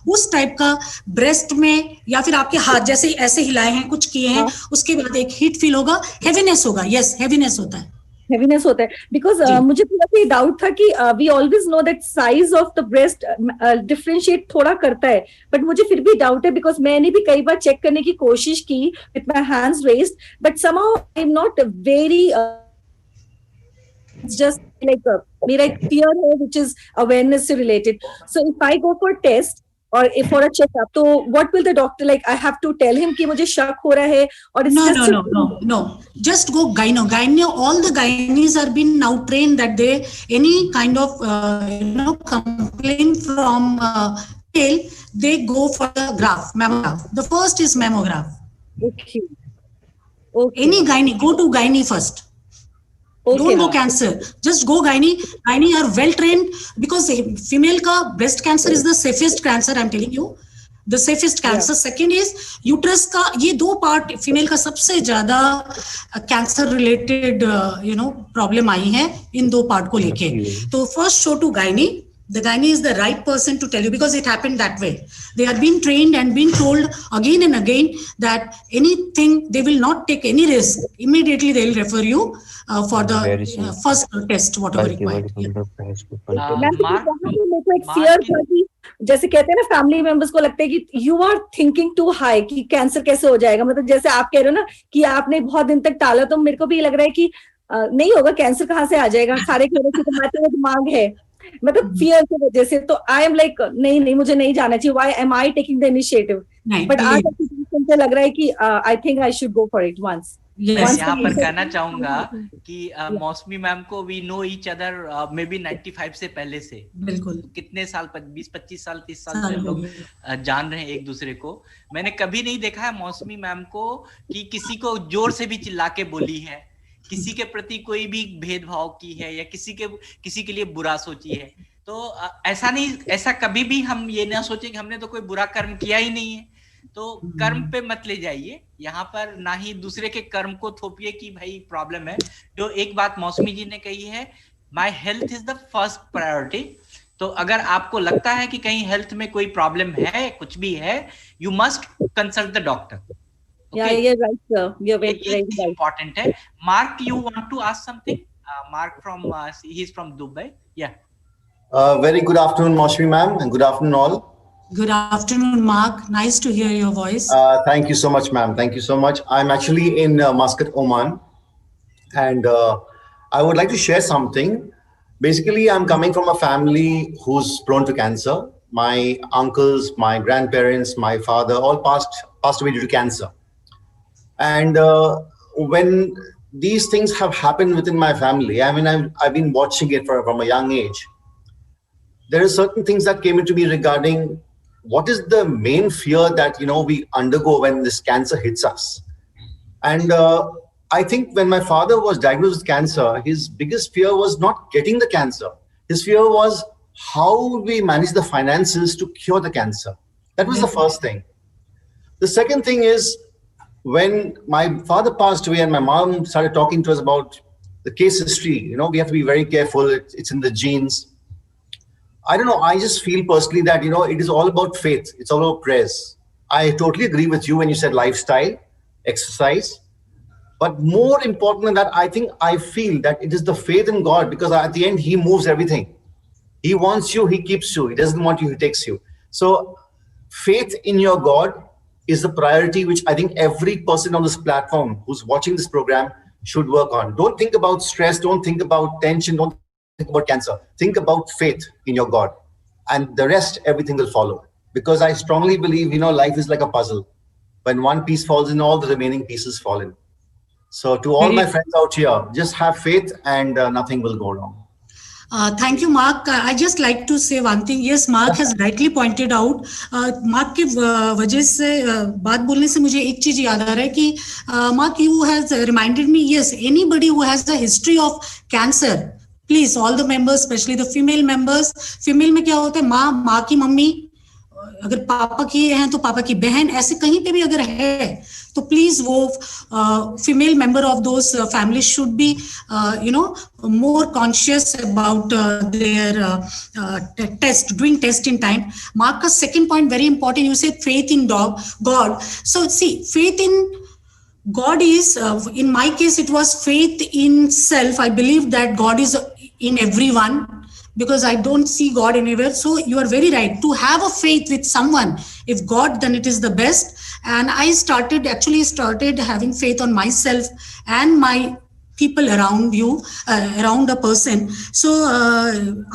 Speaker 2: उस टाइप का ब्रेस्ट में, या फिर आपके हाथ जैसे ऐसे हिलाए हैं, कुछ किए हैं, उसके बाद एक हीट फील होगा, हेवीनेस होगा। यस, हेवीनेस होता है,
Speaker 7: हेवीनेस होता है। बिकॉज मुझे थोड़ा सा डाउट था कि we always know that size of the breast differentiate थोड़ा करता है, बट मुझे फिर भी डाउट है, बिकॉज मैंने भी कई बार चेक करने की कोशिश की with my hands raised, but somehow I am not very just like मेरा एक फियर है व्हिच इज अवेयरनेस से रिलेटेड। So if I go for test or if for a checkup, so what will the doctor, like I have to tell him कि मुझे शक हो रहा है, or
Speaker 2: no, just go gyno. All the gynes are been now trained that they any kind of complaint from tail, they go for the mammograph. The first is mammograph.
Speaker 7: Okay.
Speaker 2: Any gyne, go to gyne first. Okay, don't go cancer, just go gyne are well trained, because female ka breast cancer is the safest cancer, I'm telling you, the safest cancer. Second is uterus का, ये दो part female का सबसे ज्यादा cancer related problem आई है इन दो part को लेके। तो first show to gyne. The gyne is the right person to tell you, because it happened that way. They are being trained and being told again and again that anything, they will not take any risk. Immediately they will refer you for the first test, whatever required.
Speaker 7: जैसे कहते हैं ना, family members को लगता है कि you are thinking too high, कि cancer कैसे हो जाएगा, मतलब जैसे आप कह रहे हो ना कि आपने बहुत दिन तक टाला, तो मेरे को भी लग रहा है कि नहीं होगा, कैंसर कहाँ से आ जाएगा, सारे कह रहे थे तुम्हारे दिमाग है, मतलब फियर की वजह से। तो आई एम लाइक नहीं मुझे नहीं जाना चाहिए, why am I taking the initiative, but आज से लग रहा है कि I think I should go for it once.
Speaker 1: यहाँ पर कहना चाहूंगा कि मौसमी मैम को we know each other maybe 95 से पहले से,
Speaker 2: बिल्कुल
Speaker 1: कितने साल, 20-25 साल 30 साल से हम लोग जान रहे हैं एक दूसरे को। मैंने कभी नहीं देखा है मौसमी मैम को कि किसी को जोर से भी चिल्ला के बोली है, किसी के प्रति कोई भी भेदभाव की है, या किसी के लिए बुरा सोची है। तो ऐसा नहीं, ऐसा कभी भी हम ये ना सोचें कि हमने तो कोई बुरा कर्म किया ही नहीं है, तो कर्म पे मत ले जाइए, यहाँ पर ना ही दूसरे के कर्म को थोपिए कि भाई प्रॉब्लम है। जो एक बात मौसमी जी ने कही है, my health is the first priority. तो अगर आपको लगता है कि कहीं हेल्थ में कोई प्रॉब्लम है, कुछ भी है, you must consult the doctor.
Speaker 7: Yeah, you're right, sir. You're very right.
Speaker 1: Important है। Mark, you want to ask something? Mark from he's from Dubai. Yeah.
Speaker 8: Very good afternoon, Mosmi ma'am, and good afternoon all.
Speaker 2: Good afternoon, Mark. Nice to hear your voice.
Speaker 8: Thank you so much, ma'am. Thank you so much. I'm actually in Muscat, Oman, and I would like to share something. Basically, I'm coming from a family who's prone to cancer. My uncles, my grandparents, my father all passed away due to cancer. And when these things have happened within my family, I mean, I've been watching it from a young age. There are certain things that came into me regarding what is the main fear that, we undergo when this cancer hits us. And I think when my father was diagnosed with cancer, his biggest fear was not getting the cancer. His fear was how we manage the finances to cure the cancer. That was the first thing. The second thing is, when my father passed away and my mom started talking to us about the case history, we have to be very careful. It's in the genes. I don't know. I just feel personally that, it is all about faith. It's all about prayers. I totally agree with you when you said lifestyle, exercise. But more important than that, I feel that it is the faith in God, because at the end, He moves everything. He wants you, He keeps you. He doesn't want you, He takes you. So faith in your God is the priority, which I think every person on this platform who's watching this program should work on. Don't think about stress. Don't think about tension. Don't think about cancer. Think about faith in your God, and the rest, everything will follow. Because I strongly believe, life is like a puzzle. When one piece falls in, all the remaining pieces fall in. So to all my friends out here, just have faith and nothing will go wrong.
Speaker 2: Thank you, Mark. I just like to say one thing. Yes, Mark has rightly pointed out. Mark की वजह से बात बोलने से मुझे एक चीज याद आ रहा है कि Mark, you has reminded me. Yes, anybody who has the history of cancer, please, all the members, especially the female members. Female में क्या होता है? माँ की मम्मी, अगर पापा की हैं तो पापा की बहन, ऐसे कहीं पे भी अगर है तो प्लीज वो female member of those family should be more conscious about their test, doing test in time. Mark, a second point, very important. You said faith in God. So see, faith in God is, in my case, it was faith in self. I believe that God is in everyone, because I don't see God anywhere. So you are very right. To have a faith with someone, if God, then it is the best. And I started having faith on myself and my people around you, around a person. So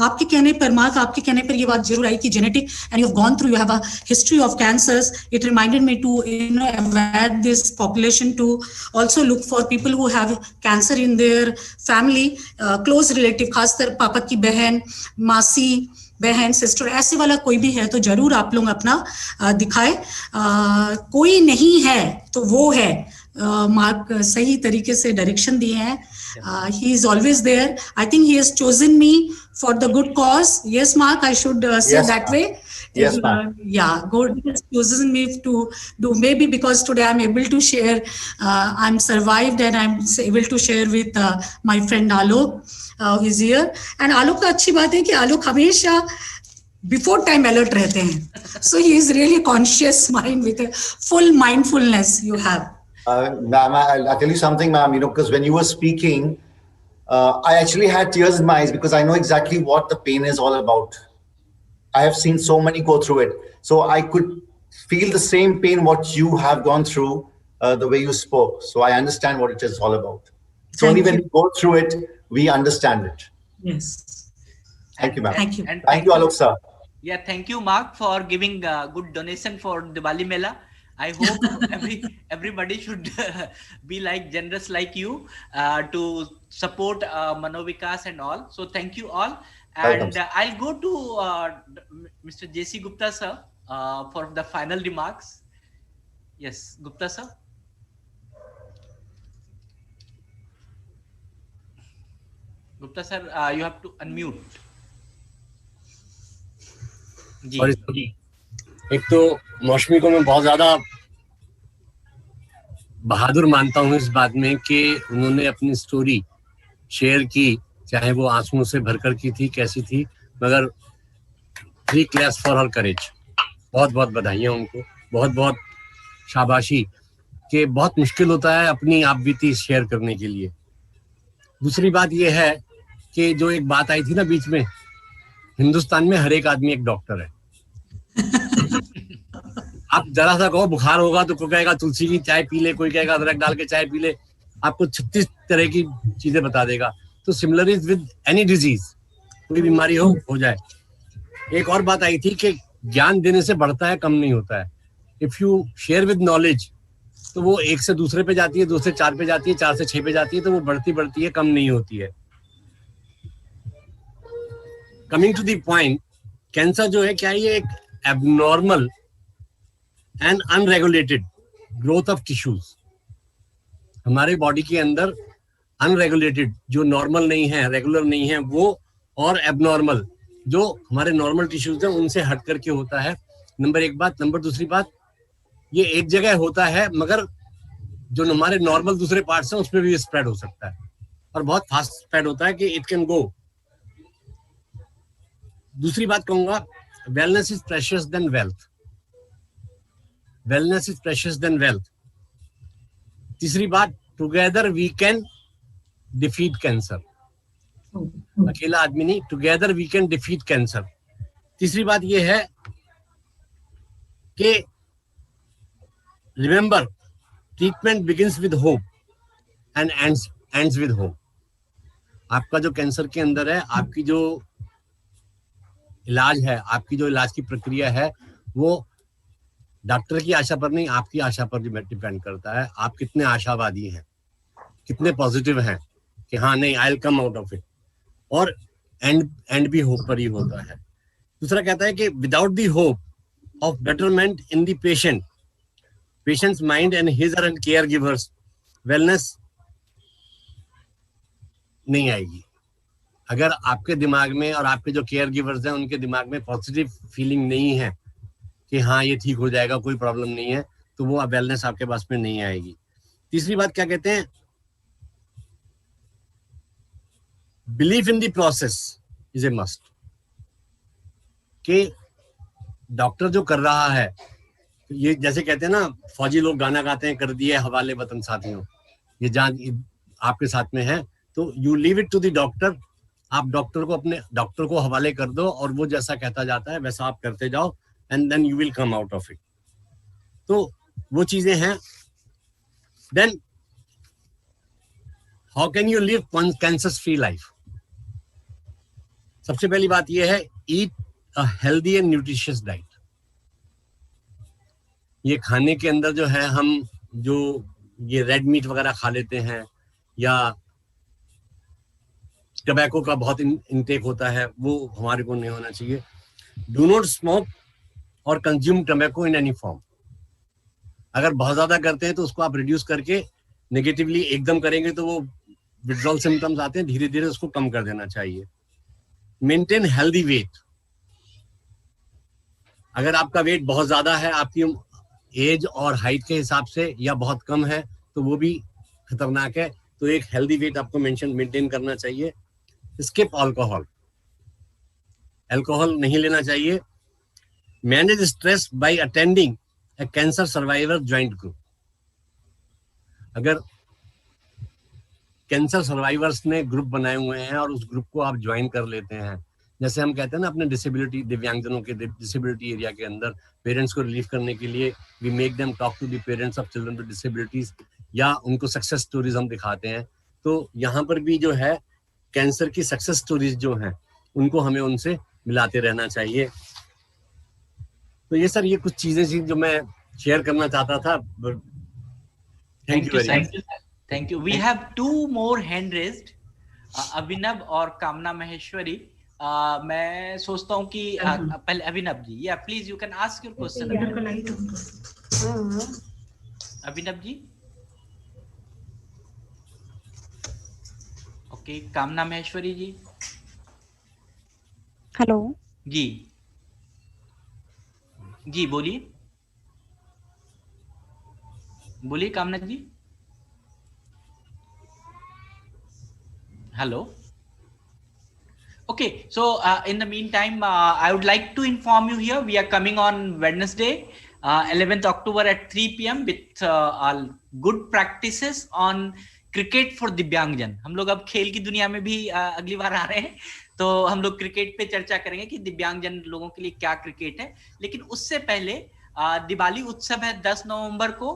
Speaker 2: आपके कहने पर, mark, आपके कहने पर ये बात जरूर आई कि genetic, and you've gone through, you have a history of cancers. It reminded me to aware this population to also look for people who have cancer in their family, close relative, खासकर पापा की बहन, मासी, बहन, sister, ऐसे वाला कोई भी है तो जरूर आप लोग अपना दिखाए. कोई नहीं है तो वो है. मार्क सही तरीके से डायरेक्शन दिए हैं. He is always there. I think he has chosen me for the good cause. Yes, Mark, I should say yes, that way.
Speaker 8: Yes, ma'am.
Speaker 2: Yeah, God has chosen me to do, maybe because today I'm able to share, I'm survived and I'm able to share with my friend Alok, who's here. And Alok का अच्छी बात है कि Alok हमेशा before time alert रहते हैं. So he is really conscious mind with a full mindfulness you have.
Speaker 8: Ma'am, I'll tell you something, ma'am, because when you were speaking, I actually had tears in my eyes because I know exactly what the pain is all about. I have seen so many go through it. So I could feel the same pain what you have gone through, the way you spoke. So I understand what it is all about. So only when we go through it, we understand it.
Speaker 2: Yes.
Speaker 8: Thank you, ma'am.
Speaker 2: Thank you.
Speaker 1: And
Speaker 8: thank you, Alok sir.
Speaker 1: Yeah, thank you, Mark, for giving good donation for Diwali Mela. I hope everybody should be generous like you to support Manovikas and all. So thank you all. And I'll go to Mr. J.C. Gupta sir for the final remarks. Yes, Gupta sir. Gupta sir, you have to unmute.
Speaker 3: जी. एक तो मौसमी को मैं बहुत ज्यादा बहादुर मानता हूँ इस बात में कि उन्होंने अपनी स्टोरी शेयर की, चाहे वो आंसुओं से भरकर की थी, कैसी थी, मगर 3 क्लास फॉर हर करेज. बहुत बहुत बधाइयाँ उनको, बहुत बहुत शाबाशी. कि बहुत मुश्किल होता है अपनी आप बीती शेयर करने के लिए. दूसरी बात ये है कि जो एक बात आई थी ना बीच में, हिंदुस्तान में हर एक आदमी एक डॉक्टर है. आप जरा सा कहो बुखार होगा तो कोई कहेगा तुलसी की चाय पी ले, कोई कहेगा अदरक डाल के चाय पी ले, आपको 36 तरह की चीजें बता देगा. तो similar is with any disease, कोई बीमारी हो जाए. एक और बात आई थी कि ज्ञान देने से बढ़ता है, कम नहीं होता है. If you share with knowledge तो वो 1 से दूसरे पे जाती है, 2 से 4 पे जाती है, 4 से 6 पे जाती है, तो वो बढ़ती है, कम नहीं होती है. Coming to the point, cancer जो है क्या, ये एक abnormal and unregulated growth of tissues. हमारे बॉडी के अंदर अनरेगुलेटेड, जो नॉर्मल नहीं है, रेगुलर नहीं है वो, और एबनॉर्मल जो हमारे नॉर्मल टिश्यूज हैं उनसे हट करके होता है. नंबर एक बात। नंबर दूसरी बात, ये एक जगह होता है मगर जो हमारे नॉर्मल दूसरे पार्ट्स हैं उसमें भी स्प्रेड हो सकता है और बहुत फास्ट स्प्रेड होता है कि इट कैन गो। दूसरी बात कहूंगा, wellness is precious than wealth. Wellness is precious than wealth. तीसरी बात, together we can defeat cancer. अकेला आदमी नहीं, together we can defeat cancer. तीसरी बात यह है कि remember, treatment begins with hope and ends with hope. आपका जो कैंसर के अंदर है, आपकी जो इलाज है, आपकी जो इलाज की प्रक्रिया है, वो डॉक्टर की आशा पर नहीं, आपकी आशा पर डिपेंड करता है। आप कितने आशावादी हैं, कितने पॉजिटिव हैं कि हाँ नहीं, I will come out of it. और एंड भी होप पर ही होता है। दूसरा कहता है कि without the hope of betterment in the patients mind and his और केयर गिवर्स, वेलनेस नहीं आएगी। अगर आपके दिमाग में और आपके जो केयर गिवर्स हैं उनके दिमाग में पॉजिटिव फीलिंग नहीं है कि हाँ ये ठीक हो जाएगा, कोई प्रॉब्लम नहीं है, तो वो वेलनेस आपके पास में नहीं आएगी। तीसरी बात क्या कहते हैं, belief in the process is a must. कि डॉक्टर जो कर रहा है, ये जैसे कहते हैं ना, फौजी लोग गाना गाते हैं, कर दिए हवाले वतन साथियों, ये जान आपके साथ में है, तो you leave it to the doctor. आप डॉक्टर को हवाले कर दो और वो जैसा कहता जाता है वैसा आप करते जाओ, and then you will come out of it. तो वो चीजें हैं। Then how can you live cancer free life? सबसे पहली बात यह है, eat a healthy and nutritious diet. ये खाने के अंदर जो है, हम जो ये रेड मीट वगैरह खा लेते हैं या टबैको का बहुत इनटेक होता है, वो हमारे को नहीं होना चाहिए। डू नॉट स्मोक और consume tobacco in any form. अगर बहुत ज्यादा करते हैं तो उसको आप रिड्यूस करके, नेगेटिवली एकदम करेंगे तो वो विड्रॉल सिम्टम्स आते हैं, धीरे धीरे उसको कम कर देना चाहिए। Maintain healthy weight. अगर आपका वेट बहुत ज्यादा है आपकी एज और हाइट के हिसाब से, या बहुत कम है, तो वो भी खतरनाक है। तो एक हेल्दी वेट आपको मेंटेन करना चाहिए। स्किप अल्कोहल, अल्कोहल नहीं लेना चाहिए। Manage stress by attending A cancer survivor joint group. अगर कैंसर सर्वाइवर्स ने ग्रुप बनाए हुए हैं और उस ग्रुप को आप ज्वाइन कर लेते हैं, जैसे हम कहते हैं ना, अपने डिसेबिलिटी, दिव्यांगजनों के डिसेबिलिटी एरिया के अंदर पेरेंट्स को रिलीफ करने के लिए we make them talk to the parents of children with disabilities, या उनको सक्सेस स्टोरीज हम दिखाते हैं। तो यहाँ पर भी जो है कैंसर की सक्सेस स्टोरीज जो हैं उनको हमें उनसे मिलाते रहना चाहिए। तो ये सर, ये कुछ चीजें थी जो मैं शेयर करना चाहता था। Thank you very much.
Speaker 1: Thank you. We have 2 more hand raised, Abhinav और कामना महेश्वरी। मैं सोचता हूँ कि पहले अभिनव जी, या please you can ask your question. Abhinav ji. Okay, Kamna Maheshwari ji.
Speaker 9: Hello
Speaker 1: जी जी, बोलिए बोलिए कामना जी। Hello. Okay, so in the meantime, I would like to inform you here, we are coming on Wednesday, 11th October at 3 p.m. with good practices on cricket for दिव्यांगजन। हम लोग अब खेल की दुनिया में भी अगली बार आ रहे हैं, तो हम लोग क्रिकेट पे चर्चा करेंगे कि दिव्यांगजन लोगों के लिए क्या क्रिकेट है। लेकिन उससे पहले दिवाली उत्सव है 10 नवंबर को,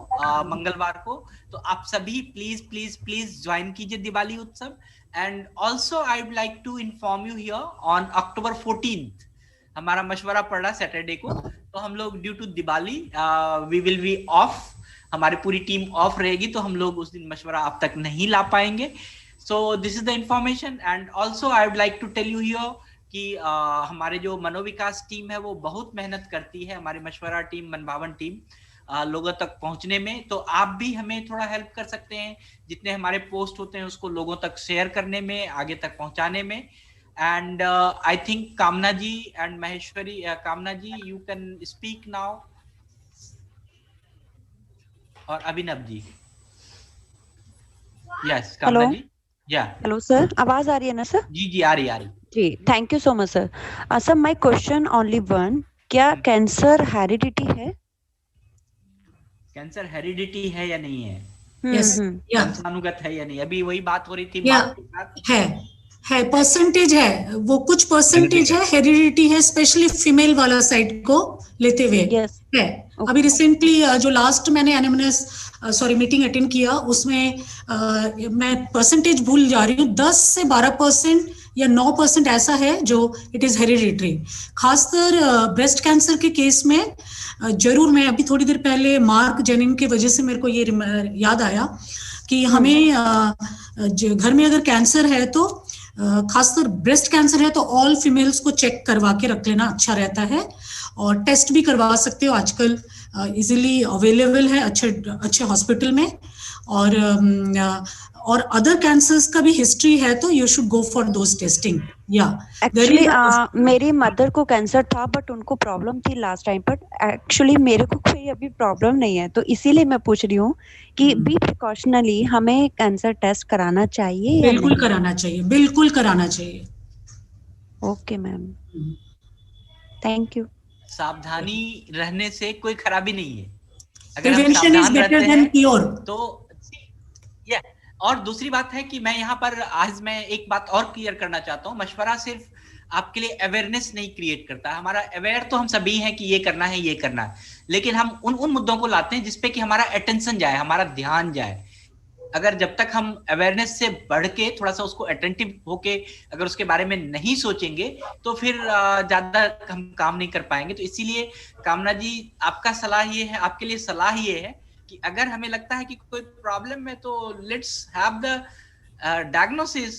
Speaker 1: मंगलवार को, तो आप सभी प्लीज प्लीज प्लीज ज्वाइन कीजिए दिवाली उत्सव। And also I would like to inform you here, on October 14th हमारा मशवरा पड़ रहा सैटरडे को, तो हम लोग due to Diwali we will be off, हमारी पूरी टीम ऑफ रहेगी, तो हम लोग उस दिन मशवरा आप तक नहीं ला पाएंगे। So this is the information. And also I would like to tell you here कि हमारे जो मनोविकास टीम है वो बहुत मेहनत करती है, हमारी मशवरा टीम, मनभावन टीम, लोगों तक पहुंचने में। तो आप भी हमें थोड़ा हेल्प कर सकते हैं, जितने हमारे पोस्ट होते हैं उसको लोगों तक शेयर करने में, आगे तक पहुंचाने में। And I think Kamna ji and Maheshwari, Kamna ji, you can speak now. Or Abhinav ji. Yes, Kamna
Speaker 9: Hello.
Speaker 1: ji. Yeah.
Speaker 9: Hello sir, आवाज आ रही है ना सर?
Speaker 1: जी जी आ रही
Speaker 9: जी, thank you so much sir. Sir, my question only one, क्या cancer heredity है?
Speaker 1: Cancer heredity है या नहीं है?
Speaker 2: यस, या
Speaker 1: वंशानुगत है या नहीं? अभी वही बात हो रही थी
Speaker 2: या
Speaker 1: माँ के साथ।
Speaker 2: है परसेंटेज है, वो कुछ परसेंटेज है, हेरिडिटी है, स्पेशली फीमेल वाला साइड को लेते हुए
Speaker 9: Yes.
Speaker 2: है। अभी रिसेंटली जो लास्ट मैंने एनिमनेस मीटिंग अटेंड किया, उसमें मैं परसेंटेज भूल जा रही हूँ, 10 से 12% या 9% ऐसा है जो इट इज हेरिडिटरी। खासकर ब्रेस्ट कैंसर के केस में जरूर, मैं अभी थोड़ी देर पहले मार्क जेनिन की वजह से मेरे को ये याद आया कि हमें घर में अगर कैंसर है तो खासकर ब्रेस्ट कैंसर है तो ऑल फीमेल्स को चेक करवा के रख लेना अच्छा रहता है, और टेस्ट भी करवा सकते हो, आजकल इजीली अवेलेबल है अच्छे हॉस्पिटल में। और अदर कैंसर्स का भी हिस्ट्री है तो you should go for those testing. या
Speaker 9: एक्चुअली मेरी मदर को कैंसर था, बट उनको प्रॉब्लम थी लास्ट टाइम, बट एक्चुअली मेरे को कोई अभी प्रॉब्लम नहीं है, तो इसीलिए मैं पूछ रही हूँ कि बी प्रिकॉशनली हमें कैंसर टेस्ट कराना चाहिए या
Speaker 2: बिल्कुल कराना चाहिए, बिल्कुल कराना चाहिए।
Speaker 9: Okay ma'am, thank you.
Speaker 1: सावधानी रहने से कोई खराबी नहीं है, अगर हम
Speaker 2: प्रिवेंशन इज
Speaker 1: सावधान
Speaker 2: बेटर
Speaker 1: रहते
Speaker 2: देन
Speaker 1: हैं
Speaker 2: क्योर।
Speaker 1: तो या और दूसरी बात है कि मैं यहाँ पर आज मैं एक बात और क्लियर करना चाहता हूँ, मशवरा सिर्फ आपके लिए अवेयरनेस नहीं क्रिएट करता। हमारा अवेयर तो हम सभी हैं कि ये करना है, ये करना है, लेकिन हम उन मुद्दों को लाते हैं जिसपे कि हमारा अटेंशन जाए, हमारा ध्यान जाए। अगर जब तक हम अवेयरनेस से बढ़ के थोड़ा सा उसको अटेंटिव होके अगर उसके बारे में नहीं सोचेंगे तो फिर ज्यादा हम काम नहीं कर पाएंगे। तो इसीलिए कामना जी, आपका सलाह ये है, आपके लिए सलाह ये है कि अगर हमें लगता है कि कोई प्रॉब्लम है तो लेट्स हैव द डायग्नोसिस।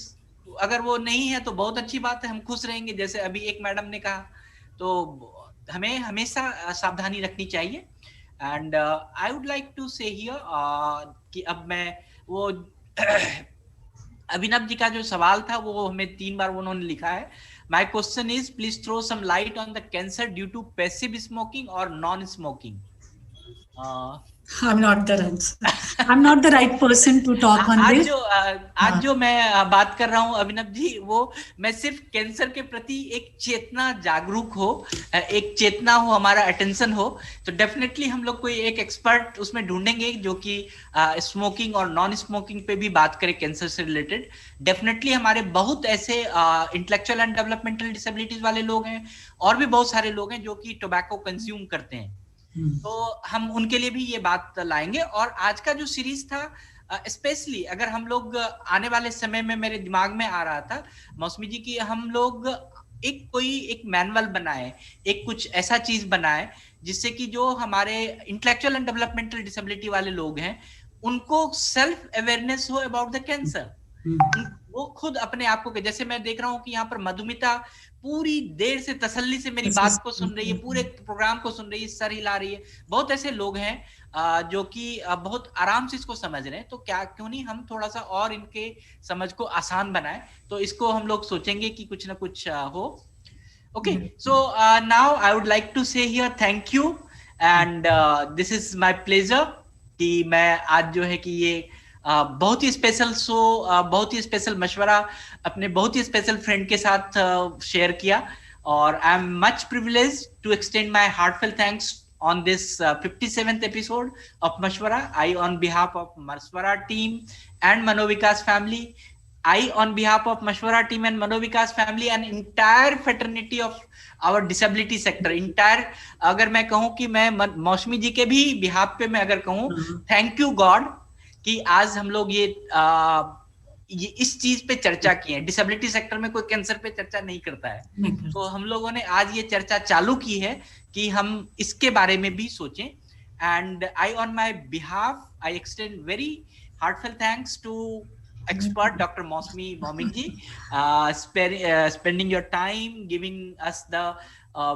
Speaker 1: अगर वो नहीं है तो बहुत अच्छी बात है, हम खुश रहेंगे, जैसे अभी एक मैडम ने कहा। तो हमें हमेशा सावधानी रखनी चाहिए। And I would like to say here कि अब मैं वो अभिनव जी का जो सवाल था वो हमें 3 बार उन्होंने लिखा है। My question is please throw some light on the cancer due to passive smoking और non smoking.
Speaker 2: I'm not the right person to talk on this.
Speaker 1: आज जो मैं बात कर रहा हूँ अभिनव जी, वो मैं सिर्फ कैंसर के प्रति एक चेतना जागरूक हो, एक चेतना हो, हमारा अटेंशन हो। तो डेफिनेटली हम लोग कोई एक एक्सपर्ट उसमें ढूंढेंगे जो कि स्मोकिंग और नॉन स्मोकिंग पे भी बात करे कैंसर से रिलेटेड। डेफिनेटली हमारे बहुत ऐसे इंटेलेक्चुअल एंड डेवलपमेंटल डिसेबिलिटीज वाले लोग हैं और भी बहुत सारे लोग हैं जो कि टोबैको कंज्यूम करते हैं। तो हम उनके लिए भी ये बात लाएंगे। और आज का जो सीरीज था, स्पेशली अगर हम लोग आने वाले समय में, मेरे दिमाग में आ रहा था मौसमी जी की, हम लोग एक मैनुअल बनाए, एक कुछ ऐसा चीज बनाए जिससे कि जो हमारे इंटेलेक्चुअल एंड डेवलपमेंटल डिसेबिलिटी वाले लोग हैं उनको सेल्फ अवेयरनेस हो अबाउट द कैंसर। वो खुद अपने आप को, जैसे मैं देख रहा हूँ कि यहाँ पर मधुमिता पूरी देर से तसल्ली से मेरी बात को सुन रही है, पूरे प्रोग्राम को सुन रही है, सर हिला रही है। बहुत ऐसे लोग हैं जो कि बहुत आराम से इसको समझ रहे हैं। तो क्यों नहीं हम थोड़ा सा और इनके समझ को आसान बनाएं। तो इसको हम लोग सोचेंगे कि कुछ ना कुछ हो। Okay, so now I would like to say here thank you and this is my pleasure कि मैं आज जो है कि ये बहुत ही स्पेशल शो, बहुत ही स्पेशल मशवरा अपने बहुत ही स्पेशल फ्रेंड के साथ शेयर किया। और I am much privileged to extend my heartfelt thanks on this 57th episode of Mashwara. I on behalf of Mashwara team and Manovikas family, I on behalf of Mashwara team and Manovikas family and entire fraternity of our disability sector, entire, अगर मैं कहूँ कि मैं मौसमी जी के भी behalf पे मैं अगर कहूँ, थैंक यू गॉड कि आज हम लोग ये इस चीज पे चर्चा की है। डिसेबिलिटी सेक्टर में कोई कैंसर पे चर्चा नहीं करता है, तो हम लोगों ने आज ये चर्चा चालू की है कि हम इसके बारे में भी सोचें। And I on my behalf I extend very heartfelt thanks to expert Dr. Mosmi Momin ji, spending your time giving us the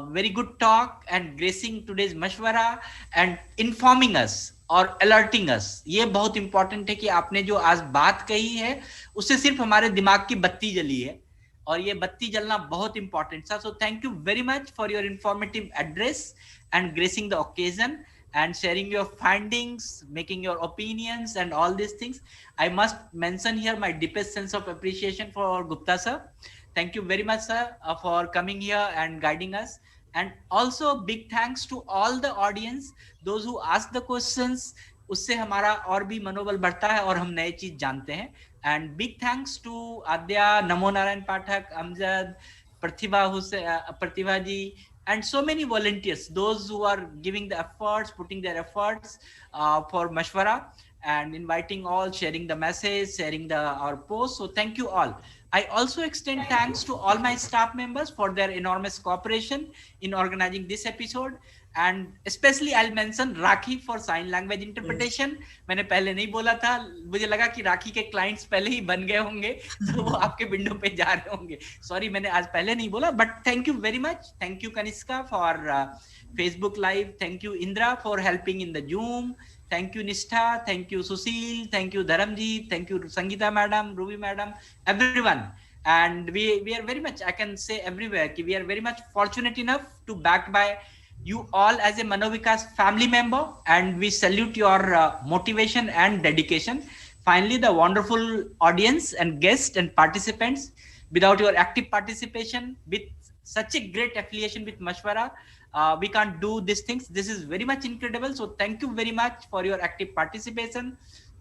Speaker 1: very good talk and gracing today's mashwara and informing us और alerting us। ये बहुत important है कि आपने जो आज बात कही है उससे सिर्फ हमारे दिमाग की बत्ती जली है। और ये बत्ती जलना बहुत इंपॉर्टेंट था. सो thank you very much for your informative address and gracing the occasion and sharing your findings, making your opinions and all these things. I must mention here my deepest sense of appreciation for Gupta sir. Thank you very much sir for coming here and guiding us. And also big thanks to all the audience, those who ask the questions. उससे हमारा और भी मनोबल बढ़ता है और हम नए चीज जानते हैं. And big thanks to Adya, Namo Narayan Pathak, Amjad, Pratibha ji, and so many volunteers, those who are giving the efforts, putting their efforts for Mashwara and inviting all, sharing the message, sharing our posts. So thank you all. I also extend thanks to all my staff members for their enormous cooperation in organizing this episode. And especially I'll mention Rakhi for sign language interpretation. मैंने पहले नहीं बोला था, मुझे लगा कि राखी के clients पहले ही बन गए होंगे तो वो आपके विंडो पे जा रहे होंगे. सॉरी, मैंने आज पहले नहीं बोला, but thank you very much. Thank you Kanishka for Facebook live. Thank you Indira for helping in the zoom. Thank you Nishtha, thank you Susil, thank you Dharamji, thank you Sangeeta madam, Ruby madam, everyone. And we are very much, I can say everywhere, we are very much fortunate enough to backed by you all as a Manovikas family member, and we salute your motivation and dedication. Finally, the wonderful audience and guests and participants, without your active participation, with such a great affiliation with Mashwara, we can't do these things. This is very much incredible. So thank you very much for your active participation.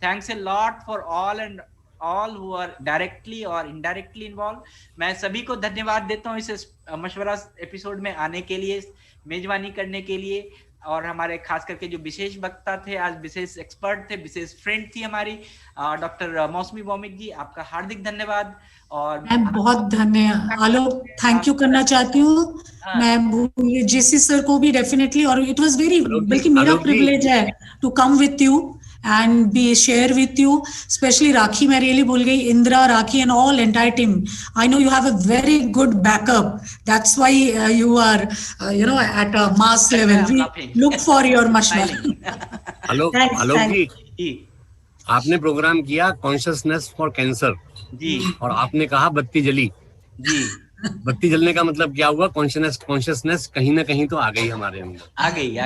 Speaker 1: Thanks a lot for all who are directly or indirectly involved. मैं सभी को धन्यवाद देता हूँ इस मशवरा episode में आने के लिए, मेजबानी करने के लिए, और हमारे खास करके जो विशेष वक्ता थे, आज विशेष एक्सपर्ट थे, विशेष फ्रेंड थी हमारी डॉक्टर मौसमी भौमिक जी, आपका हार्दिक धन्यवाद. और
Speaker 2: मैं बहुत धन्यवाद आलोक, थैंक यू करना चाहती हूँ. मैं जेसी सर को भी डेफिनेटली, और इट वाज वेरी, बल्कि मेरा प्रिविलेज है to come with you and be share with you, especially Rakhi, मैं really भूल गई, Indra, Rakhi and all entire team. I know you have a very good backup. That's why you are at a mass level. We look for your mashwara.
Speaker 3: आलोक जी, आपने programme किया consciousness for cancer
Speaker 1: जी, और
Speaker 3: आपने कहा बत्ती जली
Speaker 1: जी.
Speaker 3: बत्ती जलने का मतलब क्या हुआ? कॉन्शियसनेस कहीं ना कहीं तो आ गई हमारे अंदर,
Speaker 1: आ गई.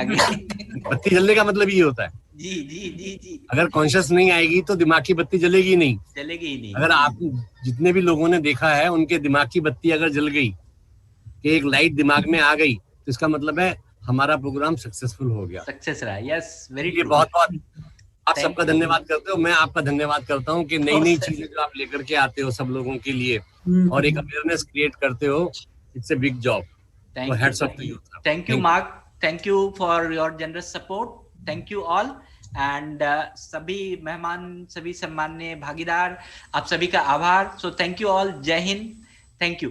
Speaker 3: बत्ती जलने का मतलब ये होता है.
Speaker 1: जी जी जी जी.
Speaker 3: अगर कॉन्शियस नहीं आएगी तो दिमाग की बत्ती जलेगी नहीं. अगर आप जितने भी लोगों ने देखा है, उनके दिमाग की बत्ती अगर जल गई, कि एक लाइट दिमाग में आ गई, तो इसका मतलब है हमारा प्रोग्राम सक्सेसफुल हो गया,
Speaker 1: सक्सेस रहा. Yes, very
Speaker 3: true. बहुत बहुत आप सबका धन्यवाद करते हो. मैं आपका धन्यवाद करता हूँ कि नई नई चीजें जो आप लेकर के आते हो सब लोगों के लिए और एक अवेयरनेस क्रिएट करते हो. It's a big job. Hats off to you.
Speaker 1: Thank you Mark. Thank you for your generous support. Thank you all. And सभी मेहमान, सभी सम्माननीय भागीदार, आप सभी का आभार. So thank you all. जय हिंद. Thank you.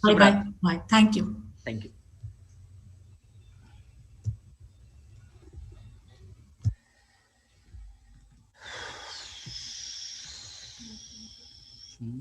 Speaker 2: Bye. Thank you.
Speaker 1: Thank you. Hmm.